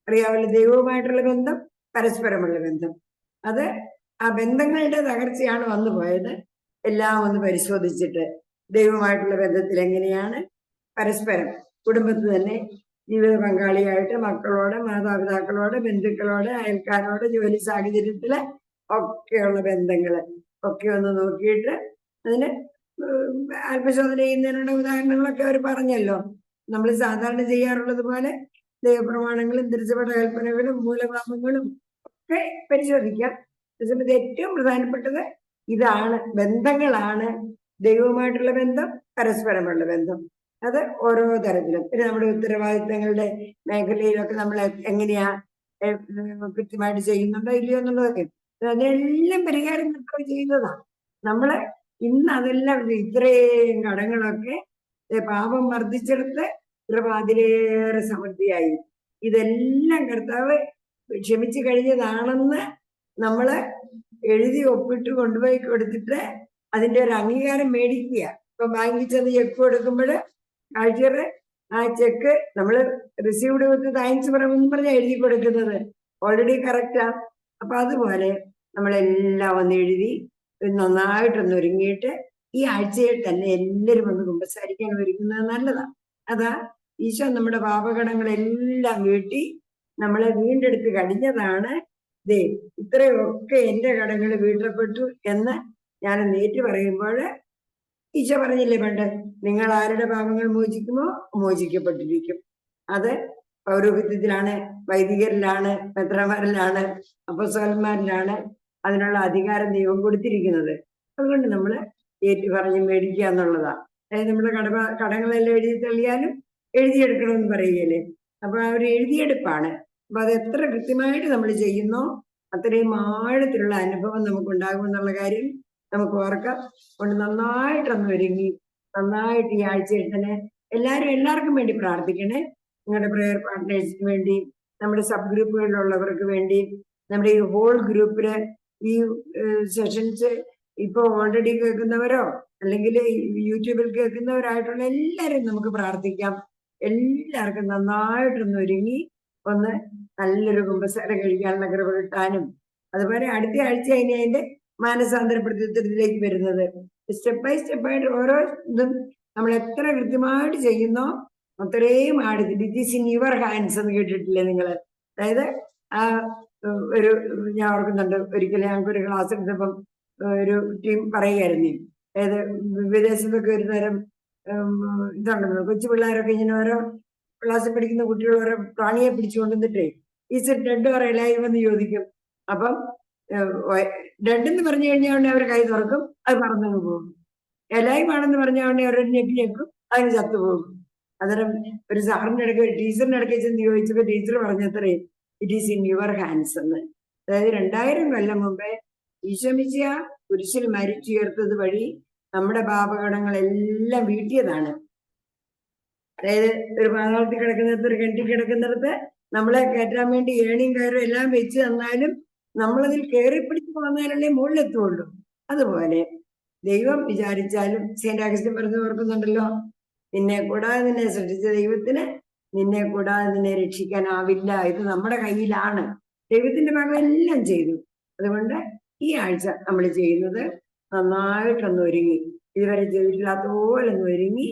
അറിയാമല്ലോ, ദൈവവുമായിട്ടുള്ള ബന്ധം, പരസ്പരമുള്ള ബന്ധം, അത് ആ ബന്ധങ്ങളുടെ തകർച്ചയാണ് വന്നു പോയത്. എല്ലാം ഒന്ന് പരിശോധിച്ചിട്ട് ദൈവമായിട്ടുള്ള ബന്ധത്തിൽ എങ്ങനെയാണ്, പരസ്പരം കുടുംബത്തിൽ തന്നെ ജീവിത പങ്കാളിയായിട്ട് മക്കളോട്, മാതാപിതാക്കളോട്, ബന്ധുക്കളോട്, അയൽക്കാരോട്, ജോലി സാഹചര്യത്തില് ഒക്കെയുള്ള ബന്ധങ്ങൾ ഒക്കെ ഒന്ന് നോക്കിയിട്ട് അതിന് ആത്മശോധന ചെയ്യുന്നതിനുള്ള ഉദാഹരണങ്ങളൊക്കെ അവർ പറഞ്ഞല്ലോ. നമ്മൾ സാധാരണ ചെയ്യാറുള്ളത് പോലെ ദൈവപ്രമാണങ്ങളും തിരിച്ചുപെട്ട കൽപ്പനകളും മൂലപാപങ്ങളും ഒക്കെ പരിശോധിക്കാം. ഇത് ഏറ്റവും പ്രധാനപ്പെട്ടത് ഇതാണ്, ബന്ധങ്ങളാണ്. ദൈവവുമായിട്ടുള്ള ബന്ധം, പരസ്പരമുള്ള ബന്ധം, അത് ഓരോ തരത്തിലും. പിന്നെ നമ്മുടെ ഉത്തരവാദിത്തങ്ങളുടെ മേഖലയിലൊക്കെ നമ്മൾ എങ്ങനെയാ കൃത്യമായിട്ട് ചെയ്യുന്നുണ്ടോ ഇല്ലയോ എന്നുള്ളതൊക്കെ അതിനെല്ലാം പരിഹാരം ചെയ്യുന്നതാണ്. നമ്മള് ഇന്ന് അതെല്ലാം ഇത്രയും കടങ്ങളൊക്കെ പാപം വർദ്ധിച്ചെടുത്ത് അതിലേറെ സമൃദ്ധിയായി. ഇതെല്ലാം കർത്താവ് ക്ഷമിച്ചു കഴിഞ്ഞതാണെന്ന് നമ്മള് എഴുതി ഒപ്പിട്ട് കൊണ്ടുപോയി കൊടുത്തിട്ട് അതിന്റെ ഒരു അംഗീകാരം മേടിക്കുക. ഇപ്പൊ ബാങ്കിൽ ചെന്ന് ചെക്ക് കൊടുക്കുമ്പോൾ കാഴ്ചയുടെ ആ ചെക്ക് നമ്മൾ റിസീവ്ഡ് വിത്ത് താങ്ക്സ് പറയുമെന്ന് പറഞ്ഞാൽ എഴുതി കൊടുക്കുന്നത് ഓൾറെഡി കറക്റ്റാ. അപ്പൊ അതുപോലെ നമ്മളെല്ലാം ഒന്ന് എഴുതി നന്നായിട്ടൊന്ന് ഒരുങ്ങിയിട്ട് ഈ ആഴ്ചയിൽ തന്നെ എല്ലാവരും ഒന്ന് കുമ്പസാരിക്കാൻ ഒരുങ്ങുന്നത് നല്ലതാണ്. അതാ ഈശോ നമ്മുടെ പാപകടങ്ങളെല്ലാം വീട്ടി നമ്മളെ വീണ്ടെടുത്ത് കഴിഞ്ഞതാണ്. ദേ ഇത്രയൊക്കെ എന്റെ കടങ്ങൾ വീട്ടപ്പെട്ടു എന്ന് ഞാൻ നേറ്റ് പറയുമ്പോൾ ഈശോ പറഞ്ഞില്ലേ പണ്ട്, നിങ്ങൾ ആരുടെ പാപങ്ങൾ മോചിക്കുമോ മോചിക്കപ്പെട്ടിരിക്കും. അത് പൗരോഹിത്യത്തിലാണ്, വൈദികരിലാണ്, മെത്രാന്മാരിലാണ്, അപ്പോസ്തലന്മാരിലാണ് അതിനുള്ള അധികാരം ദൈവം കൊടുത്തിരിക്കുന്നത്. അതുകൊണ്ട് നമ്മൾ ഏറ്റു പറഞ്ഞ് മേടിക്കുക എന്നുള്ളതാണ്. അതായത് നമ്മുടെ കടങ്ങളെല്ലാം എഴുതി തള്ളിയാലും എഴുതിയെടുക്കണമെന്ന് പറയുകയല്ലേ. അപ്പൊ ആ ഒരു എഴുതിയെടുപ്പാണ്. അപ്പൊ അത് എത്ര കൃത്യമായിട്ട് നമ്മൾ ചെയ്യുന്നോ അത്രയും ആഴത്തിലുള്ള അനുഭവം നമുക്ക് ഉണ്ടാകുമെന്നുള്ള കാര്യം നമുക്ക് ഓർക്കാം. കൊണ്ട് നന്നായിട്ടൊന്ന് ഒരുങ്ങി നന്നായിട്ട് ഈ ആഴ്ചയിൽ തന്നെ എല്ലാവർക്കും വേണ്ടി പ്രാർത്ഥിക്കണേ. നിങ്ങളുടെ പ്രെയർ പാർട്ട്നേഴ്സിന് വേണ്ടി, നമ്മുടെ സബ് ഗ്രൂപ്പുകളിലുള്ളവർക്ക് വേണ്ടി, നമ്മുടെ ഈ ഹോൾ ഗ്രൂപ്പില് ഈ സെഷൻസ് ഇപ്പൊ ഓൾറെഡി കേൾക്കുന്നവരോ അല്ലെങ്കിൽ യൂട്യൂബിൽ കേൾക്കുന്നവരായിട്ടുള്ള എല്ലാവരും നമുക്ക് പ്രാർത്ഥിക്കാം. എല്ലാവർക്കും നന്നായിട്ടൊന്ന് ഒരുങ്ങി ഒന്ന് നല്ലൊരു കുമ്പസാരം കഴിക്കാനുള്ള കൃപ കിട്ടാനും, അതുപോലെ അടുത്ത ആഴ്ച അതിന്റെ മാനസാന്തര പ്രതിത്വത്തിലേക്ക് വരുന്നത് സ്റ്റെപ്പ് ബൈ സ്റ്റെപ്പായിട്ട് ഓരോ ഇതും നമ്മൾ എത്ര കൃത്യമായിട്ട് ചെയ്യുന്നോ അത്രയും ആടുത്ത്. It is in your hands എന്ന് കേട്ടിട്ടില്ലേ നിങ്ങൾ? അതായത് ആ ഒരു ഞാൻ ഓർക്കുന്നുണ്ട്, ഒരിക്കലും ഞങ്ങൾക്കൊരു ക്ലാസ് എടുത്തപ്പം ഒരു ടീം പറയുകയായിരുന്നു, അതായത് വിദേശത്തൊക്കെ ഒരു തരം ഇതുണ്ടല്ലോ, കൊച്ചു പിള്ളേരൊക്കെ ഇങ്ങനെ ഓരോ ക്ലാസ്സിൽ പഠിക്കുന്ന കുട്ടികൾ ഓരോ പ്രാണിയെ പിടിച്ചു കൊണ്ടുവന്നിട്ടേ is it dead or alive എന്ന് ചോദിക്കും. അപ്പം ഡെഡ് എന്ന് പറഞ്ഞു കഴിഞ്ഞാൽ അവർ കൈ തുറക്കും, അത് പറന്നു പോകും. എലൈവ് ആണെന്ന് പറഞ്ഞാൽ അവർ ഞെക്കി ഞെക്കും, അതിന് ചത്തുപോകും. അന്നേരം ഒരു സാറിന്റെ ഇടയ്ക്ക് ഒരു ടീച്ചറിന്റെ ഇടയ്ക്ക് ചെന്ന് ചോദിച്ചപ്പോൾ ടീച്ചർ പറഞ്ഞത്രേ it is in your hands എന്ന്. അതായത് 2000 കൊല്ലം മുമ്പേ ഈശോമിശിഹ കുരിശിൽ മരിച്ചുയർത്തത് വഴി നമ്മുടെ പാപകടങ്ങളെല്ലാം വീട്ടിയതാണ്. അതായത് ഒരു പാതാളത്തിൽ കിടക്കുന്നിടത്ത്, ഒരു കിണറ്റിൽ കിടക്കുന്നിടത്ത് നമ്മളെ കയറ്റാൻ വേണ്ടി ഏണിയും കയറും എല്ലാം വെച്ച് തന്നാലും നമ്മളതിൽ കയറി പിടിച്ച് പോന്നാലല്ലേ മുകളിലെത്തുള്ളൂ. അതുപോലെ ദൈവം വിചാരിച്ചാലും സെന്റ് അഗസ്റ്റിൻ പറഞ്ഞു ഓർക്കുന്നുണ്ടല്ലോ, നിന്നെ കൂടാതെ നിന്നെ സൃഷ്ടിച്ച ദൈവത്തിന് നിന്നെ കൂടാതെ നിന്നെ രക്ഷിക്കാനാവില്ല, ഇത് നമ്മുടെ കയ്യിലാണ്. ദൈവത്തിന്റെ ഭാഗം എല്ലാം ചെയ്തു. അതുകൊണ്ട് ഈ ആഴ്ച നമ്മൾ ചെയ്യുന്നത് നന്നായിട്ടൊന്ന് ഒരുങ്ങി, ഇതുവരെ ചെയ്തിട്ടില്ലാത്ത പോലെ ഒന്ന് ഒരുങ്ങി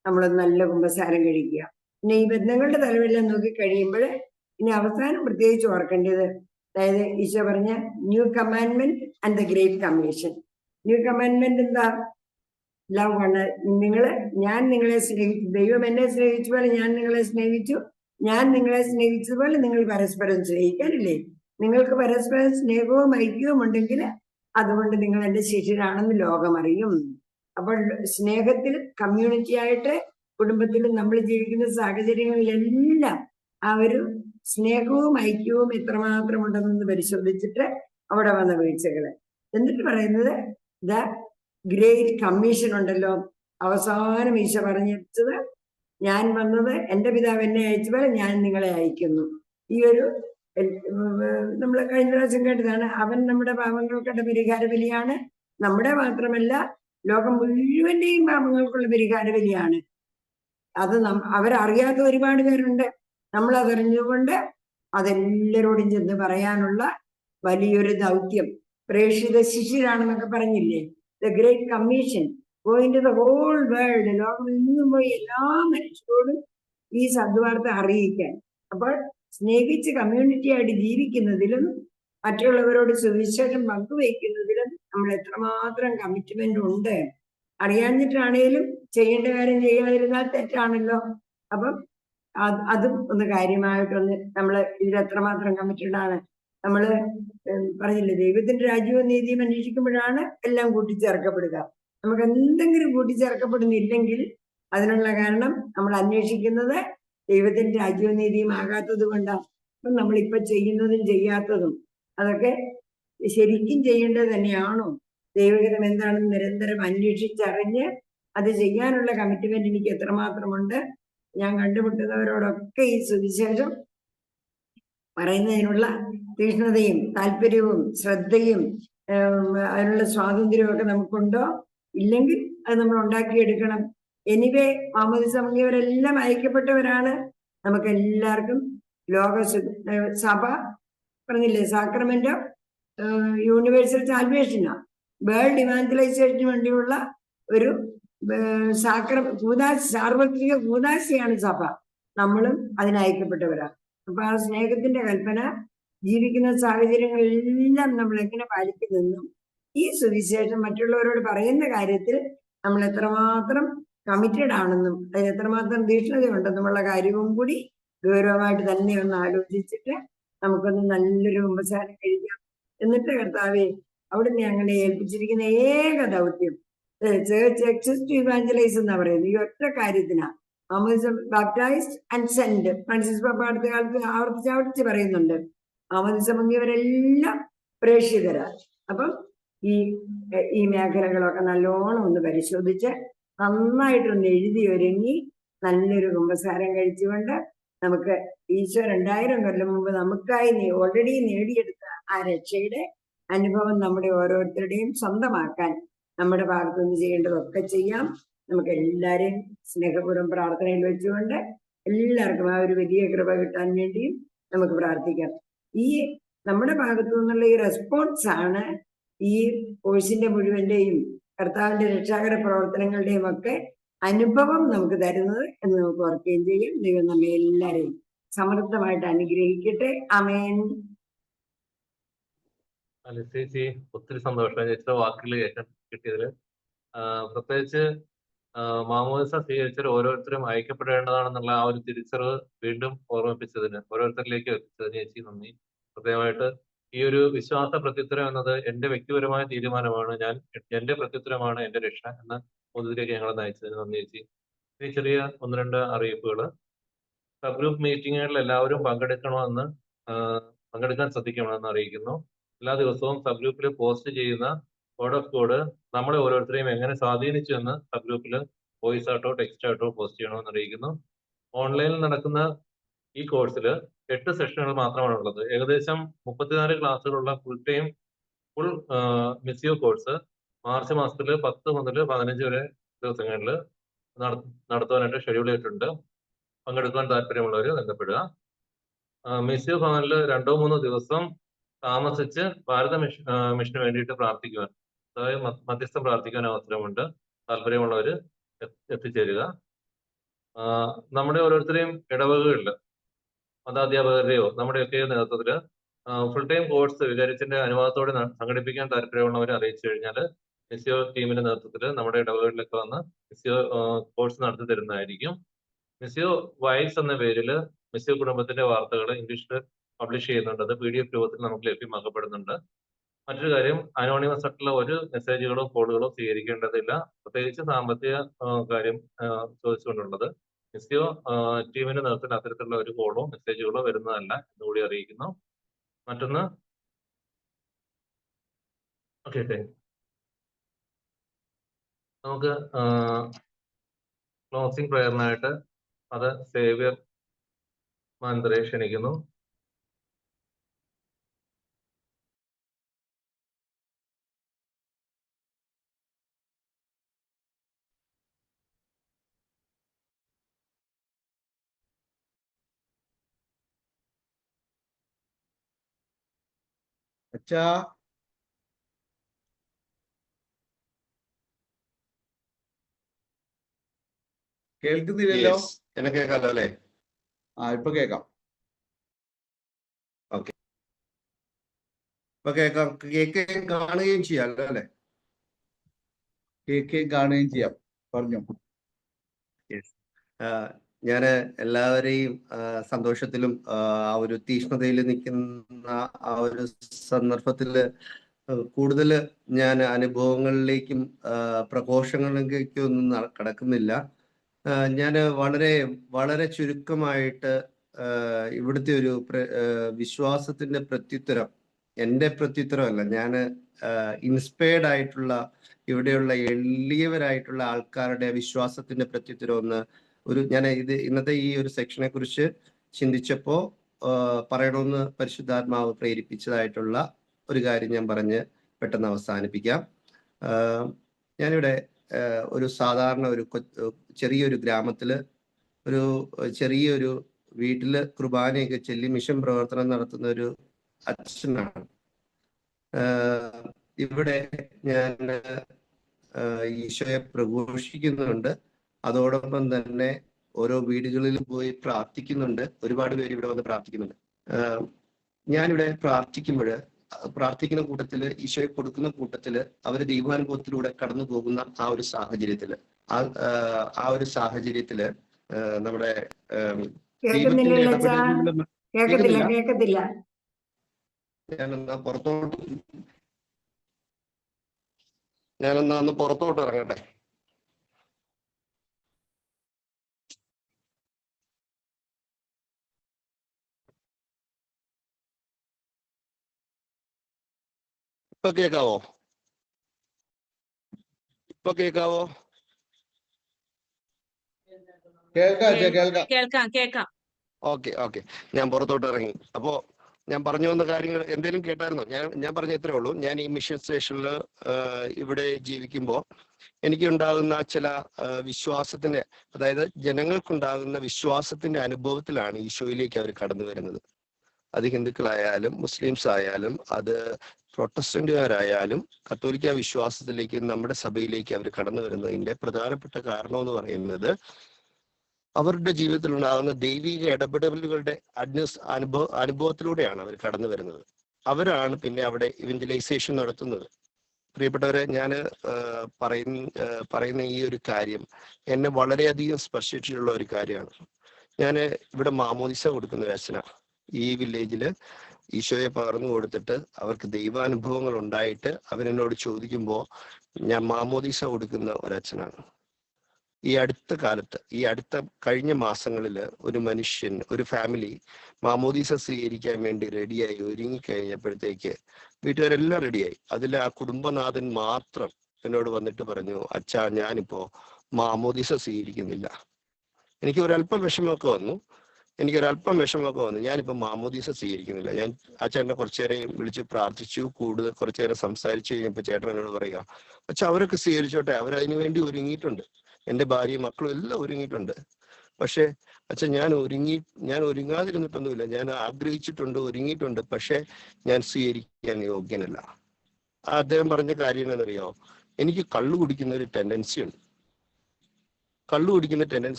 നമ്മൾ നല്ല കുമ്പസാരം കഴിക്കുക. പിന്നെ ഈ ബന്ധങ്ങളുടെ തലവെല്ലാം നോക്കി കഴിയുമ്പോൾ ഇനി അവസാനം പ്രത്യേകിച്ച് ഓർക്കേണ്ടത്, അതായത് ഈശോ പറഞ്ഞ new commandment and the great commission. New commandment എന്താ? ലവ് ആണ്. ഞാൻ നിങ്ങളെ സ്നേഹിച്ചു, ദൈവം എന്നെ സ്നേഹിച്ച പോലെ ഞാൻ നിങ്ങളെ സ്നേഹിച്ചു, ഞാൻ നിങ്ങളെ സ്നേഹിച്ചതുപോലെ നിങ്ങൾ പരസ്പരം സ്നേഹിക്കാനില്ലേ? നിങ്ങൾക്ക് പരസ്പരം സ്നേഹവും ഐക്യവും ഉണ്ടെങ്കിൽ അതുകൊണ്ട് നിങ്ങൾ എന്റെ ശിഷ്യരാണെന്ന് ലോകം അറിയും. അപ്പോൾ സ്നേഹത്തിൽ കമ്മ്യൂണിറ്റി ആയിട്ട് കുടുംബത്തിലും നമ്മൾ ജീവിക്കുന്ന സാഹചര്യങ്ങളിലെല്ലാം ആ ഒരു സ്നേഹവും ഐക്യവും എത്രമാത്രം ഉണ്ടെന്ന് പരിശോധിച്ചിട്ട് അവിടെ വന്ന വീഴ്ചകള്. എന്നിട്ട് പറയുന്നത് ദ ഗ്രേറ്റ് കമ്മീഷൻ ഉണ്ടല്ലോ, അവസാനം ഈശോ പറഞ്ഞത്, ഞാൻ വന്നത് എന്റെ പിതാവ് എന്നെ അയച്ച പോലെ ഞാൻ നിങ്ങളെ അയക്കുന്നു. ഈ ഒരു നമ്മൾ കഴിഞ്ഞ പ്രാവശ്യം കേട്ടതാണ്, അവൻ നമ്മുടെ പാപങ്ങൾക്കുള്ള പരിഹാര ബലിയാണ്. നമ്മുടെ മാത്രമല്ല ലോകം മുഴുവന്റെയും പാപങ്ങൾക്കുള്ള പരിഹാര ബലിയാണ്. അത് അവരറിയാത്ത ഒരുപാട് പേരുണ്ട്. നമ്മൾ അതറിഞ്ഞുകൊണ്ട് അതെല്ലാരോടും ചെന്ന് പറയാനുള്ള വലിയൊരു ദൗത്യം. പ്രേക്ഷിത ശിഷ്യരാണെന്നൊക്കെ പറഞ്ഞില്ലേ, the great commission, going to the whole world, ലോകം എങ്ങും പോയി എല്ലാ മനുഷ്യരോടും ഈ സദ്വാർത്ത അറിയിക്കാൻ. അപ്പോൾ സ്നേഹിച്ച് കമ്മ്യൂണിറ്റി ആയിട്ട് ജീവിക്കുന്നതിലും മറ്റുള്ളവരോട് സുവിശേഷം പങ്കുവയ്ക്കുന്നതിലും നമ്മൾ എത്രമാത്രം കമ്മിറ്റ്മെന്റ് ഉണ്ട്. അറിയാഞ്ഞിട്ടാണേലും ചെയ്യേണ്ട കാര്യം ചെയ്യാതിരുന്നാൽ തെറ്റാണല്ലോ. അപ്പം അതും ഒന്ന് കാര്യമായിട്ടൊന്ന് നമ്മൾ ഇതിൽ എത്രമാത്രം കമ്മിറ്റഡ് ആണ്. നമ്മള് പറഞ്ഞില്ലേ, ദൈവത്തിന്റെ രാജ്യവും നീതിയും അന്വേഷിക്കുമ്പോഴാണ് എല്ലാം കൂട്ടിച്ചേർക്കപ്പെടുക. നമുക്ക് എന്തെങ്കിലും കൂട്ടിച്ചേർക്കപ്പെടുന്നില്ലെങ്കിൽ അതിനുള്ള കാരണം നമ്മൾ അന്വേഷിക്കുന്നത് ദൈവത്തിന്റെ രാജ്യവും നീതിയും ആകാത്തത് കൊണ്ടാണ്. അപ്പം നമ്മളിപ്പൊ ചെയ്യുന്നതും ചെയ്യാത്തതും അതൊക്കെ ശരിക്കും ചെയ്യേണ്ടത് തന്നെയാണോ? ദൈവഹിതം എന്താണെന്ന് നിരന്തരം അന്വേഷിച്ചറിഞ്ഞ് അത് ചെയ്യാനുള്ള കമ്മിറ്റ്മെന്റ് എനിക്ക് എത്രമാത്രമുണ്ട്. ഞാൻ കണ്ടുമുട്ടുന്നവരോടൊക്കെ ഈ സുവിശേഷം പറയുന്നതിനുള്ള തീക്ഷ്ണതയും താല്പര്യവും ശ്രദ്ധയും അതിനുള്ള സ്വാതന്ത്ര്യവും ഒക്കെ നമുക്കുണ്ടോ? ഇല്ലെങ്കിൽ അത് നമ്മൾ ഉണ്ടാക്കിയെടുക്കണം. എനിവേ മാമോദിസ മുങ്ങിയവരെല്ലാം അയക്കപ്പെട്ടവരാണ്. നമുക്ക് എല്ലാവർക്കും ലോക സഭ പറഞ്ഞില്ലേ, സാക്രമെന്റ് ഓഫ് യൂണിവേഴ്സൽ സാൽവേഷനാ, വേൾഡ് ഇവാഞ്ചലൈസേഷന് വേണ്ടിയുള്ള ഒരു സാർവത്രിക കൂദാശയാണ് സഭ. നമ്മളും അതിനയക്കപ്പെട്ടവരാ. അപ്പൊ ആ സ്നേഹത്തിന്റെ കൽപ്പന ജീവിക്കുന്ന സാഹചര്യങ്ങളെല്ലാം നമ്മൾ എങ്ങനെ പാലിക്കുന്നെന്നും ഈ സുവിശേഷം മറ്റുള്ളവരോട് പറയുന്ന കാര്യത്തിൽ നമ്മൾ എത്രമാത്രം കമ്മിറ്റഡ് ആണെന്നും അതിന് എത്രമാത്രം തീക്ഷ്ണതയുണ്ടെന്നുമുള്ള കാര്യവും കൂടി ഗൗരവമായിട്ട് തന്നെ ഒന്ന് ആലോചിച്ചിട്ട് നമുക്കൊന്ന് നല്ലൊരു കുമ്പസാരം കഴിക്കാം. എന്നിട്ട് കർത്താവെ, അവിടുന്ന് ഞങ്ങളെ ഏൽപ്പിച്ചിരിക്കുന്ന ഏക ദൗത്യം ചേർച്ച് എക്സിസ്റ്റ് ടു ഇവാഞ്ചലൈസ് എന്നാ പറയുന്നത്. ഈ ഒറ്റ കാര്യത്തിനാ ബാപ്റ്റൈസ്ഡ് ആൻഡ് സെൻഡ്. ഫ്രാൻസിസ് പാപ്പ അടുത്ത കാലത്ത് ആവർത്തിച്ച് പറയുന്നുണ്ട്, മാമോദിസ മുങ്ങിയവരെല്ലാം പ്രേക്ഷിതരാ. അപ്പം ഈ മേഖലകളൊക്കെ നല്ലോണം ഒന്ന് പരിശോധിച്ച് നന്നായിട്ടൊന്ന് എഴുതി ഒരുങ്ങി നല്ലൊരു കുമ്പസാരം കഴിച്ചുകൊണ്ട് നമുക്ക് ഈശോ 2000 കൊല്ലം മുമ്പ് നമുക്കായി ഓൾറെഡി നേടിയെടുത്ത ആ രക്ഷയുടെ അനുഭവം നമ്മുടെ ഓരോരുത്തരുടെയും സ്വന്തമാക്കാൻ നമ്മുടെ ഭാഗത്തുനിന്ന് ചെയ്യേണ്ടതൊക്കെ ചെയ്യാം. നമുക്ക് എല്ലാവരെയും സ്നേഹപൂർവ്വം പ്രാർത്ഥനയിൽ വെച്ചുകൊണ്ട് എല്ലാവർക്കും ആ ഒരു വലിയ കൃപ കിട്ടാൻ വേണ്ടിയും നമുക്ക് പ്രാർത്ഥിക്കാം. ഈ നമ്മുടെ ഭാഗത്തു നിന്നുള്ള ഈ റെസ്പോൺസ് ആണ് ഈ കോഴ്സിന്റെ മുഴുവന്റെയും കർത്താവിന്റെ രക്ഷാകര പ്രവർത്തനങ്ങളുടെയും ഒക്കെ അനുഭവം നമുക്ക് തരുന്നത് എന്ന് നമുക്ക് ഓർക്കുകയും ചെയ്യും. ദൈവം നമ്മെ എല്ലാവരെയും സമൃദ്ധമായിട്ട് അനുഗ്രഹിക്കട്ടെ. ആമേൻ. ചേച്ചി, ഒത്തിരി സന്തോഷം ചേച്ചിയുടെ വാക്കുകൾ കേൾക്കാൻ കിട്ടിയതില്. പ്രത്യേകിച്ച് മാമോദിസ സ്വീകരിച്ചവർ ഓരോരുത്തരും അയക്കപ്പെടേണ്ടതാണെന്നുള്ള ആ ഒരു തിരിച്ചറിവ് വീണ്ടും ഓർമ്മിപ്പിച്ചതിന്, ഓരോരുത്തരിലേക്ക് എത്തിച്ചതിന് ചേച്ചി നന്ദി. പ്രത്യേകമായിട്ട് ഈ ഒരു വിശ്വാസ പ്രത്യുത്തരം എന്നത് എന്റെ വ്യക്തിപരമായ തീരുമാനമാണ്, എന്റെ പ്രത്യുത്തരമാണ് എന്റെ രക്ഷ എന്ന പൊതുവിലേക്ക് ഞങ്ങളെ നയിച്ചതിന് നന്ദി ചേച്ചി. ഇനി ചെറിയ 1-2 അറിയിപ്പുകൾ. സബ് ഗ്രൂപ്പ് മീറ്റിങ്ങുകളിൽ എല്ലാവരും പങ്കെടുക്കാൻ ശ്രദ്ധിക്കണമെന്ന് അറിയിക്കുന്നു. എല്ലാ ദിവസവും സബ് ഗ്രൂപ്പിൽ പോസ്റ്റ് ചെയ്യുന്ന കോഡ് ഓഫ് കോഡ് നമ്മളെ ഓരോരുത്തരെയും എങ്ങനെ സ്വാധീനിച്ചു എന്ന് സബ് ഗ്രൂപ്പിൽ വോയിസ് ആയിട്ടോ ടെക്സ്റ്റ് ആയിട്ടോ പോസ്റ്റ് ചെയ്യണമെന്ന് അറിയിക്കുന്നു. ഓൺലൈനിൽ നടക്കുന്ന ഈ കോഴ്സിൽ 8 സെഷനുകൾ മാത്രമാണ് ഉള്ളത്. ഏകദേശം 34 ക്ലാസ്സുകളുള്ള ഫുൾ മിസിയോ കോഴ്സ് മാർച്ച് മാസത്തിൽ 10 മുതൽ 15 വരെ ദിവസങ്ങളിൽ നടത്തുവാനായിട്ട് ഷെഡ്യൂൾ ചെയ്തിട്ടുണ്ട്. പങ്കെടുക്കാൻ താല്പര്യമുള്ളവർ ബന്ധപ്പെടുക. മിസ്യോ ഭവനിൽ 2-3 ദിവസം താമസിച്ച് ഭാരത മിഷന് വേണ്ടിയിട്ട് പ്രാർത്ഥിക്കുവാൻ, അതായത് മധ്യസ്ഥം പ്രാർത്ഥിക്കുവാൻ അവസരമുണ്ട്. താല്പര്യമുള്ളവർ എത്തിച്ചേരുക. നമ്മുടെ ഓരോരുത്തരെയും ഇടവകകളിൽ മതാധ്യാപകരുടെയോ നമ്മുടെയൊക്കെ നേതൃത്വത്തിൽ ഫുൾ ടൈം കോഴ്സ് വികാരിച്ചിന്റെ അനുവാദത്തോടെ സംഘടിപ്പിക്കാൻ താല്പര്യമുള്ളവരെ അറിയിച്ചു കഴിഞ്ഞാൽ മിസ്യോ ടീമിന്റെ നേതൃത്വത്തിൽ നമ്മുടെ ഇടവകളിലൊക്കെ വന്ന് മിസ്യോ കോഴ്സ് നടത്തി തരുന്നതായിരിക്കും. മിസ്യോ വൈബ്സ് എന്ന പേരിൽ മിസ്യോ കുടുംബത്തിന്റെ വാർത്തകൾ ഇംഗ്ലീഷിൽ പബ്ലിഷ് ചെയ്യുന്നുണ്ട്. അത് PDF രൂപത്തിൽ നമുക്ക് ലഭ്യമാക്കപ്പെടുന്നുണ്ട്. മറ്റൊരു കാര്യം, അനോണിമസ് ആയിട്ടുള്ള ഒരു മെസ്സേജുകളോ കോളുകളോ സ്വീകരിക്കേണ്ടതില്ല, പ്രത്യേകിച്ച് സാമ്പത്തിക കാര്യം ചോദിച്ചുകൊണ്ടുള്ളത്. മിസ്യോ ടീമിന്റെ നേതൃത്വത്തിൽ അത്തരത്തിലുള്ള ഒരു കോളോ മെസ്സേജുകളോ വരുന്നതല്ല എന്നുകൂടി അറിയിക്കുന്നു. മറ്റൊന്ന്, ഓക്കെ, നമുക്ക് ക്ലോസിംഗ് പ്രയറിനായിട്ട് അത് സേവ്യർ മാൻതരെ ക്ഷണിക്കുന്നു. അച്ഛാ, കേൾക്കുന്നില്ലല്ലോ? എന്നെ കേൾക്കാമല്ലോ അല്ലേ? ഇപ്പൊ കേൾക്കാം. ഓക്കെ, ഇപ്പൊ കേൾക്കാം. കേൾക്കുകയും കാണുകയും ചെയ്യാം അല്ലേ? കേൾക്കുകയും കാണുകയും ചെയ്യാം. പറഞ്ഞു. ഞാൻ എല്ലാവരെയും സന്തോഷത്തിലും ആ ഒരു തീഷ്ണതയിൽ നിൽക്കുന്ന ആ ഒരു സന്ദർഭത്തിൽ കൂടുതൽ ഞാൻ അനുഭവങ്ങളിലേക്കും പ്രഘോഷങ്ങളിലേക്കും ഒന്നും കടക്കുന്നില്ല. ഞാൻ വളരെ വളരെ ചുരുക്കമായിട്ട് ഇവിടുത്തെ ഒരു വിശ്വാസത്തിന്റെ പ്രത്യുത്തരം, എൻ്റെ പ്രത്യുത്തരമല്ല, ഞാൻ ഇൻസ്പയർഡ് ആയിട്ടുള്ള ഇവിടെയുള്ള എളിയവരായിട്ടുള്ള ആൾക്കാരുടെ വിശ്വാസത്തിന്റെ പ്രത്യുത്തരം ഞാൻ ഇന്നത്തെ ഈ ഒരു സെക്ഷനെ കുറിച്ച് ചിന്തിച്ചപ്പോൾ പറയണമെന്ന് പരിശുദ്ധാത്മാവ് പ്രേരിപ്പിച്ചതായിട്ടുള്ള ഒരു കാര്യം ഞാൻ പറഞ്ഞ് പെട്ടെന്ന് അവസാനിപ്പിക്കാം. ഞാനിവിടെ ഒരു സാധാരണ ഒരു ചെറിയൊരു ഗ്രാമത്തില് ഒരു ചെറിയൊരു വീട്ടില് കുർബാനയൊക്കെ ചൊല്ലി മിഷൻ പ്രവർത്തനം നടത്തുന്ന ഒരു അച്ഛനാണ്. ഇവിടെ ഞാൻ ഈശോയെ പ്രഘോഷിക്കുന്നുണ്ട്. അതോടൊപ്പം തന്നെ ഓരോ വീടുകളിൽ പോയി പ്രാർത്ഥിക്കുന്നുണ്ട്. ഒരുപാട് പേര് ഇവിടെ വന്ന് പ്രാർത്ഥിക്കുന്നുണ്ട്. ഞാനിവിടെ പ്രാർത്ഥിക്കുന്ന കൂട്ടത്തില്, ഈശോയെ കൊടുക്കുന്ന കൂട്ടത്തില് അവര് ദൈവാനുഭവത്തിലൂടെ കടന്നു പോകുന്ന ആ ഒരു സാഹചര്യത്തില് നമ്മുടെ ഞാനൊന്ന് പുറത്തോട്ട് ഇറങ്ങട്ടെ. ഇപ്പൊ കേൾക്കാവോ? കേൾക്കാം. ഓക്കെ, ഞാൻ പുറത്തോട്ട് ഇറങ്ങി. അപ്പോ ഞാൻ പറഞ്ഞു വന്ന കാര്യങ്ങൾ എന്തെങ്കിലും കേട്ടായിരുന്നോ? ഞാൻ പറഞ്ഞ ഇത്രേ ഉള്ളൂ. ഞാൻ ഈ മിഷൻ സ്റ്റേഷനിൽ ഇവിടെ ജീവിക്കുമ്പോൾ എനിക്കുണ്ടാകുന്ന ചില വിശ്വാസത്തിന്റെ, അതായത് ജനങ്ങൾക്കുണ്ടാകുന്ന വിശ്വാസത്തിന്റെ അനുഭവത്തിലാണ് ഈശോയിലേക്ക് അവർ കടന്നു വരുന്നത്. അത് ഹിന്ദുക്കളായാലും മുസ്ലിംസ് ആയാലും അത് പ്രൊട്ടസ്റ്റന്റുകാരായാലും കത്തോലിക്ക വിശ്വാസത്തിലേക്ക് നമ്മുടെ സഭയിലേക്ക് അവർ കടന്നു വരുന്നതിന്റെ പ്രധാനപ്പെട്ട കാരണം എന്ന് പറയുന്നത് അവരുടെ ജീവിതത്തിൽ ഉണ്ടാകുന്ന ദൈവിക ഇടപെടലുകളുടെ അനുഭവത്തിലൂടെയാണ് അവർ കടന്നു വരുന്നത്. അവരാണ് പിന്നെ അവിടെ ഇവഞ്ചലൈസേഷൻ നടത്തുന്നത്. പ്രിയപ്പെട്ടവരെ, ഞാൻ പറയുന്ന ഈ ഒരു കാര്യം എന്നെ വളരെയധികം സ്പർശിച്ചിട്ടുള്ള ഒരു കാര്യമാണ്. ഞാൻ ഇവിടെ മാമോദിസ കൊടുക്കുന്ന ഒരു അച്ഛനാണ്. ഈ വില്ലേജില് ഈശോയെ പകർന്നു കൊടുത്തിട്ട് അവർക്ക് ദൈവാനുഭവങ്ങൾ ഉണ്ടായിട്ട് അവരെന്നോട് ചോദിക്കുമ്പോൾ ഞാൻ മാമോദിസ കൊടുക്കുന്ന ഒരച്ഛനാണ്. ഈ അടുത്ത കഴിഞ്ഞ മാസങ്ങളിൽ ഒരു ഫാമിലി മാമോദിസ സ്വീകരിക്കാൻ വേണ്ടി റെഡിയായി ഒരുങ്ങിക്കഴിഞ്ഞപ്പോഴത്തേക്ക് വീട്ടുകാരെല്ലാം റെഡിയായി. അതിൽ ആ കുടുംബനാഥൻ മാത്രം എന്നോട് വന്നിട്ട് പറഞ്ഞു, അച്ഛാ, ഞാനിപ്പോ മാമോദിസ സ്വീകരിക്കുന്നില്ല. എനിക്ക് ഒരല്പം വിഷമമൊക്കെ വന്നു. ഞാനിപ്പോ മാമോദിസ സ്വീകരിക്കുന്നില്ല. ഞാൻ ആ ചേട്ടനെ കുറച്ചു നേരം വിളിച്ച് പ്രാർത്ഥിച്ചു. കുറച്ചു നേരം സംസാരിച്ചു കഴിഞ്ഞപ്പോ ചേട്ടൻ എന്നോട് പറയുക, അച്ഛാ, അവരൊക്കെ സ്വീകരിച്ചോട്ടെ, അവരതിനു വേണ്ടി ഒരുങ്ങിയിട്ടുണ്ട്. എൻ്റെ ഭാര്യയും മക്കളും എല്ലാം ഒരുങ്ങിയിട്ടുണ്ട്. പക്ഷെ അച്ഛൻ ഞാൻ ഒരുങ്ങാതിരുന്നിട്ടൊന്നുമില്ല. ഞാൻ ആഗ്രഹിച്ചിട്ടുണ്ട്, ഒരുങ്ങിയിട്ടുണ്ട്, പക്ഷെ ഞാൻ സ്വീകരിക്കാൻ യോഗ്യനല്ല. അദ്ദേഹം പറഞ്ഞ കാര്യം എന്താണെന്നറിയോ? എനിക്ക് കള്ളു കുടിക്കുന്ന ഒരു ടെൻഡൻസി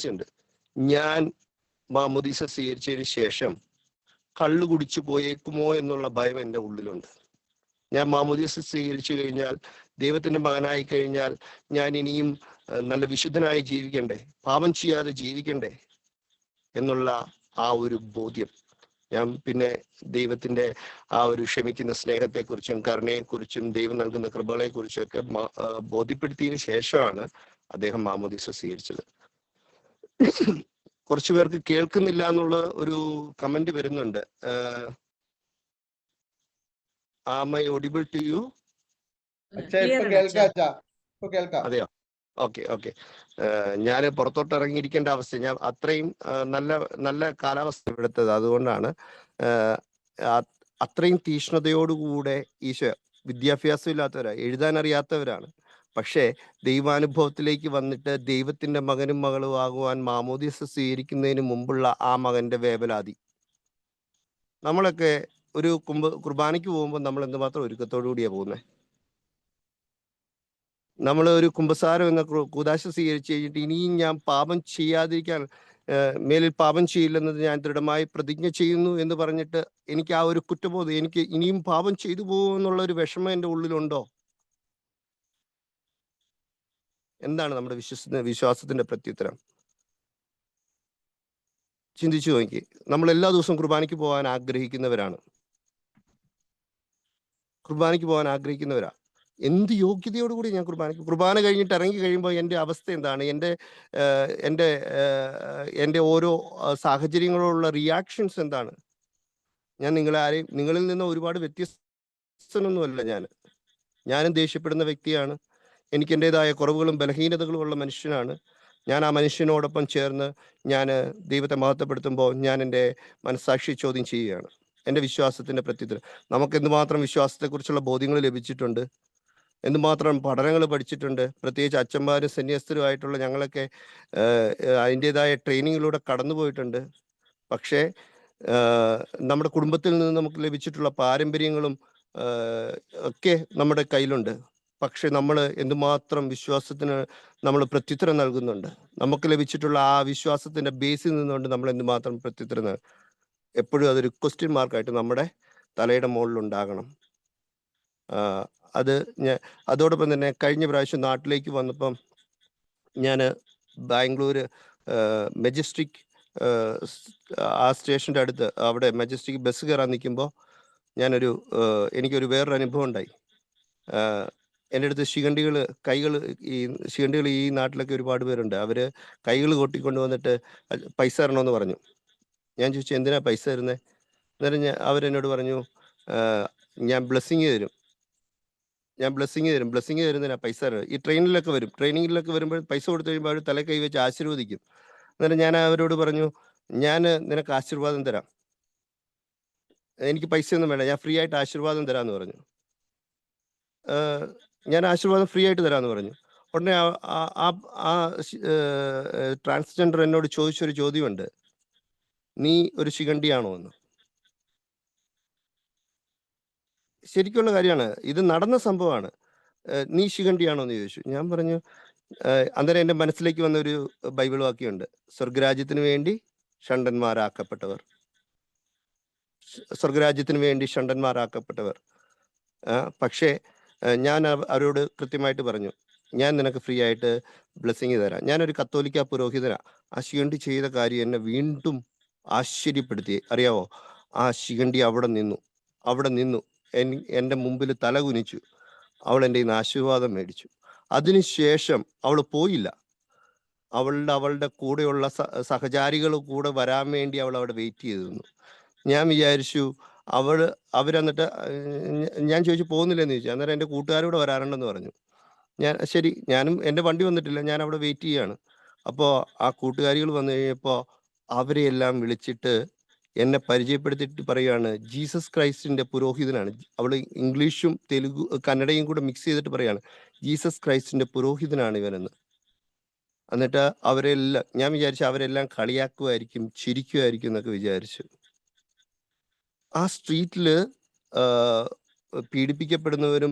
ഉണ്ട്. ഞാൻ മാമോദീസ സ്വീകരിച്ചതിന് ശേഷം കള്ളു കുടിച്ചു പോയേക്കുമോ എന്നുള്ള ഭയം എൻ്റെ ഉള്ളിലുണ്ട്. ഞാൻ മാമോദീസ സ്വീകരിച്ചു കഴിഞ്ഞാൽ, ദൈവത്തിന്റെ മകനായി കഴിഞ്ഞാൽ, ഞാൻ ഇനിയും നല്ല വിശുദ്ധനായി ജീവിക്കണ്ടേ, പാപം ചെയ്യാതെ ജീവിക്കണ്ടേ എന്നുള്ള ആ ഒരു ബോധ്യം. ഞാൻ പിന്നെ ദൈവത്തിന്റെ ആ ഒരു ക്ഷമിക്കുന്ന സ്നേഹത്തെക്കുറിച്ചും കരുണയെക്കുറിച്ചും ദൈവം നൽകുന്ന കൃപകളെ കുറിച്ചും ഒക്കെ ബോധ്യപ്പെടുത്തിയതിനു ശേഷമാണ് അദ്ദേഹം മാമോദീസ സ്വീകരിച്ചത്. കുറച്ചു പേർക്ക് കേൾക്കുന്നില്ല എന്നുള്ള ഒരു കമന്റ് വരുന്നുണ്ട്. Am I audible to you? അതെയോ? ഓക്കെ. ഞാൻ പുറത്തോട്ട് ഇറങ്ങിയിരിക്കേണ്ട അവസ്ഥ, ഞാൻ അത്രയും നല്ല കാലാവസ്ഥ എടുത്തത്. അതുകൊണ്ടാണ് അത്രയും തീഷ്ണതയോടുകൂടെ ഈശോ, വിദ്യാഭ്യാസം ഇല്ലാത്തവരാണ്, എഴുതാൻ അറിയാത്തവരാണ്, പക്ഷേ ദൈവാനുഭവത്തിലേക്ക് വന്നിട്ട് ദൈവത്തിന്റെ മകനും മകളും ആകുവാൻ മാമോദീസ സ്വീകരിക്കുന്നതിന് മുമ്പുള്ള ആ മകന്റെ വേവലാതി. നമ്മളൊക്കെ ഒരു കുർബാനയ്ക്ക് പോകുമ്പോൾ നമ്മൾ എന്തുമാത്രം ഒരുക്കത്തോടു കൂടിയാണ് പോകുന്നത്. നമ്മൾ ഒരു കുമ്പസാരം എന്ന കൂദാശ സ്വീകരിച്ചു കഴിഞ്ഞിട്ട് ഇനിയും ഞാൻ പാപം ചെയ്യാതിരിക്കാൻ, മേലിൽ പാപം ചെയ്യില്ലെന്നത് ഞാൻ ദൃഢമായി പ്രതിജ്ഞ ചെയ്യുന്നു എന്ന് പറഞ്ഞിട്ട് എനിക്ക് ആ ഒരു കുറ്റബോധം, എനിക്ക് ഇനിയും പാപം ചെയ്തു പോകുമെന്നുള്ള ഒരു വിഷമം എൻ്റെ ഉള്ളിലുണ്ടോ? എന്താണ് നമ്മുടെ വിശ്വാസത്തിന്റെ പ്രത്യുത്തരം? ചിന്തിച്ചു നോക്കി. നമ്മൾ എല്ലാ ദിവസവും കുർബാനയ്ക്ക് പോകാൻ ആഗ്രഹിക്കുന്നവരാണ്. എന്ത് യോഗ്യതയോടുകൂടി ഞാൻ കുർബാന കഴിഞ്ഞിട്ട് ഇറങ്ങി കഴിയുമ്പോൾ എൻ്റെ അവസ്ഥ എന്താണ്? എൻ്റെ ഓരോ സാഹചര്യങ്ങളോടുള്ള റിയാക്ഷൻസ് എന്താണ്? ഞാൻ നിങ്ങളിൽ നിന്ന് ഒരുപാട് വ്യത്യസ്തനൊന്നുമല്ല. ഞാനും ദേഷ്യപ്പെടുന്ന വ്യക്തിയാണ്. എനിക്ക് എൻ്റെതായ കുറവുകളും ബലഹീനതകളും ഉള്ള മനുഷ്യനാണ്. ഞാൻ ആ മനുഷ്യനോടൊപ്പം ചേർന്ന് ഞാൻ ദൈവത്തെ മഹത്വപ്പെടുത്തുമ്പോൾ ഞാൻ എൻ്റെ മനസ്സാക്ഷി ചോദ്യം ചെയ്യുകയാണ്. എൻ്റെ വിശ്വാസത്തിന്റെ പ്രത്യുത്തരം. നമുക്ക് എന്തുമാത്രം വിശ്വാസത്തെക്കുറിച്ചുള്ള ബോധ്യങ്ങൾ ലഭിച്ചിട്ടുണ്ട്, എന്തുമാത്രം പഠനങ്ങൾ പഠിച്ചിട്ടുണ്ട്. പ്രത്യേകിച്ച് അച്ഛന്മാരും സന്യസ്തരുമായിട്ടുള്ള ഞങ്ങളൊക്കെ അതിൻ്റെതായ ട്രെയിനിങ്ങിലൂടെ കടന്നുപോയിട്ടുണ്ട്. പക്ഷേ നമ്മുടെ കുടുംബത്തിൽ നിന്ന് നമുക്ക് ലഭിച്ചിട്ടുള്ള പാരമ്പര്യങ്ങളും ഒക്കെ നമ്മുടെ കയ്യിലുണ്ട്. പക്ഷെ നമ്മൾ എന്തുമാത്രം വിശ്വാസത്തിന് നമ്മൾ പ്രത്യുത്തരം നൽകുന്നുണ്ട്? നമുക്ക് ലഭിച്ചിട്ടുള്ള ആ വിശ്വാസത്തിന്റെ ബേസിൽ നിന്നുകൊണ്ട് നമ്മൾ എന്തുമാത്രം പ്രത്യുത്തരം എപ്പോഴും അതൊരു ക്വസ്റ്റ്യൻ മാർക്കായിട്ട് നമ്മുടെ തലയുടെ മുകളിൽ ഉണ്ടാകണം. അതോടൊപ്പം തന്നെ കഴിഞ്ഞ പ്രാവശ്യം നാട്ടിലേക്ക് വന്നപ്പം ഞാൻ ബാംഗ്ലൂർ മെജസ്റ്റിക് ആ സ്റ്റേഷൻ്റെ അടുത്ത് അവിടെ മെജസ്റ്റിക് ബസ് കയറാൻ നിൽക്കുമ്പോൾ എനിക്കൊരു വേറൊരു അനുഭവം ഉണ്ടായി. എൻ്റെ അടുത്ത് ശിഖണ്ഡികൾ ഈ നാട്ടിലൊക്കെ ഒരുപാട് പേരുണ്ട്. അവർ കൈകൾ കൊട്ടിക്കൊണ്ട് വന്നിട്ട് പൈസ തരണമെന്ന് പറഞ്ഞു. ഞാൻ ചോദിച്ചു, എന്തിനാ പൈസ തരുന്നത്? അന്നേരം അവരെന്നോട് പറഞ്ഞു, ഞാൻ ബ്ലെസ്സിങ് തരും. ബ്ലെസ്സിങ് തരുന്നതിനാ പൈസ തരുന്നത്. ഈ ട്രെയിനിങ്ങിലൊക്കെ വരുമ്പോൾ പൈസ കൊടുത്തു കഴിയുമ്പോൾ അവർ തല കൈ വെച്ച് ആശീർവദിക്കും. അന്നേരം ഞാൻ അവരോട് പറഞ്ഞു, ഞാൻ നിനക്ക് ആശീർവാദം തരാം, എനിക്ക് പൈസയൊന്നും വേണ്ട, ഞാൻ ഫ്രീ ആയിട്ട് ആശീർവാദം തരാമെന്ന് പറഞ്ഞു. ഞാൻ ആശീർവാദം ഫ്രീ ആയിട്ട് തരാമെന്ന് പറഞ്ഞു. ഉടനെ ആ ട്രാൻസ്ജെൻഡർ എന്നോട് ചോദിച്ചൊരു ചോദ്യമുണ്ട്, നീ ഒരു ശിഖണ്ഡിയാണോ എന്ന്. ശരിക്കുള്ള കാര്യമാണ്, ഇത് നടന്ന സംഭവമാണ്. നീ ശിഖണ്ഡിയാണോ എന്ന് ചോദിച്ചു. ഞാൻ പറഞ്ഞു, അന്നേരം എൻ്റെ മനസ്സിലേക്ക് വന്ന ഒരു ബൈബിൾ വാക്യമുണ്ട്, സ്വർഗരാജ്യത്തിന് വേണ്ടി ഷണ്ടന്മാരാക്കപ്പെട്ടവർ. പക്ഷേ ഞാൻ അവരോട് കൃത്യമായിട്ട് പറഞ്ഞു, ഞാൻ നിനക്ക് ഫ്രീ ആയിട്ട് ബ്ലെസ്സിങ് തരാം. ഞാനൊരു കത്തോലിക്ക പുരോഹിതനാ. ആ ശിഖണ്ഡി ചെയ്ത കാര്യം എന്നെ വീണ്ടും ആശ്ചര്യപ്പെടുത്തി. അറിയാവോ, ആ ശിഖണ്ഡി അവിടെ നിന്നു എൻ്റെ മുമ്പിൽ തല കുനിച്ചു. അവൾ എൻ്റെ ഇന്ന് ആശീർവാദം മേടിച്ചു. അതിനുശേഷം അവൾ പോയില്ല. അവളുടെ കൂടെയുള്ള സഹചാരികൾ കൂടെ വരാൻ വേണ്ടി അവൾ അവിടെ വെയിറ്റ് ചെയ്തിരുന്നു. ഞാൻ വിചാരിച്ചു അവരെന്നിട്ട് ഞാൻ ചോദിച്ചു, പോകുന്നില്ലെന്ന് ചോദിച്ചു. അന്നേരം എൻ്റെ കൂട്ടുകാരോട് വരാറുണ്ടെന്ന് പറഞ്ഞു. ഞാനും എൻ്റെ വണ്ടി വന്നിട്ടില്ല, ഞാൻ അവിടെ വെയിറ്റ് ചെയ്യാണ്. അപ്പോൾ ആ കൂട്ടുകാരികൾ വന്നു കഴിഞ്ഞപ്പോൾ അവരെയെല്ലാം വിളിച്ചിട്ട് എന്നെ പരിചയപ്പെടുത്തിയിട്ട് പറയുകയാണ്, ജീസസ് ക്രൈസ്റ്റിന്റെ പുരോഹിതനാണ്. അവൾ ഇംഗ്ലീഷും കന്നഡയും കൂടെ മിക്സ് ചെയ്തിട്ട് പറയാണ്, ജീസസ് ക്രൈസ്റ്റിന്റെ പുരോഹിതനാണ് ഇവനെന്ന്. എന്നിട്ട് അവരെല്ലാം ഞാൻ വിചാരിച്ചു അവരെല്ലാം കളിയാക്കുമായിരിക്കും, ചിരിക്കുമായിരിക്കും എന്നൊക്കെ വിചാരിച്ചു. ആ സ്ട്രീറ്റില് പീഡിപ്പിക്കപ്പെടുന്നവരും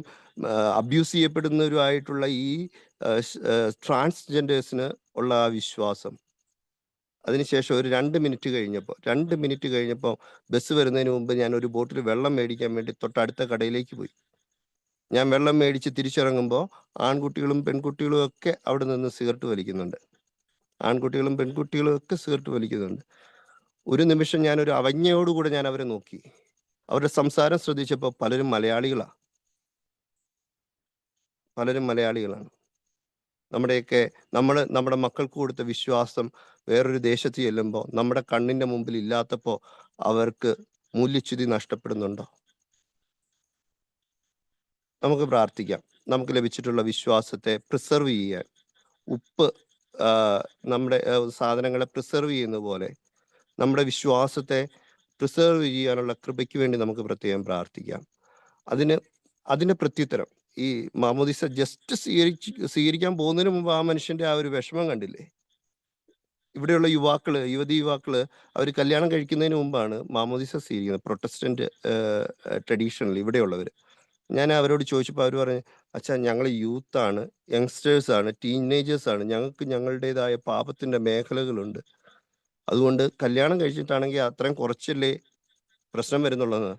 അബ്യൂസ് ചെയ്യപ്പെടുന്നവരുമായിട്ടുള്ള ഈ ട്രാൻസ്ജെൻഡേഴ്സിന് ഉള്ള ആ വിശ്വാസം. അതിനുശേഷം ഒരു 2 മിനിറ്റ് കഴിഞ്ഞപ്പോൾ ബസ് വരുന്നതിന് മുമ്പ് ഞാൻ ഒരു ബോട്ടിൽ വെള്ളം മേടിക്കാൻ വേണ്ടി തൊട്ടടുത്ത കടയിലേക്ക് പോയി. ഞാൻ വെള്ളം മേടിച്ച് തിരിച്ചിറങ്ങുമ്പോൾ ആൺകുട്ടികളും പെൺകുട്ടികളും ഒക്കെ അവിടെ നിന്ന് സിഗരറ്റ് വലിക്കുന്നുണ്ട്. ഒരു നിമിഷം ഞാനൊരു അവജ്ഞയോടുകൂടെ ഞാൻ അവരെ നോക്കി. അവരുടെ സംസാരം ശ്രദ്ധിച്ചപ്പോൾ പലരും മലയാളികളാണ്. നമ്മുടെ മക്കൾക്ക് കൊടുത്ത വിശ്വാസം വേറൊരു ദേശത്ത് ചെല്ലുമ്പോൾ നമ്മുടെ കണ്ണിന്റെ മുമ്പിൽ ഇല്ലാത്തപ്പോൾ അവർക്ക് മൂല്യച്യുതി നഷ്ടപ്പെടുന്നുണ്ടോ? നമുക്ക് പ്രാർത്ഥിക്കാം. നമുക്ക് ലഭിച്ചിട്ടുള്ള വിശ്വാസത്തെ പ്രിസർവ് ചെയ്യാൻ, ഉപ്പ് നമ്മുടെ സാധനങ്ങളെ പ്രിസർവ് ചെയ്യുന്ന പോലെ നമ്മുടെ വിശ്വാസത്തെ പ്രിസർവ് ചെയ്യാനുള്ള കൃപയ്ക്ക് വേണ്ടി നമുക്ക് പ്രത്യേകം പ്രാർത്ഥിക്കാം. അതിന്റെ പ്രത്യുത്തരം ഈ മാമോദിസ ജസ്റ്റ് സ്വീകരിക്കാൻ പോകുന്നതിന് മുമ്പ് ആ മനുഷ്യന്റെ ആ ഒരു വിഷമം കണ്ടില്ലേ? ഇവിടെയുള്ള യുവതി യുവാക്കള് അവർ കല്യാണം കഴിക്കുന്നതിന് മുമ്പാണ് മാമോദിസ സ്വീകരിക്കുന്നത്. പ്രൊട്ടസ്റ്റന്റ് ട്രഡീഷണൽ ഇവിടെയുള്ളവർ. ഞാൻ അവരോട് ചോദിച്ചപ്പോൾ അവർ പറഞ്ഞു, അച്ഛാ ഞങ്ങൾ യൂത്താണ്, യങ്സ്റ്റേഴ്സ് ആണ്, ടീനേജേഴ്സ് ആണ്, ഞങ്ങൾക്ക് ഞങ്ങളുടേതായ പാപത്തിന്റെ മേഖലകളുണ്ട്. അതുകൊണ്ട് കല്യാണം കഴിച്ചിട്ടാണെങ്കിൽ അത്രയും കുറച്ചല്ലേ പ്രശ്നം വരുന്നുള്ളത്.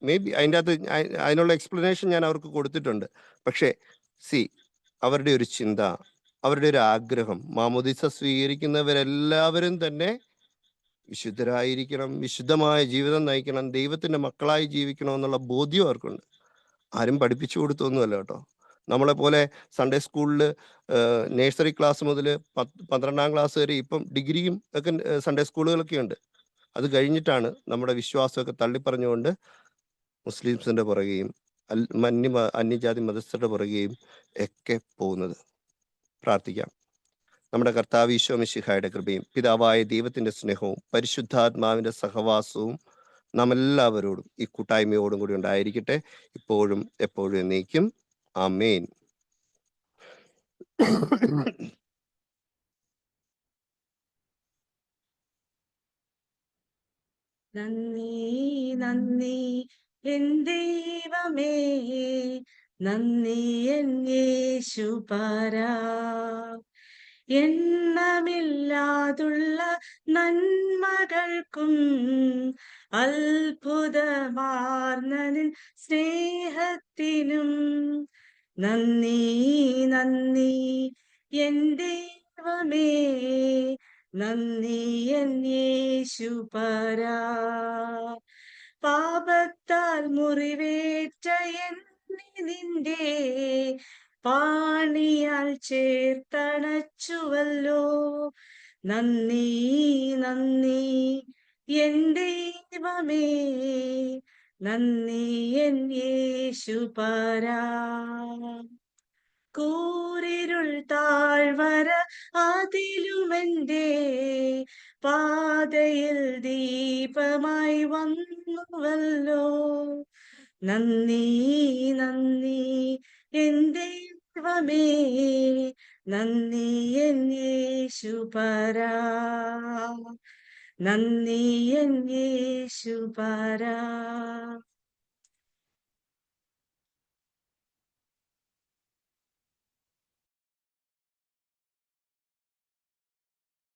മേ ബി അതിനുള്ള എക്സ്പ്ലനേഷൻ ഞാൻ അവർക്ക് കൊടുത്തിട്ടുണ്ട്. പക്ഷേ അവരുടെ ഒരു ചിന്ത, അവരുടെ ഒരു ആഗ്രഹം, മാമോദിസ സ്വീകരിക്കുന്നവരെല്ലാവരും തന്നെ വിശുദ്ധരായിരിക്കണം, വിശുദ്ധമായ ജീവിതം നയിക്കണം, ദൈവത്തിന്റെ മക്കളായി ജീവിക്കണം എന്നുള്ള ബോധ്യം അവർക്കുണ്ട്. ആരും പഠിപ്പിച്ചു കൊടുത്തൊന്നുമല്ല കേട്ടോ. നമ്മളെ പോലെ സൺഡേ സ്കൂളിൽ നേഴ്സറി ക്ലാസ് മുതൽ 12ാം ക്ലാസ് വരെ, ഇപ്പം ഡിഗ്രിയും ഒക്കെ സൺഡേ സ്കൂളുകളൊക്കെ ഉണ്ട്. അത് കഴിഞ്ഞിട്ടാണ് നമ്മുടെ വിശ്വാസമൊക്കെ തള്ളിപ്പറഞ്ഞുകൊണ്ട് മുസ്ലിംസിന്റെ പുറകെയും അന്യജാതി മതസ്ഥരുടെ പുറകെയും ഒക്കെ പോകുന്നത്. പ്രാർത്ഥിക്കാം. നമ്മുടെ കർത്താവ് ഈശോ മിശിഹായുടെ കൃപയും പിതാവായ ദൈവത്തിന്റെ സ്നേഹവും പരിശുദ്ധാത്മാവിന്റെ സഹവാസവും നാം എല്ലാവരോടും ഈ കൂട്ടായ്മയോടും കൂടി ഉണ്ടായിരിക്കട്ടെ, ഇപ്പോഴും എപ്പോഴും എന്നേക്കും. ആമേൻ. നന്ദി എൻ ദൈവമേ, നന്ദി എൻ യേശുപരാ. എണ്ണമില്ലാതുള്ള നന്മകൾക്കും അത്ഭുതമാർന്ന നിൻ സ്നേഹത്തിനും നന്ദി എൻ ദൈവമേ, നന്ദി എൻ യേശുപരാ. പാപത്താൽ മുറിവേറ്റ എന്നെ നിന്റെ പാണിയാൽ ചേർത്തണച്ചുവല്ലോ. നന്ദി എൻ ദൈവമേ, നന്ദി എൻ യേശുപരാ. കൂരിരുൾ താഴ്വര അതിലുമെന്റെ പാതയിൽ ദീപമായി വന്നുവല്ലോ. നന്ദി എൻ ദൈവമേ, നന്ദി എൻ യേശുപരാ, നന്ദി എൻ യേശുപരാ.